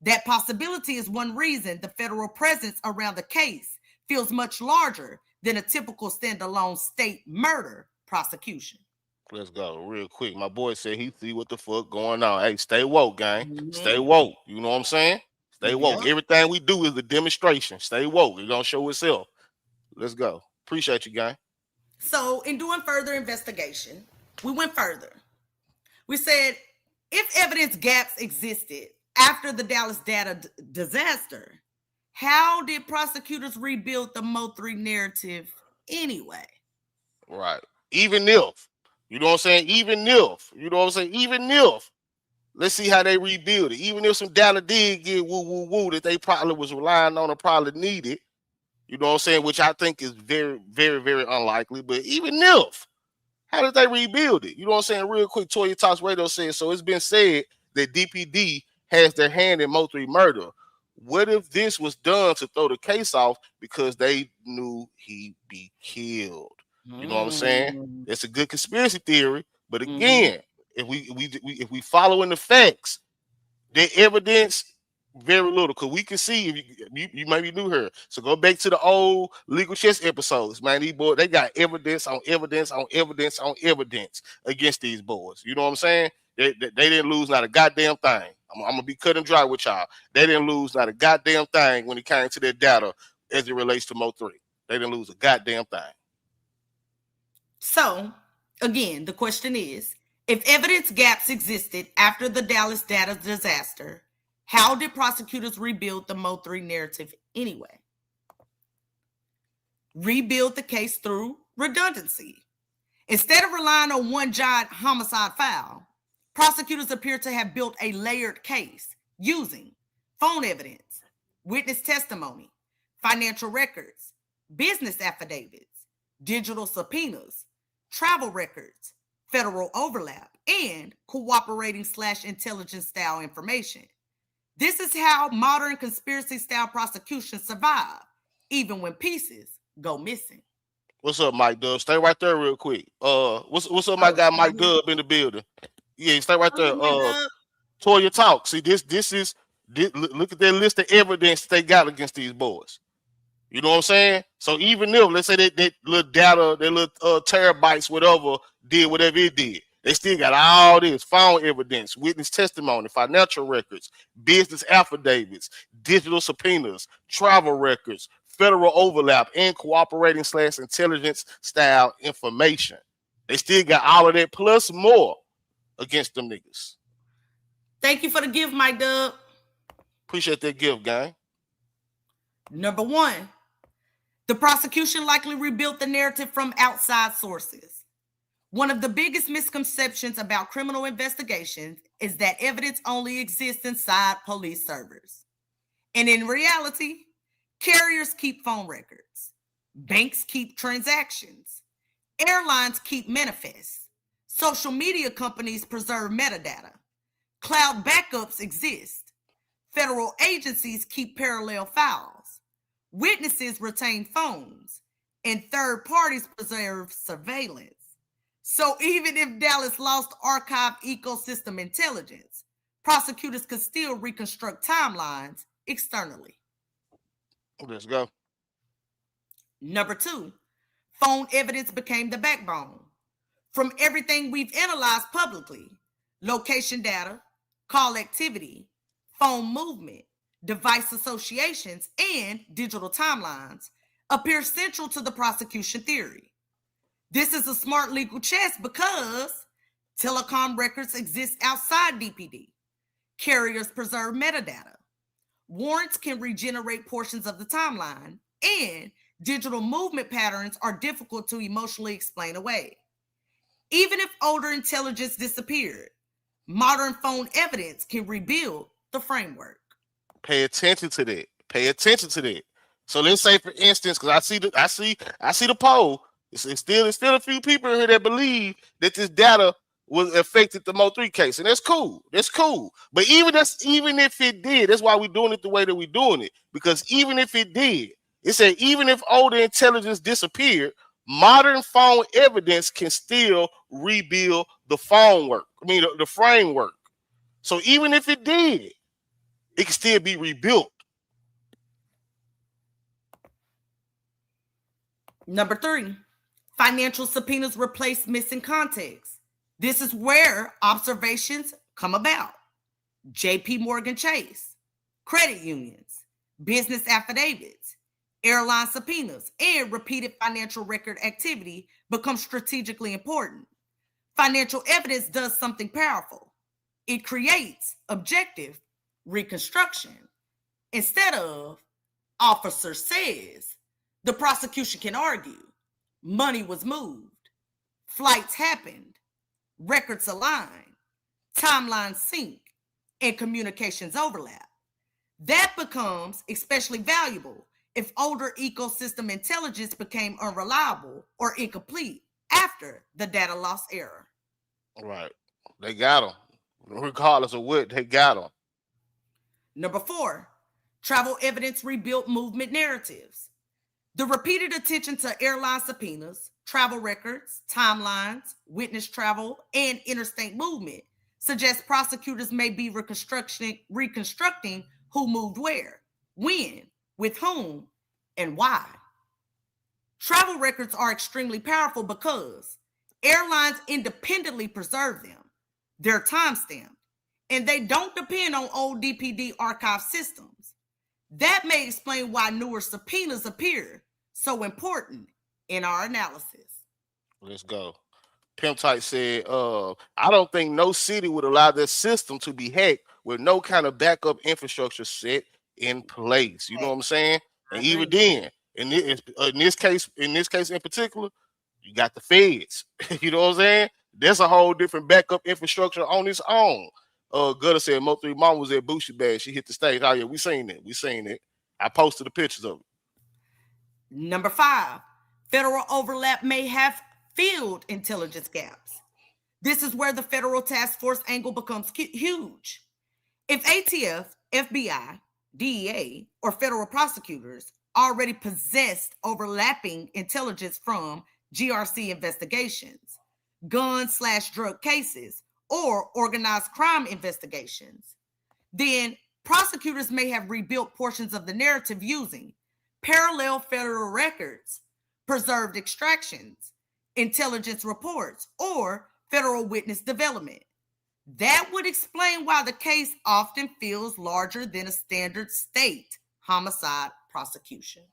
That possibility is one reason the federal presence around the case feels much larger than a typical standalone state murder prosecution. Let's go real quick. My boy said he see what the fuck going on. Hey, stay woke, gang. Stay woke. You know what I'm saying? Stay woke. Yeah. Everything we do is a demonstration. Stay woke. It's gonna show itself. Let's go. Appreciate you, gang. So, in doing further investigation, we went further. We said, if evidence gaps existed after the Dallas data disaster, how did prosecutors rebuild the MO3 narrative anyway? Right. Even if, you know what I'm saying? Even if, you know what I'm saying? Even if, let's see how they rebuild it. Even if some data did get woo that they probably was relying on or probably needed, you know what I'm saying? Which I think is very, very, very unlikely. But even if, how did they rebuild it? You know what I'm saying? Real quick, Toya Talks Radio says, so it's been said that DPD has their hand in MO3 murder. What if this was done to throw the case off because they knew he'd be killed? You know what I'm saying? It's a good conspiracy theory, but again, if we follow in the facts, the evidence very little, because we can see, if you maybe knew her. So go back to the old Legal Chess episodes, man. These boys, they got evidence on evidence on evidence on evidence against these boys. You know what I'm saying? They didn't lose not a goddamn thing. I'm gonna be cut and dry with y'all. They didn't lose not a goddamn thing when it came to their data as it relates to MO3. They didn't lose a goddamn thing. So, again, the question is, if evidence gaps existed after the Dallas data disaster, how did prosecutors rebuild the MO3 narrative anyway? Rebuild the case through redundancy. Instead of relying on one giant homicide file, prosecutors appear to have built a layered case using phone evidence, witness testimony, financial records, business affidavits, digital subpoenas, travel records, federal overlap, and cooperating/intelligence style information. This is how modern conspiracy style prosecutions survive, even when pieces go missing. What's up, Mike Dub? Stay right there real quick. What's up, my guy Mike Dub in the building? Yeah, stay right there. Toya talk. See, this is look at that list of evidence they got against these boys. You know what I'm saying? So even if, let's say that little data, that little terabytes, whatever, did whatever it did, they still got all this phone evidence, witness testimony, financial records, business affidavits, digital subpoenas, travel records, federal overlap, and cooperating/intelligence style information. They still got all of that plus more against them niggas. Thank you for the gift, Mike Dub. Appreciate that gift, gang. Number one, the prosecution likely rebuilt the narrative from outside sources. One of the biggest misconceptions about criminal investigations is that evidence only exists inside police servers. And in reality, carriers keep phone records, banks keep transactions, airlines keep manifests, social media companies preserve metadata, cloud backups exist, federal agencies keep parallel files, witnesses retain phones, and third parties preserve surveillance. So even if Dallas lost archive ecosystem intelligence, prosecutors could still reconstruct timelines externally. Let's go. Number two, phone evidence became the backbone. From everything we've analyzed publicly, location data, call activity, phone movement, device associations, and digital timelines appear central to the prosecution theory. This is a smart legal chess because telecom records exist outside DPD. Carriers preserve metadata. Warrants can regenerate portions of the timeline, and digital movement patterns are difficult to emotionally explain away. Even if older intelligence disappeared, modern phone evidence can rebuild the framework. Pay attention to that. Pay attention to that. So let's say, for instance, because I see the poll. It's still a few people here that believe that this data was affected the MO3 case, and that's cool. That's cool. But even if it did, that's why we're doing it the way that we're doing it. Because even if it did, it said even if older intelligence disappeared, modern phone evidence can still rebuild the the framework. So even if it did, it can still be rebuilt. Number three, financial subpoenas replace missing context. This is where observations come about. JP Morgan Chase, credit unions, business affidavits, airline subpoenas, and repeated financial record activity become strategically important. Financial evidence does something powerful. It creates objective reconstruction. Instead of officer says, the prosecution can argue money was moved, flights happened, records align, timelines sync, and communications overlap. That becomes especially valuable if older ecosystem intelligence became unreliable or incomplete after the data loss era. Right. They got them. Regardless of what, they got them. Number four, travel evidence rebuilt movement narratives. The repeated attention to airline subpoenas, travel records, timelines, witness travel, and interstate movement suggests prosecutors may be reconstructing who moved where, when, with whom, and why. Travel records are extremely powerful because airlines independently preserve them. They're timestamped, and they don't depend on old DPD archive systems. That may explain why newer subpoenas appear so important in our analysis. Let's go. Pimp Tight said, I don't think no city would allow their system to be hacked with no kind of backup infrastructure set in place. You know what I'm saying? And even then, in this case in particular, you got the feds. You know what I'm saying? There's a whole different backup infrastructure on its own. Gutter said MO3 mom was at Boosie Bag. She hit the stage. Oh yeah, we seen it. I posted the pictures of it. Number 5, federal overlap may have filled intelligence gaps. This is where the federal task force angle becomes huge. If ATF, FBI, DEA, or federal prosecutors already possessed overlapping intelligence from GRC investigations, gun/drug cases, or organized crime investigations, then prosecutors may have rebuilt portions of the narrative using parallel federal records, preserved extractions, intelligence reports, or federal witness development. That would explain why the case often feels larger than a standard state homicide prosecution.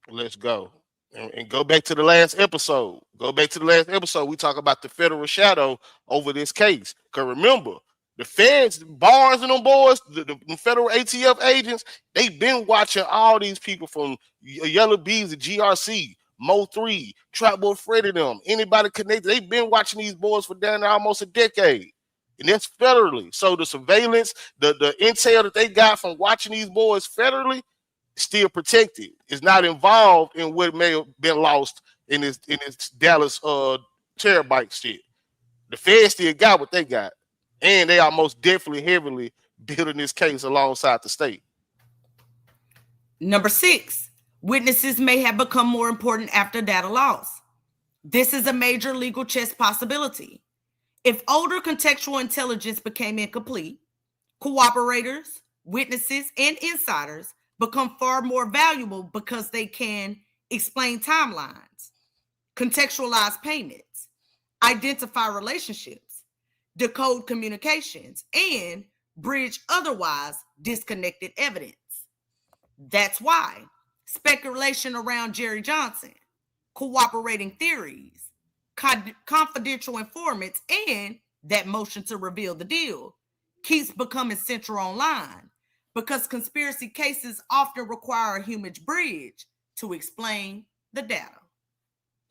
Let's go. And go back to the last episode. We talk about the federal shadow over this case. Because remember, the feds, Barnes and them boys, the federal ATF agents, they've been watching all these people from Yellow Bees to GRC, MO3, Trapboy Freddy them, anybody connected. They've been watching these boys for down there almost a decade. And that's federally. So the surveillance, the intel that they got from watching these boys federally, still protected. It's not involved in what may have been lost in this Dallas terabyte shit. The feds still got what they got. And they are most definitely heavily building this case alongside the state. Number 6, witnesses may have become more important after data loss. This is a major legal chess possibility. If older contextual intelligence became incomplete, cooperators, witnesses, and insiders become far more valuable because they can explain timelines, contextualize payments, identify relationships, decode communications, and bridge otherwise disconnected evidence. That's why speculation around Jerry Johnson, cooperating theories, confidential informants, and that motion to reveal the deal keeps becoming central online because conspiracy cases often require a human bridge to explain the data.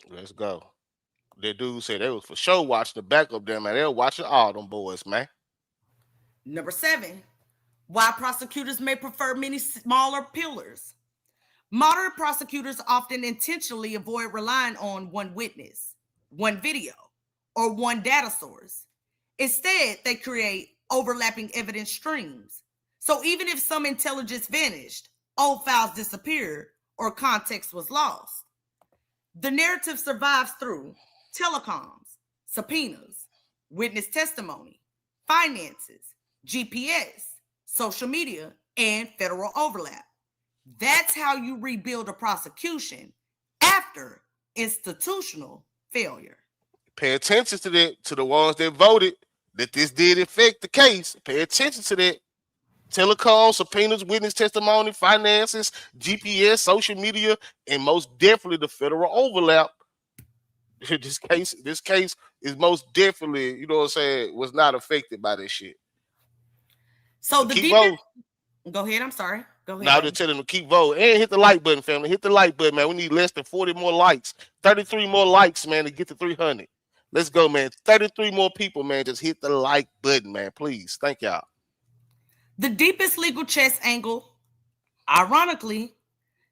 Let's go. That dude said they was for sure watching the back of them, man. They were watching all them boys, man. Number 7, why prosecutors may prefer many smaller pillars. Modern prosecutors often intentionally avoid relying on one witness, one video, or one data source. Instead, they create overlapping evidence streams. So even if some intelligence vanished, old files disappeared, or context was lost, the narrative survives through telecoms, subpoenas, witness testimony, finances, GPS, social media, and federal overlap. That's how you rebuild a prosecution after institutional failure. Pay attention to that, to the ones that voted that this did affect the case. Pay attention to that. Telecom, subpoenas, witness testimony, finances, GPS, social media, and most definitely the federal overlap. This case is most definitely, you know what I'm saying, was not affected by this shit. So the deeper... Go ahead, I'm sorry. Go ahead. Now they're telling them to keep voting. And hit the like button, family. Hit the like button, man. We need less than 40 more likes. 33 more likes, man, to get to 300. Let's go, man. 33 more people, man. Just hit the like button, man. Please. Thank y'all. The deepest legal chess angle, ironically,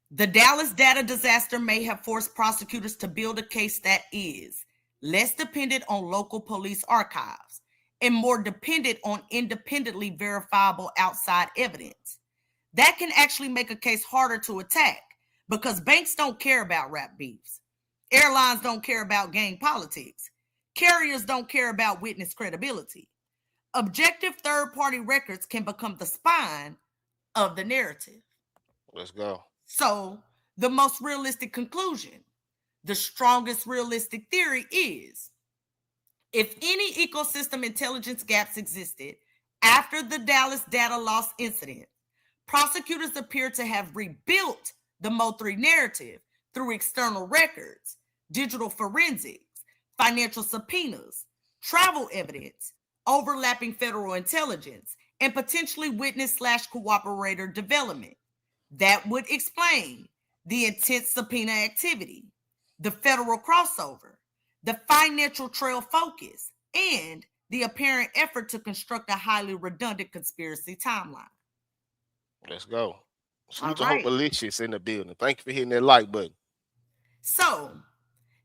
the Dallas data disaster may have forced prosecutors to build a case that is less dependent on local police archives and more dependent on independently verifiable outside evidence. That can actually make a case harder to attack because banks don't care about rap beefs. Airlines don't care about gang politics. Carriers don't care about witness credibility. Objective third-party records can become the spine of the narrative. Let's go. So the most realistic conclusion, the strongest realistic theory is if any ecosystem intelligence gaps existed After the Dallas data loss incident, prosecutors appear to have rebuilt the MO3 narrative through external records, digital forensics, financial subpoenas, travel evidence, overlapping federal intelligence, and potentially witness/cooperator development. That would explain the intense subpoena activity, the federal crossover, the financial trail focus, and the apparent effort to construct a highly redundant conspiracy timeline. Let's go. Salute to All Hope right. Alicious in the building. Thank you for hitting that like button. So,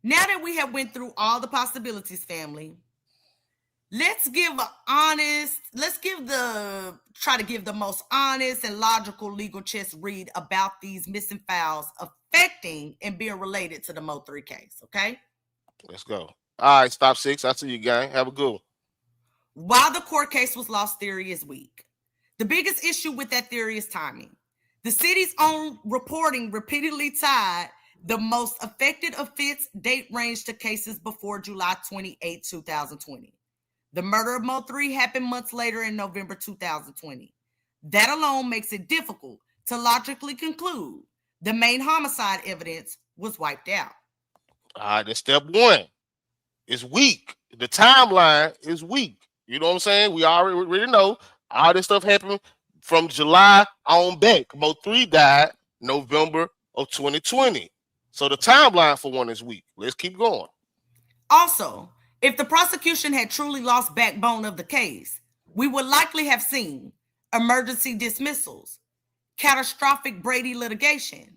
now that we have went through all the possibilities, family, let's try to give the most honest and logical legal chess read about these missing files affecting and being related to the MO3 case, okay? Let's go. All right, stop 6. I see you, gang. Have a good one. While the court case was lost theory is weak, the biggest issue with that theory is timing. The city's own reporting repeatedly tied the most affected offense date range to cases before July 28, 2020. The murder of MO3 happened months later in November 2020. That alone makes it difficult to logically conclude the main homicide evidence was wiped out. All right, that's step 1. It's weak. The timeline is weak. You know what I'm saying? We already know all this stuff happened from July on back. MO3 died November of 2020. So the timeline for one is weak. Let's keep going. Also, if the prosecution had truly lost backbone of the case, we would likely have seen emergency dismissals, catastrophic Brady litigation,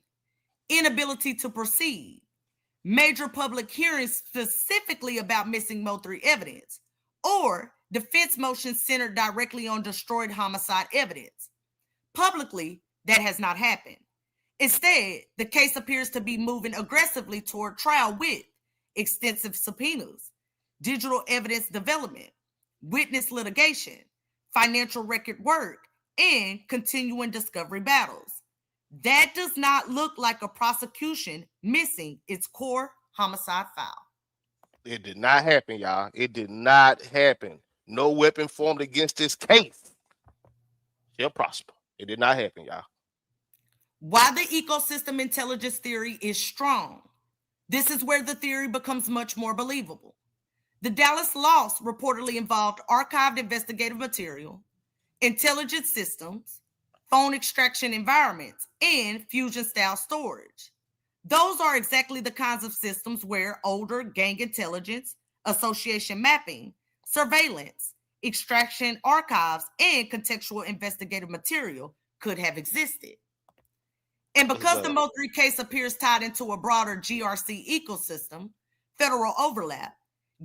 inability to proceed, major public hearings specifically about missing MO3 evidence, or defense motions centered directly on destroyed homicide evidence. Publicly, that has not happened. Instead, the case appears to be moving aggressively toward trial with extensive subpoenas, digital evidence development, witness litigation, financial record work, and continuing discovery battles. That does not look like a prosecution missing its core homicide file. It did not happen, y'all. It did not happen. No weapon formed against this case shall prosper. It did not happen, y'all. While the ecosystem intelligence theory is strong, this is where the theory becomes much more believable. The Dallas loss reportedly involved archived investigative material, intelligence systems, phone extraction environments, and fusion-style storage. Those are exactly the kinds of systems where older gang intelligence, association mapping, surveillance, extraction archives, and contextual investigative material could have existed. And because the MO3 case appears tied into a broader GRC ecosystem, federal overlap,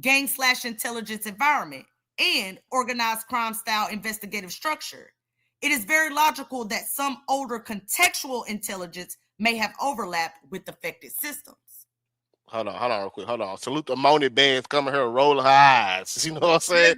gang/intelligence environment, and organized crime-style investigative structure, it is very logical that some older contextual intelligence may have overlapped with affected systems. Hold on real quick. Hold on. Salute the Moni Bags coming here rolling her eyes. You know what I'm saying?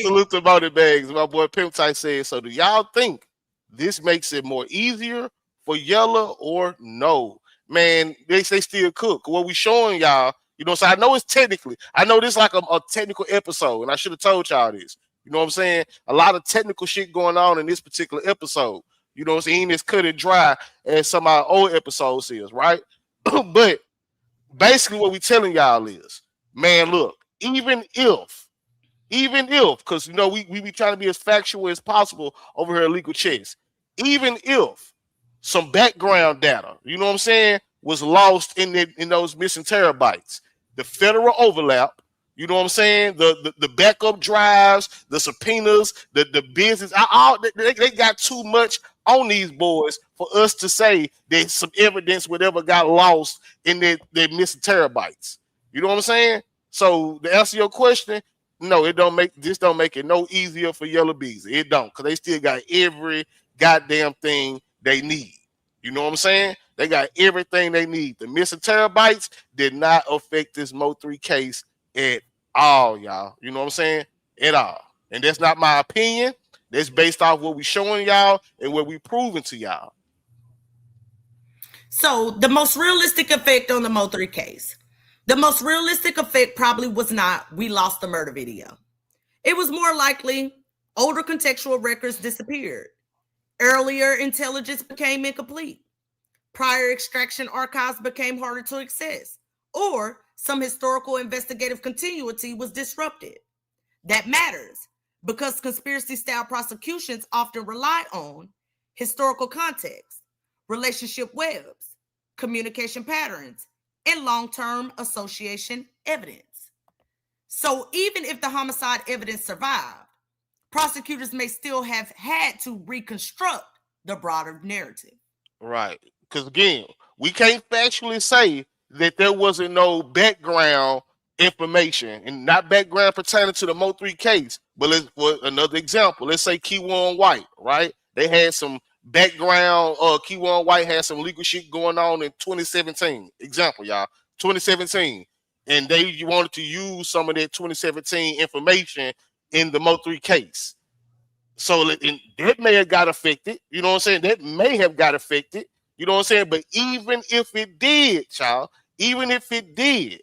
Salute the Moni Bags. My boy Pimp Tight said, so do y'all think this makes it more easier for Yella or no? Man, they still cook. What we showing y'all, you know, so I know it's technically, I know this like a technical episode, and I should have told y'all this. You know what I'm saying? A lot of technical shit going on in this particular episode. You know what I'm saying? Ain't as cut and dry as some of our old episodes is, right? But basically what we telling y'all is, man, look, even if, because, you know, we be trying to be as factual as possible over here at Legal Chess, even if some background data, you know what I'm saying, was lost in those missing terabytes, the federal overlap, you know what I'm saying, the backup drives, the subpoenas, the business, they got too much on these boys for us to say that some evidence whatever got lost in their missing terabytes. You know what I'm saying? So to answer your question, no, it don't make it no easier for Yellow Bees. It don't, because they still got every goddamn thing they need. You know what I'm saying? They got everything they need. The missing terabytes did not affect this MO3 case at all, y'all. You know what I'm saying? At all. And that's not my opinion. That's based off what we showing y'all and what we proving to y'all. So the most realistic effect on the MO3 case, the most realistic effect probably was not we lost the murder video. It was more likely Older contextual records disappeared. Earlier intelligence became incomplete. Prior extraction archives became harder to access, or some historical investigative continuity was disrupted. That matters because conspiracy style prosecutions often rely on historical context, relationship webs, communication patterns, and long term association evidence. So, even if the homicide evidence survived, prosecutors may still have had to reconstruct the broader narrative. Right. Because again, we can't factually say that there wasn't no background information and not background pertaining to the MO3 case. But let's, for another example, let's say Keywan White, right? They had some background. Keywan White had some legal shit going on in 2017. Example, y'all, 2017, and they wanted to use some of that 2017 information in the MO3 case. So that may have got affected. You know what I'm saying? That may have got affected. You know what I'm saying? But even if it did, child, even if it did,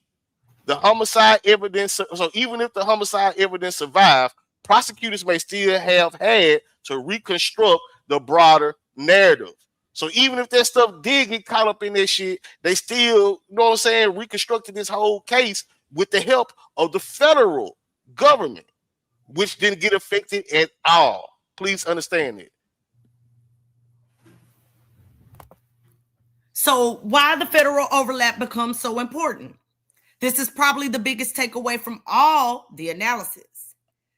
the homicide evidence. So even if the homicide evidence survived, prosecutors may still have had to reconstruct the broader narrative. So even if that stuff did get caught up in that shit, they still, you know what I'm saying, reconstructed this whole case with the help of the federal government, which didn't get affected at all. Please understand it. So, why the federal overlap becomes so important? This is probably the biggest takeaway from all the analysis.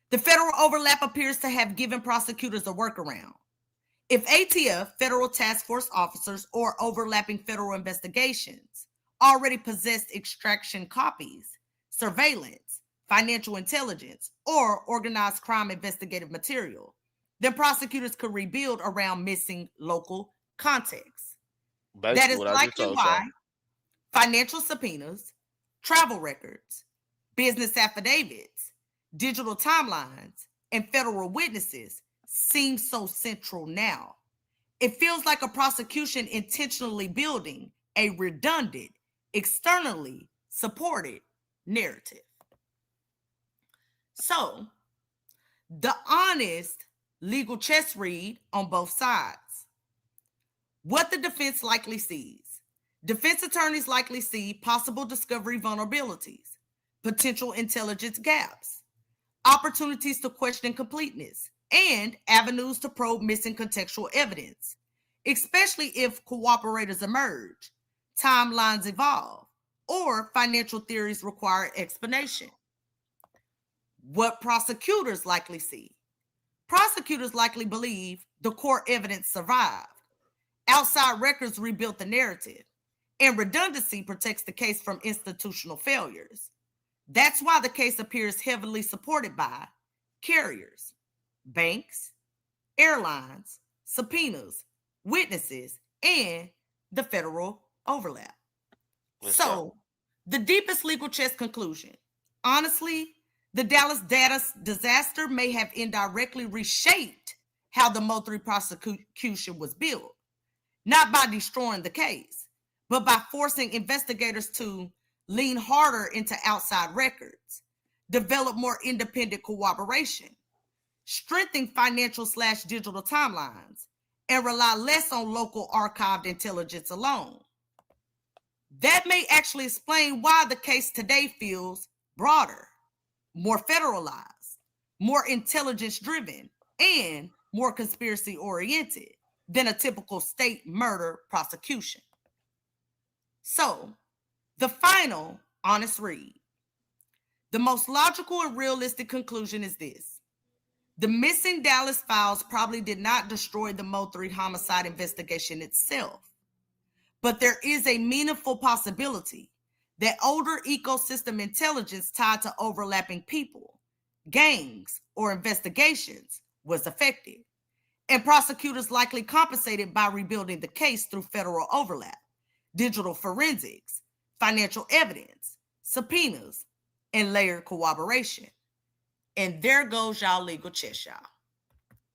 The federal overlap appears to have given prosecutors a workaround. If ATF, federal task force officers, or overlapping federal investigations already possessed extraction copies, surveillance, financial intelligence, or organized crime investigative material, then prosecutors could rebuild around missing local context. Basically, that is what I just likely told why y'all. financial subpoenas, travel records, business affidavits, digital timelines, and federal witnesses seem so central now. It feels like a prosecution intentionally building a redundant, externally supported narrative. So, the honest legal chess read on both sides. What the defense likely sees. Defense attorneys likely see possible discovery vulnerabilities, potential intelligence gaps, opportunities to question completeness, and avenues to probe missing contextual evidence, especially if cooperators emerge, timelines evolve, or financial theories require explanation. What prosecutors likely see. Prosecutors likely believe the core evidence survived. Outside records rebuilt the narrative, and redundancy protects the case from institutional failures. That's why the case appears heavily supported by carriers, banks, airlines, subpoenas, witnesses, and the federal overlap. So, the deepest legal chess conclusion. Honestly, the Dallas data disaster may have indirectly reshaped how the MO3 prosecution was built, not by destroying the case, but by forcing investigators to lean harder into outside records, develop more independent cooperation, strengthen financial/digital timelines, and rely less on local archived intelligence alone. That may actually explain why the case today feels broader, more federalized, more intelligence driven, and more conspiracy oriented than a typical state murder prosecution. So, the final honest read. The most logical and realistic conclusion is this. The missing Dallas files probably did not destroy the MO3 homicide investigation itself, but there is a meaningful possibility that older ecosystem intelligence tied to overlapping people, gangs, or investigations was affected, and prosecutors likely compensated by rebuilding the case through federal overlap, digital forensics, financial evidence, subpoenas, and layered cooperation. And there goes y'all legal chess, y'all.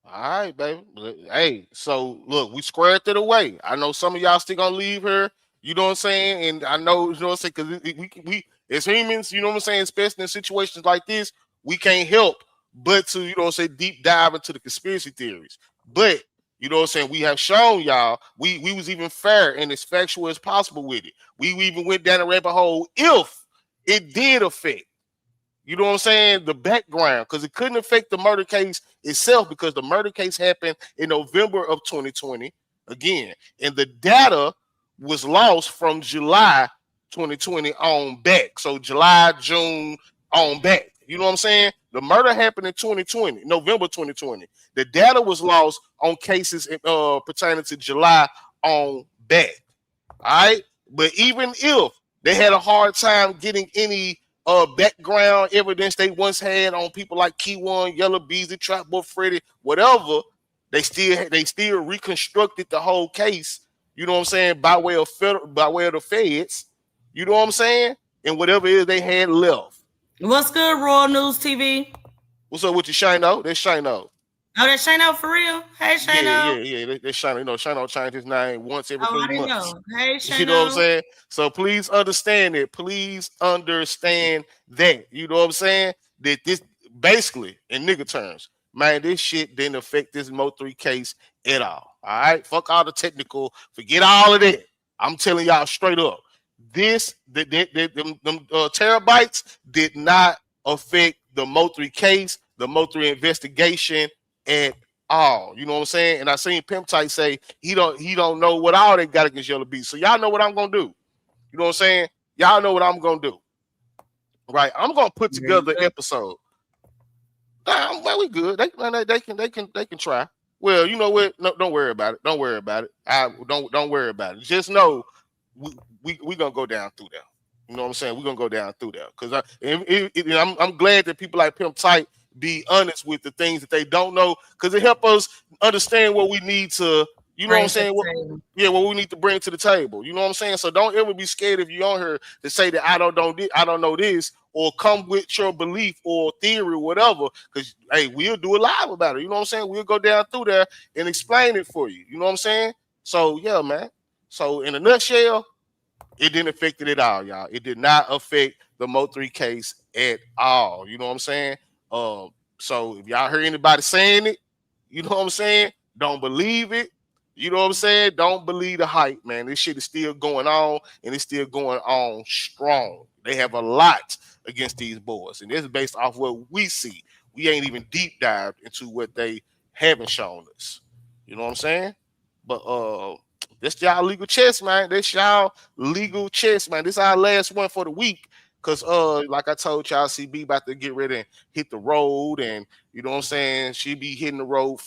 All right, baby. Hey, so look, we squared it away. I know some of y'all still gonna leave here. You know what I'm saying? And I know, you know what I'm saying, because we as humans, you know what I'm saying, especially in situations like this, we can't help but to, you know what I'm saying, deep dive into the conspiracy theories. But, you know what I'm saying, we have shown y'all, we was even fair and as factual as possible with it. We even went down the rabbit hole if it did affect, you know what I'm saying, the background, because it couldn't affect the murder case itself because the murder case happened in November of 2020 again. And the data was lost from July 2020 on back. So July, June on back. You know what I'm saying? The murder happened in 2020, November 2020. The data was lost on cases pertaining to July on back. All right. But even if they had a hard time getting any background evidence they once had on people like Key1, Yellow Beezy, Trap Boy Freddy, whatever, they still reconstructed the whole case, you know what I'm saying, by way of the feds, you know what I'm saying, and whatever it is they had left. What's good, Royal News TV? What's up with you, Shino? That's Shino. Oh, that's Shino for real? Hey, Shino. Yeah. That's Shino. You know, Shino changed his name once every 3 months. Know. Hey, Shino. You know what I'm saying? So please understand it. Please understand that. You know what I'm saying? That this basically, in nigga terms, man, this shit didn't affect this MO3 case at all. All right? Fuck all the technical. Forget all of that. I'm telling y'all straight up. Them terabytes did not affect the MO3 case, the MO3 investigation at all. You know what I'm saying? And I seen Pimp Tight say he don't know what all they got against Yellow Beast. So y'all know what I'm gonna do. You know what I'm saying? Y'all know what I'm gonna do. Right? I'm gonna put together an episode. Well, we good. They can try. Well, you know what? No, don't worry about it. Don't worry about it. Don't worry about it. Just know we gonna go down through there. You know what I'm saying? We're gonna go down through there because I'm glad that people like Pimp Tight be honest with the things that they don't know, because it helps us understand what we need to, you know what I'm saying? What we need to bring to the table. You know what I'm saying? So don't ever be scared if you're on here to say that I don't know this, or come with your belief or theory or whatever, because hey, we'll do a live about it. You know what I'm saying? We'll go down through there and explain it for you. You know what I'm saying? So yeah, man. So in a nutshell, it didn't affect it at all, y'all. It did not affect the MO3 case at all. You know what I'm saying? So if y'all heard anybody saying it, you know what I'm saying, don't believe it. You know what I'm saying? Don't believe the hype, man. This shit is still going on, and it's still going on strong. They have a lot against these boys, and this is based off what we see. We ain't even deep dived into what they haven't shown us. You know what I'm saying? But this y'all legal chess, man. This y'all legal chess, man. This our last one for the week. Cause like I told y'all, CB about to get ready and hit the road, and you know what I'm saying, she be hitting the road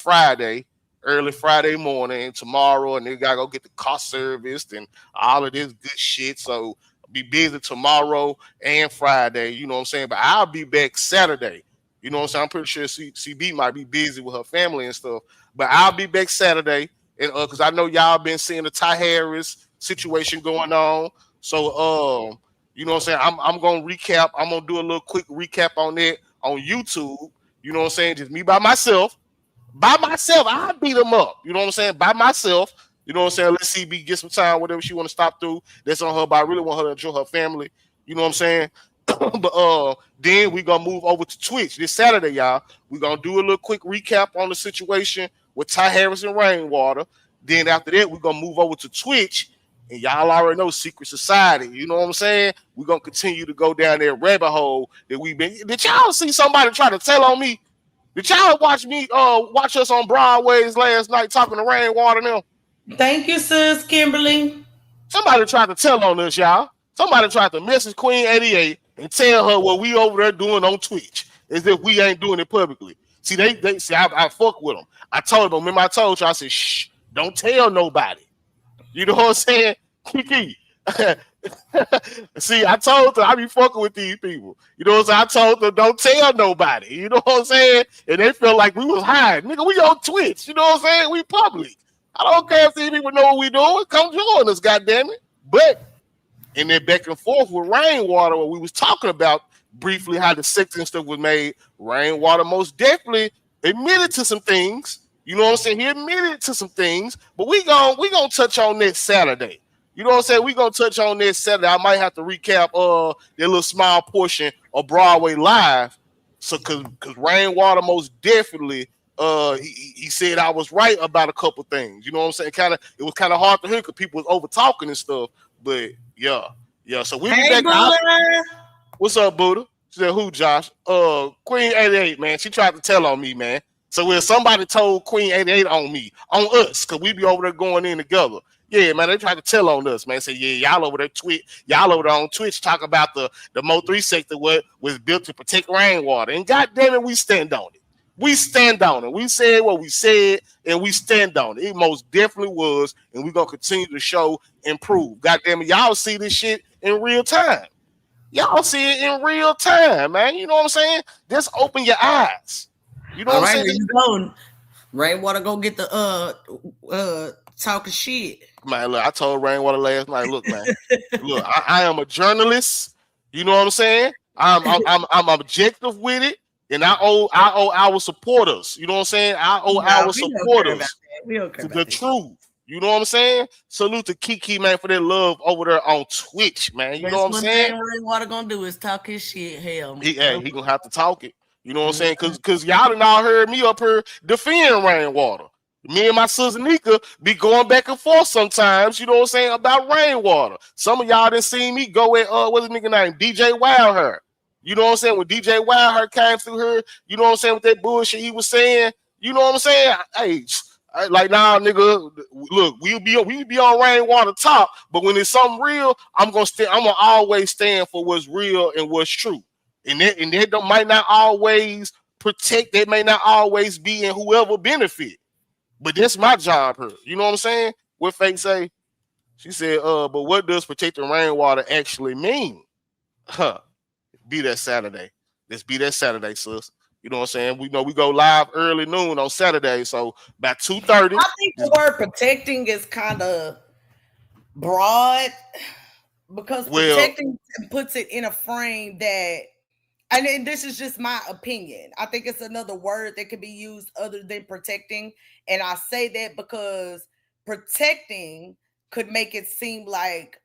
early Friday morning, tomorrow, and they gotta go get the car serviced and all of this good shit. So I'll be busy tomorrow and Friday, you know what I'm saying? But I'll be back Saturday. You know what I'm saying? I'm pretty sure CB might be busy with her family and stuff, but I'll be back Saturday, and because I know y'all been seeing the Ty Harris situation going on. So you know what I'm saying? I'm gonna recap. I'm gonna do a little quick recap on that on YouTube. You know what I'm saying? Just me by myself. By myself, I beat them up. You know what I'm saying? By myself. You know what I'm saying? Let CB get some time, whatever she want to stop through. That's on her, but I really want her to enjoy her family. You know what I'm saying? But then we gonna move over to Twitch this Saturday, y'all. We're gonna do a little quick recap on the situation with Ty Harris and Rainwater. Then after that, we're gonna move over to Twitch. And y'all already know Secret Society. You know what I'm saying? We're going to continue to go down that rabbit hole that we've been. Did y'all see somebody try to tell on me? Did y'all watch us on Broadway's last night talking to Rainwater now? Thank you, sis, Kimberly. Somebody tried to tell on us, y'all. Somebody tried to message Queen 88 and tell her what we over there doing on Twitch, as if we ain't doing it publicly. See, they see, I fuck with them. I told them, remember I told you, I said, shh, don't tell nobody. You know what I'm saying? Kiki. See, I told them I be fucking with these people. You know what I'm saying? I told them don't tell nobody. You know what I'm saying? And they felt like we was hiding. Nigga, we on Twitch. You know what I'm saying? We public. I don't care if these people know what we doing. Come join us, goddammit. But in that back and forth with Rainwater, what we was talking about briefly, how the sex and stuff was made, Rainwater most definitely admitted to some things. You know what I'm saying? He admitted to some things, but we gonna touch on that Saturday. You know what I'm saying? We gonna touch on that Saturday. I might have to recap that little small portion of Broadway Live So because Rainwater most definitely he said I was right about a couple things. You know what I'm saying? It was kind of hard to hear because people was over talking and stuff. But yeah. So we'll be back. What's up, Buddha? She said, who, Josh? Queen 88, man. She tried to tell on me, man. So when somebody told Queen 88 on me, on us, because we be over there going in together. Yeah, man, they tried to tell on us, man. Say, yeah, y'all over there on Twitch talk about the MO3 sector what was built to protect rainwater. And goddamn it, we stand on it. We stand on it. We said what we said, and we stand on it. It most definitely was, and we're gonna continue to show and prove. Goddamn it, y'all see this shit in real time. Y'all see it in real time, man. You know what I'm saying? Just open your eyes. You know what I'm saying? There you go. Rainwater go get the talking shit. Man, look, I told Rainwater last night, look, man. Look, I am a journalist. You know what I'm saying? I'm objective with it, and I owe our supporters. You know what I'm saying? I owe our supporters the truth. You know what I'm saying? Salute to Kiki, man, for their love over there on Twitch, man. You know what I'm saying? That's what Rainwater gonna do is talk his shit. Hell, he gonna have to talk it. You know what I'm saying? Cause y'all done all heard me up here defending Rainwater. Me and my sister Nika be going back and forth sometimes, you know what I'm saying, about Rainwater. Some of y'all done seen me go at what's his nigga name? DJ Wildhair. You know what I'm saying? When DJ Wildhair came through here, you know what I'm saying, with that bullshit he was saying, you know what I'm saying? Hey, like, nah, nigga, look, we be on Rainwater top, but when it's something real, I'm gonna always stand for what's real and what's true. And that might not always protect, that may not always be in whoever benefit. But that's my job here. You know what I'm saying? What Fake say? She said, but what does protecting rainwater actually mean? Be that Saturday. Let's be that Saturday, sis. You know what I'm saying? We know we go live early noon on Saturday. So by 2:30. I think the word protecting is kind of broad because protecting puts it in a frame that, and this is just my opinion. I think it's another word that could be used other than protecting. And I say that because protecting could make it seem like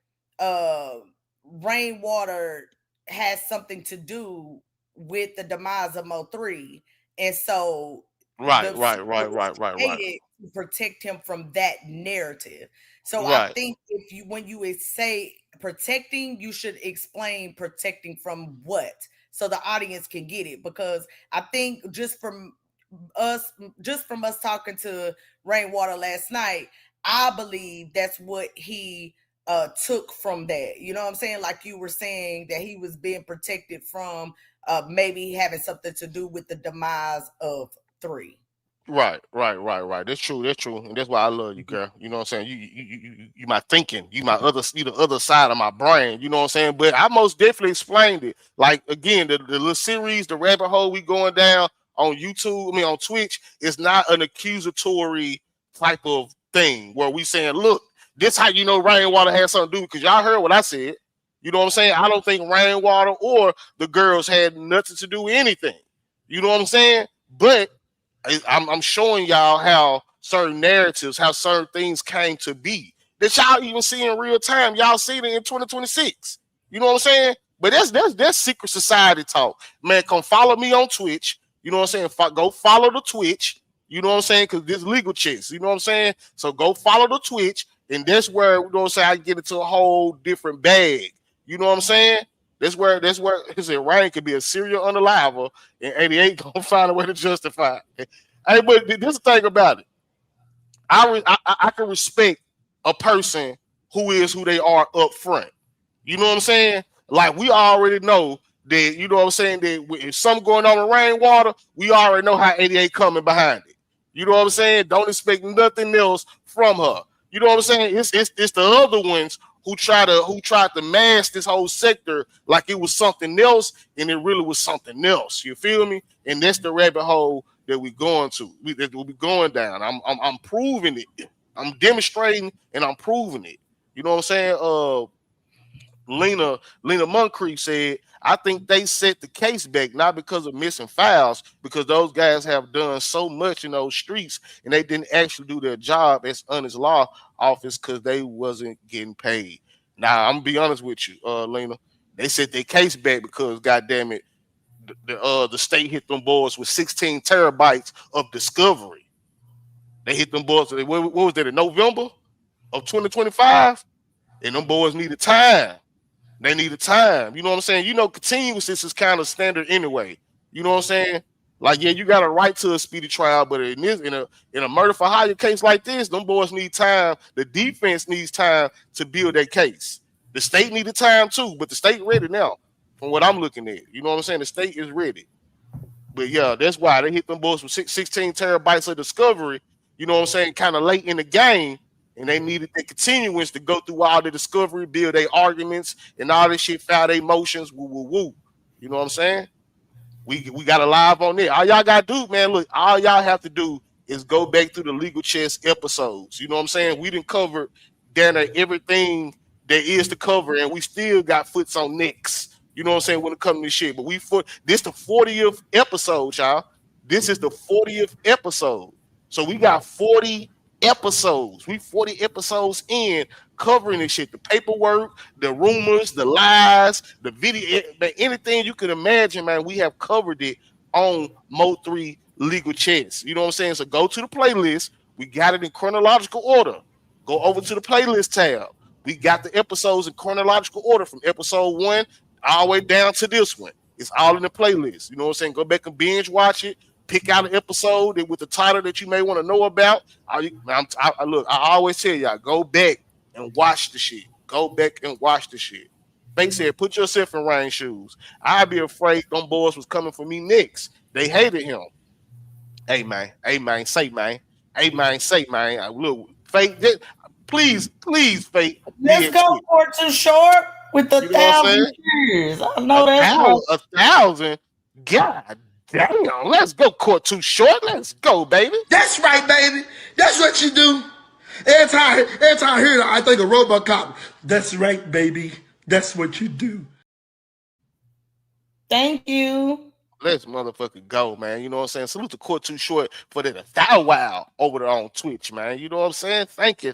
rainwater has something to do with the demise of MO3. And so right. To protect him from that narrative. So I think when you say protecting, you should explain protecting from what, so the audience can get it. Because I think just from us talking to Rainwater last night, I believe that's what he took from that. You know what I'm saying? Like you were saying that he was being protected from maybe having something to do with the demise of 3. Right. That's true. And that's why I love you, girl. You know what I'm saying? You my thinking, you the other side of my brain. You know what I'm saying? But I most definitely explained it. Like again, the little series, the rabbit hole we going down on YouTube, on Twitch, is not an accusatory type of thing where we saying, look, this how you know Rainwater has something to do, because y'all heard what I said. You know what I'm saying? I don't think Rainwater or the girls had nothing to do with anything. You know what I'm saying? But I'm showing y'all how certain narratives, how certain things came to be that y'all even see in real time. Y'all see it in 2026. You know what I'm saying? But that's secret society talk. Man, come follow me on Twitch. You know what I'm saying? Go follow the Twitch. You know what I'm saying? Because there's legal checks. You know what I'm saying? So go follow the Twitch. And that's where, you know what I'm saying, I get into a whole different bag. You know what I'm saying? That's where Rain could be a serial unaliver, and 88 gonna find a way to justify it. Hey, but this is the thing about it. I can respect a person who is who they are up front. You know what I'm saying? Like we already know that, you know what I'm saying, that if something going on in Rainwater, we already know how 88 coming behind it. You know what I'm saying? Don't expect nothing else from her. You know what I'm saying? It's the other ones who tried to mask this whole sector like it was something else, and it really was something else. You feel me? And that's the rabbit hole that we're going to. We'll be going down. I'm proving it. I'm demonstrating and I'm proving it. You know what I'm saying? Lena Moncrief said, I think they set the case back not because of missing files, because those guys have done so much in those streets and they didn't actually do their job as honest law office because they wasn't getting paid. Now I'm gonna be honest with you, Lena. They set their case back because, goddamn it, the state hit them boys with 16 terabytes of discovery. They hit them boys. What was that in November of 2025? And them boys needed time. They needed time. You know what I'm saying? You know, continuous is kind of standard anyway. You know what I'm saying? Like, yeah, you got a right to a speedy trial, but in a murder for hire case like this, them boys need time. The defense needs time to build their case. The state needed time too, but the state ready now. From what I'm looking at, you know what I'm saying? The state is ready. But yeah, that's why they hit them boys with 16 terabytes of discovery. You know what I'm saying? Kind of late in the game, and they needed the continuance to go through all the discovery, build their arguments, and all this shit, file their motions. Woo woo woo. You know what I'm saying? We got a live on there. All y'all gotta do, man. Look, all y'all have to do is go back through the legal chess episodes. You know what I'm saying? We didn't cover down there everything there is to cover, and we still got foots on necks. You know what I'm saying? When it comes to this shit, but this the 40th episode, y'all. This is the 40th episode, so we got 40 episodes. We 40 episodes in covering this shit, the paperwork, the rumors, the lies, the video, anything you could imagine, man. We have covered it on MO3 Legal Chess. You know what I'm saying? So go to the playlist. We got it in chronological order. Go over to the playlist tab. We got the episodes in chronological order from episode 1 all the way down to this one. It's all in the playlist. You know what I'm saying? Go back and binge watch it. Pick out an episode with the title that you may want to know about. Look, I always tell y'all, go back and watch the shit. Go back and watch the shit. They said, put yourself in Rain's shoes. I'd be afraid them boys was coming for me next. They hated him. Hey, man. Say, man. Look, Faith, please, Faith. Let's go for too short with the 1,000 years. I know that's right. 1,000? God damn. Let's go, court too short. Let's go, baby. That's right, baby. That's what you do. Every time I hear that, I think of RoboCop. That's right, baby. That's what you do. Thank you. Let's motherfucking go, man. You know what I'm saying? Salute the court too short for that 1,000 wow over there on Twitch, man. You know what I'm saying? Thank you.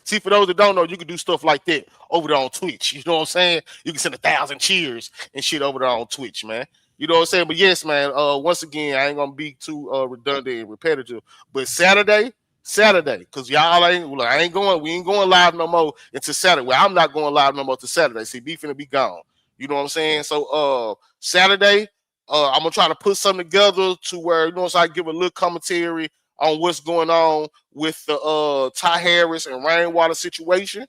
See, for those that don't know, you can do stuff like that over there on Twitch. You know what I'm saying? You can send 1,000 cheers and shit over there on Twitch, man. You know what I'm saying? But yes, man, once again, I ain't gonna be too redundant and repetitive. But Saturday, because y'all we ain't going live no more until Saturday. Well, I'm not going live no more till Saturday. See, B finna be gone. You know what I'm saying? So Saturday, I'm gonna try to put something together to where, you know, so I give a little commentary on what's going on with the Ty Harris and Rainwater situation.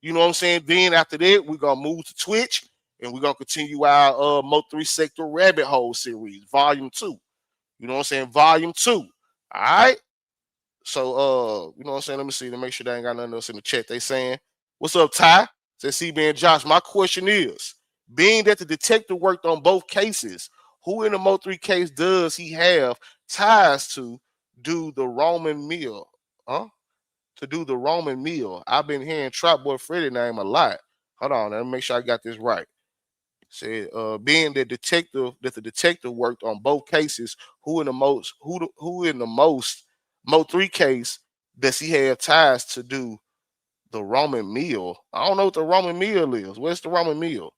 You know what I'm saying? Then after that, we're gonna move to Twitch and we're gonna continue our MO3 Sector Rabbit Hole series, volume 2. You know what I'm saying? Volume 2. All right. So you know what I'm saying? Let me see to make sure they ain't got nothing else in the chat. They saying, what's up, Ty? Says CB and Josh. My question is, being that the detective worked on both cases, who in the MO3 case does he have ties to do the Roman meal? To do the Roman meal. I've been hearing Trap Boy Freddy name a lot. Hold on, let me make sure I got this right. Said, being the detective worked on both cases, who in the most MO3 case does he have ties to do the Roman meal? I don't know what the Roman meal is. Where's the Roman meal?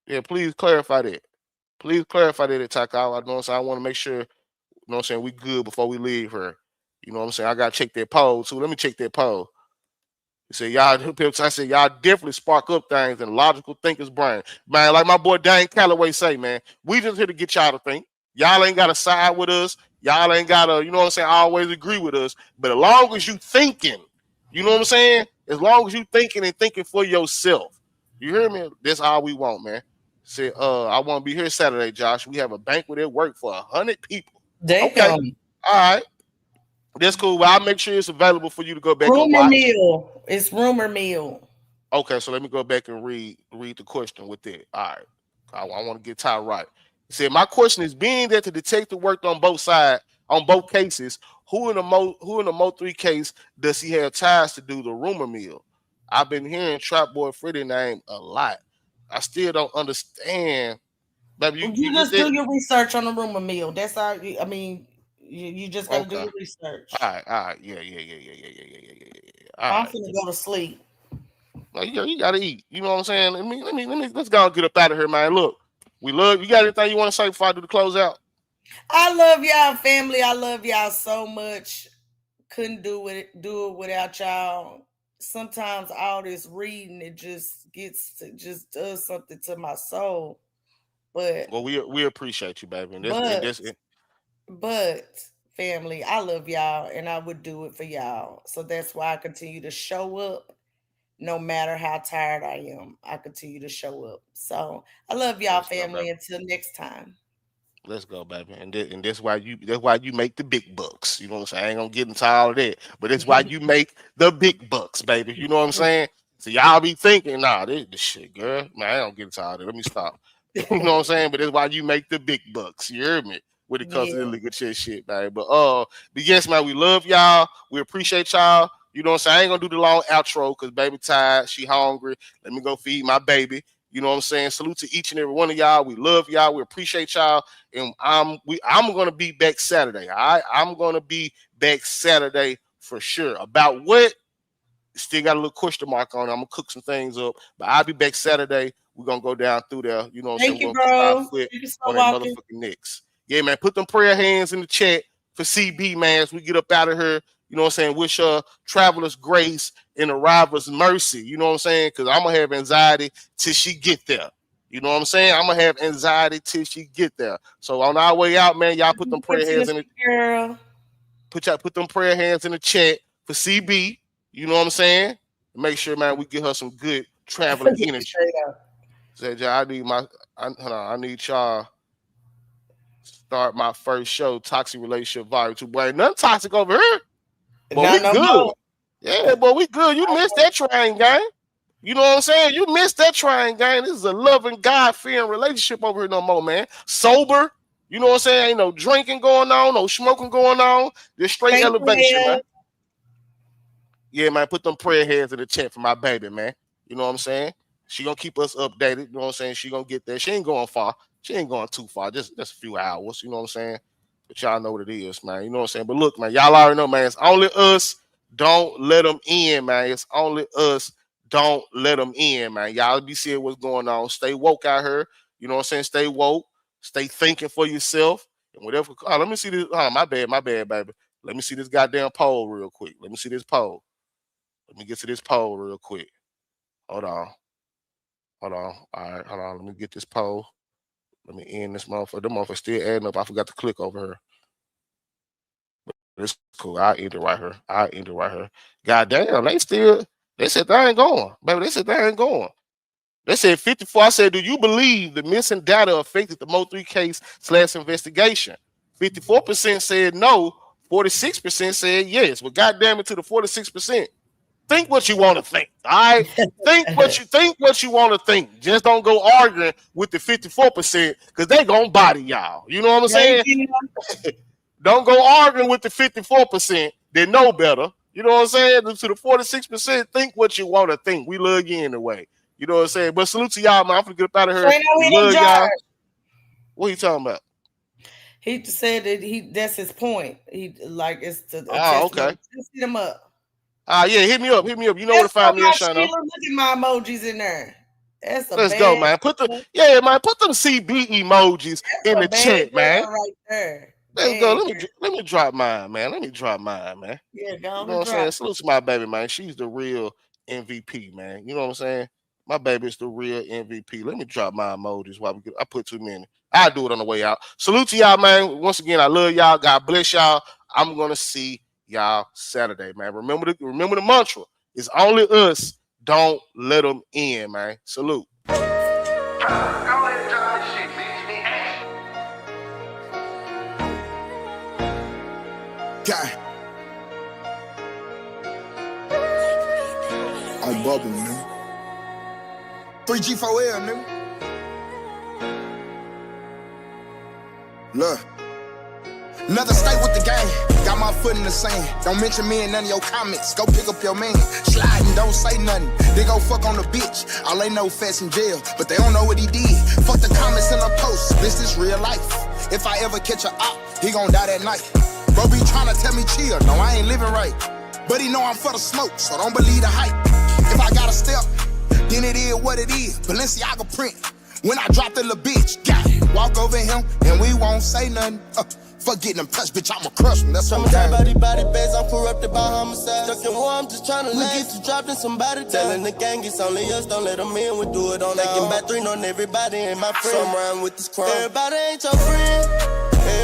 Yeah, please clarify that. Please clarify that, Taka. I know what I'm saying. I want to make sure, you know what I'm saying, we good before we leave her. You know what I'm saying? I gotta check that poll too. Let me check that poll. You say I said y'all definitely spark up things in logical thinkers' brain. Man, like my boy Dane Calloway say, man, we just here to get y'all to think. Y'all ain't gotta side with us. Y'all ain't gotta, you know what I'm saying, always agree with us. But as long as you thinking, you know what I'm saying? As long as you thinking and thinking for yourself. You hear me? That's all we want, man. Say, I want to be here Saturday, Josh. We have a banquet at work for 100 people. Damn. Okay. All right. That's cool. Well, I'll make sure it's available for you to go back and Rumor watch. mill. It's rumor mill. Okay, so let me go back and read the question with that. All right. I want to get Ty right. He said, my question is, being that the detective worked on both sides, on both cases, who in the MO3 case does he have ties to do the rumor mill? I've been hearing Trap Boy Freddy name a lot. I still don't understand. Baby, you just do your research on the rumor mill. That's all. I mean, you just got to do your research. All right. Yeah. I'm finna go to sleep. Like, you gotta eat. You know what I'm saying? Let's go and get up out of here, man. Look, We love you. Got anything you want to say before I do the closeout? I love y'all, family. I love y'all so much. Couldn't do it without y'all. Sometimes all this reading, it just does something to my soul. But well, we appreciate you, baby. But family, I love y'all and I would do it for y'all. So that's why I continue to show up no matter how tired I am. I continue to show up. So I love y'all, family. Until next time. Let's go, baby. And that's why you make the big bucks. You know what I'm saying? I ain't gonna get into all of that, but that's why you make the big bucks, baby. You know what I'm saying? So y'all be thinking, nah, this shit, girl. Man, I don't get into all that. Let me stop. You know what I'm saying? But that's why you make the big bucks. You hear me? When it comes to the liquor shit, baby. But yes, man, we love y'all. We appreciate y'all. You know what I'm saying? I ain't gonna do the long outro because baby tired. She hungry. Let me go feed my baby. You know what I'm saying? Salute to each and every one of y'all. We love y'all. We appreciate y'all. And I'm gonna be back Saturday. All right? I'm gonna be back Saturday for sure. About what? Still got a little question mark on it. I'm gonna cook some things up, but I'll be back Saturday. We're gonna go down through there. You know what I'm saying? Thank you, We're gonna keep our bro. foot Thank you so on that much. motherfucking Knicks. Yeah, man. Put them prayer hands in the chat for CB, man. As we get up out of here. You know what I'm saying? Wish her traveler's grace and arrival's mercy. You know what I'm saying? Because I'm gonna have anxiety till she get there. You know what I'm saying? I'm gonna have anxiety till she get there. So on our way out, man, y'all put them prayer hands in the girl. Put them prayer hands in the chat for CB. You know what I'm saying? Make sure, man, we get her some good traveling energy. Say, I need y'all start my first show, Toxic Relationship Volume 2. Boy, ain't nothing toxic over here. But we good. More. Yeah, but we good. You missed that train, gang. You know what I'm saying? You missed that train, gang. This is a loving, God-fearing relationship over here no more, man. Sober. You know what I'm saying? Ain't no drinking going on, no smoking going on. Just straight elevation, man. Yeah, man, put them prayer heads in the chat for my baby, man. You know what I'm saying? She gonna keep us updated. You know what I'm saying? She gonna get there. She ain't going far. She ain't going too far. Just a few hours. You know what I'm saying? But y'all know what it is, man. You know what I'm saying? But look, man, y'all already know, man. It's only us. Don't let them in, man. It's only us. Don't let them in, man. Y'all be seeing what's going on. Stay woke out here. You know what I'm saying? Stay woke. Stay thinking for yourself. And whatever. Oh, let me see this. Oh, my bad, baby. Let me see this goddamn poll real quick. Let me see this poll. Let me get to this poll real quick. Hold on. All right, hold on. Let me get this poll. Let me end this motherfucker. The motherfucker still adding up. I forgot to click over here. But it's cool. I'll end it right here. God damn, they said they ain't going. Baby, they said they ain't going. They said 54. I said, do you believe the missing data affected the MO3 case / investigation? 54% said no. 46% said yes. Well, goddamn it, to the 46%. Think what you want to think. All right. think what you want to think. Just don't go arguing with the 54% because they gonna body y'all. You know what I'm saying? Don't go arguing with the 54% that know better. You know what I'm saying? To the 46%, think what you want to think. We love you anyway. You know what I'm saying? But salute to y'all, man. I'm gonna get up out of here. We love y'all. What are you talking about? He said that that's his point. He like it's to okay. Just hit him up. Yeah, hit me up. You know where to find me, Shano. Look at my emojis in there. Let's go, man. Put them CB emojis in the chat, man. Right there. Let's go. Let me drop mine, man. Yeah, go you know what I'm saying? Salute to my baby, man. She's the real MVP, man. You know what I'm saying? My baby's the real MVP. Let me drop my emojis while I put too many. I'll do it on the way out. Salute to y'all, man. Once again, I love y'all. God bless y'all. I'm gonna see y'all Saturday, man. Remember the mantra. It's only us. Don't let them in, man. Salute. God. On bubble, nigga. 3G4L, nigga. Look. Another state with the game. Got my foot in the sand. Don't mention me in none of your comments. Go pick up your man. Slide and don't say nothing. They go fuck on the bitch. All they know fast in jail, but they don't know what he did. Fuck the comments in the post. This is real life. If I ever catch a op, he gon' die that night. Bro be tryna tell me chill. No, I ain't living right. But he know I'm for the smoke, so don't believe the hype. If I gotta step, then it is what it is. Balenciaga print. When I drop the little bitch, got it. Walk over him and we won't say nothing. Fuck getting them touched, bitch, I'ma crush them. That's what I'm Traumatized body bags, I'm corrupted by homicide. Stuck in war, I'm just tryna live. We get you dropped in somebody. Telling the gang it's only us, don't let them in. We do it on taking back 3 on everybody and my friend. So I'm riding with this crime. Everybody ain't your friend.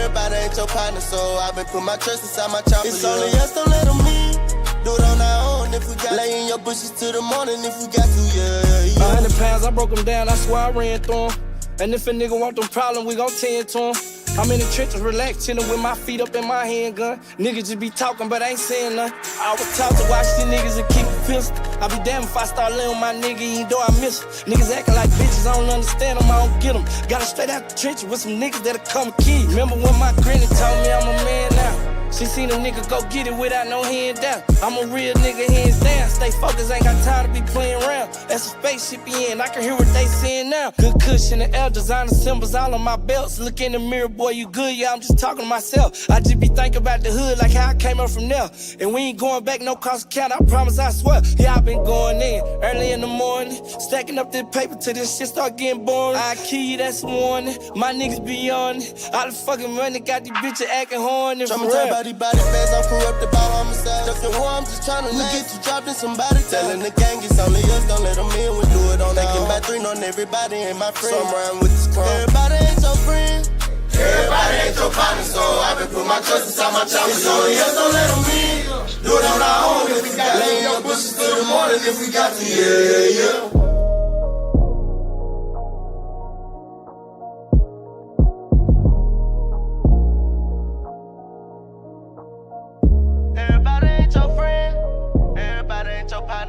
Everybody ain't your partner, so I've been putting my trust inside my chopper. It's only us, don't let them in. Do it on our own if we got. Lay in your bushes till the morning if we got to, yeah. 100 pounds, I broke them down, I swear I ran through them. And if a nigga want them problems, we gon' tend to him. I'm in the trenches, relaxed, chillin' with my feet up in my handgun. Niggas just be talking, but ain't saying nothing. I was taught to watch these niggas and keep it pistol. I be damned if I start laying with my nigga, even though I miss him. Niggas acting like bitches, I don't understand them, I don't get them. Got it straight out the trenches with some niggas that'll come kill. Remember when my granny told me I'm a man now? She seen a nigga go get it without no hand down. I'm a real nigga, hands down. Stay focused, ain't got time to be playing around. That's a spaceship in, I can hear what they saying now. Good cushion, the L, designer symbols all on my belts. Look in the mirror, boy, you good, yeah, I'm just talking to myself. I just be thinking about the hood, like how I came up from there. And we ain't going back, no cost account, I promise, I swear. Yeah, I been going in, early in the morning, stacking up this paper till this shit start getting boring. I kill you, that's a warning, my niggas be on it. All the fucking money got these bitches acting horny for real. Body bags, I'm corrupted by homicide. Stuck in war, I'm just tryna live. We get you dropped in somebody. Telling the gang it's only us, don't let them in. We do it on taking back 3 on everybody and my friend. So I'm riding with this crime. Everybody ain't your friend. Everybody ain't your partner, so I've been putting my trust inside my chopper. It's only us, don't let them in. Do it on our own if we got. Lay in your bushes till the morning if we got to. Yeah.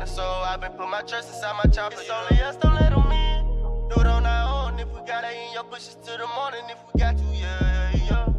So I've been putting my trust inside my chopper. It's only us, don't let them in. Do it on our own if we got it in your bushes till the morning if we got to, yeah.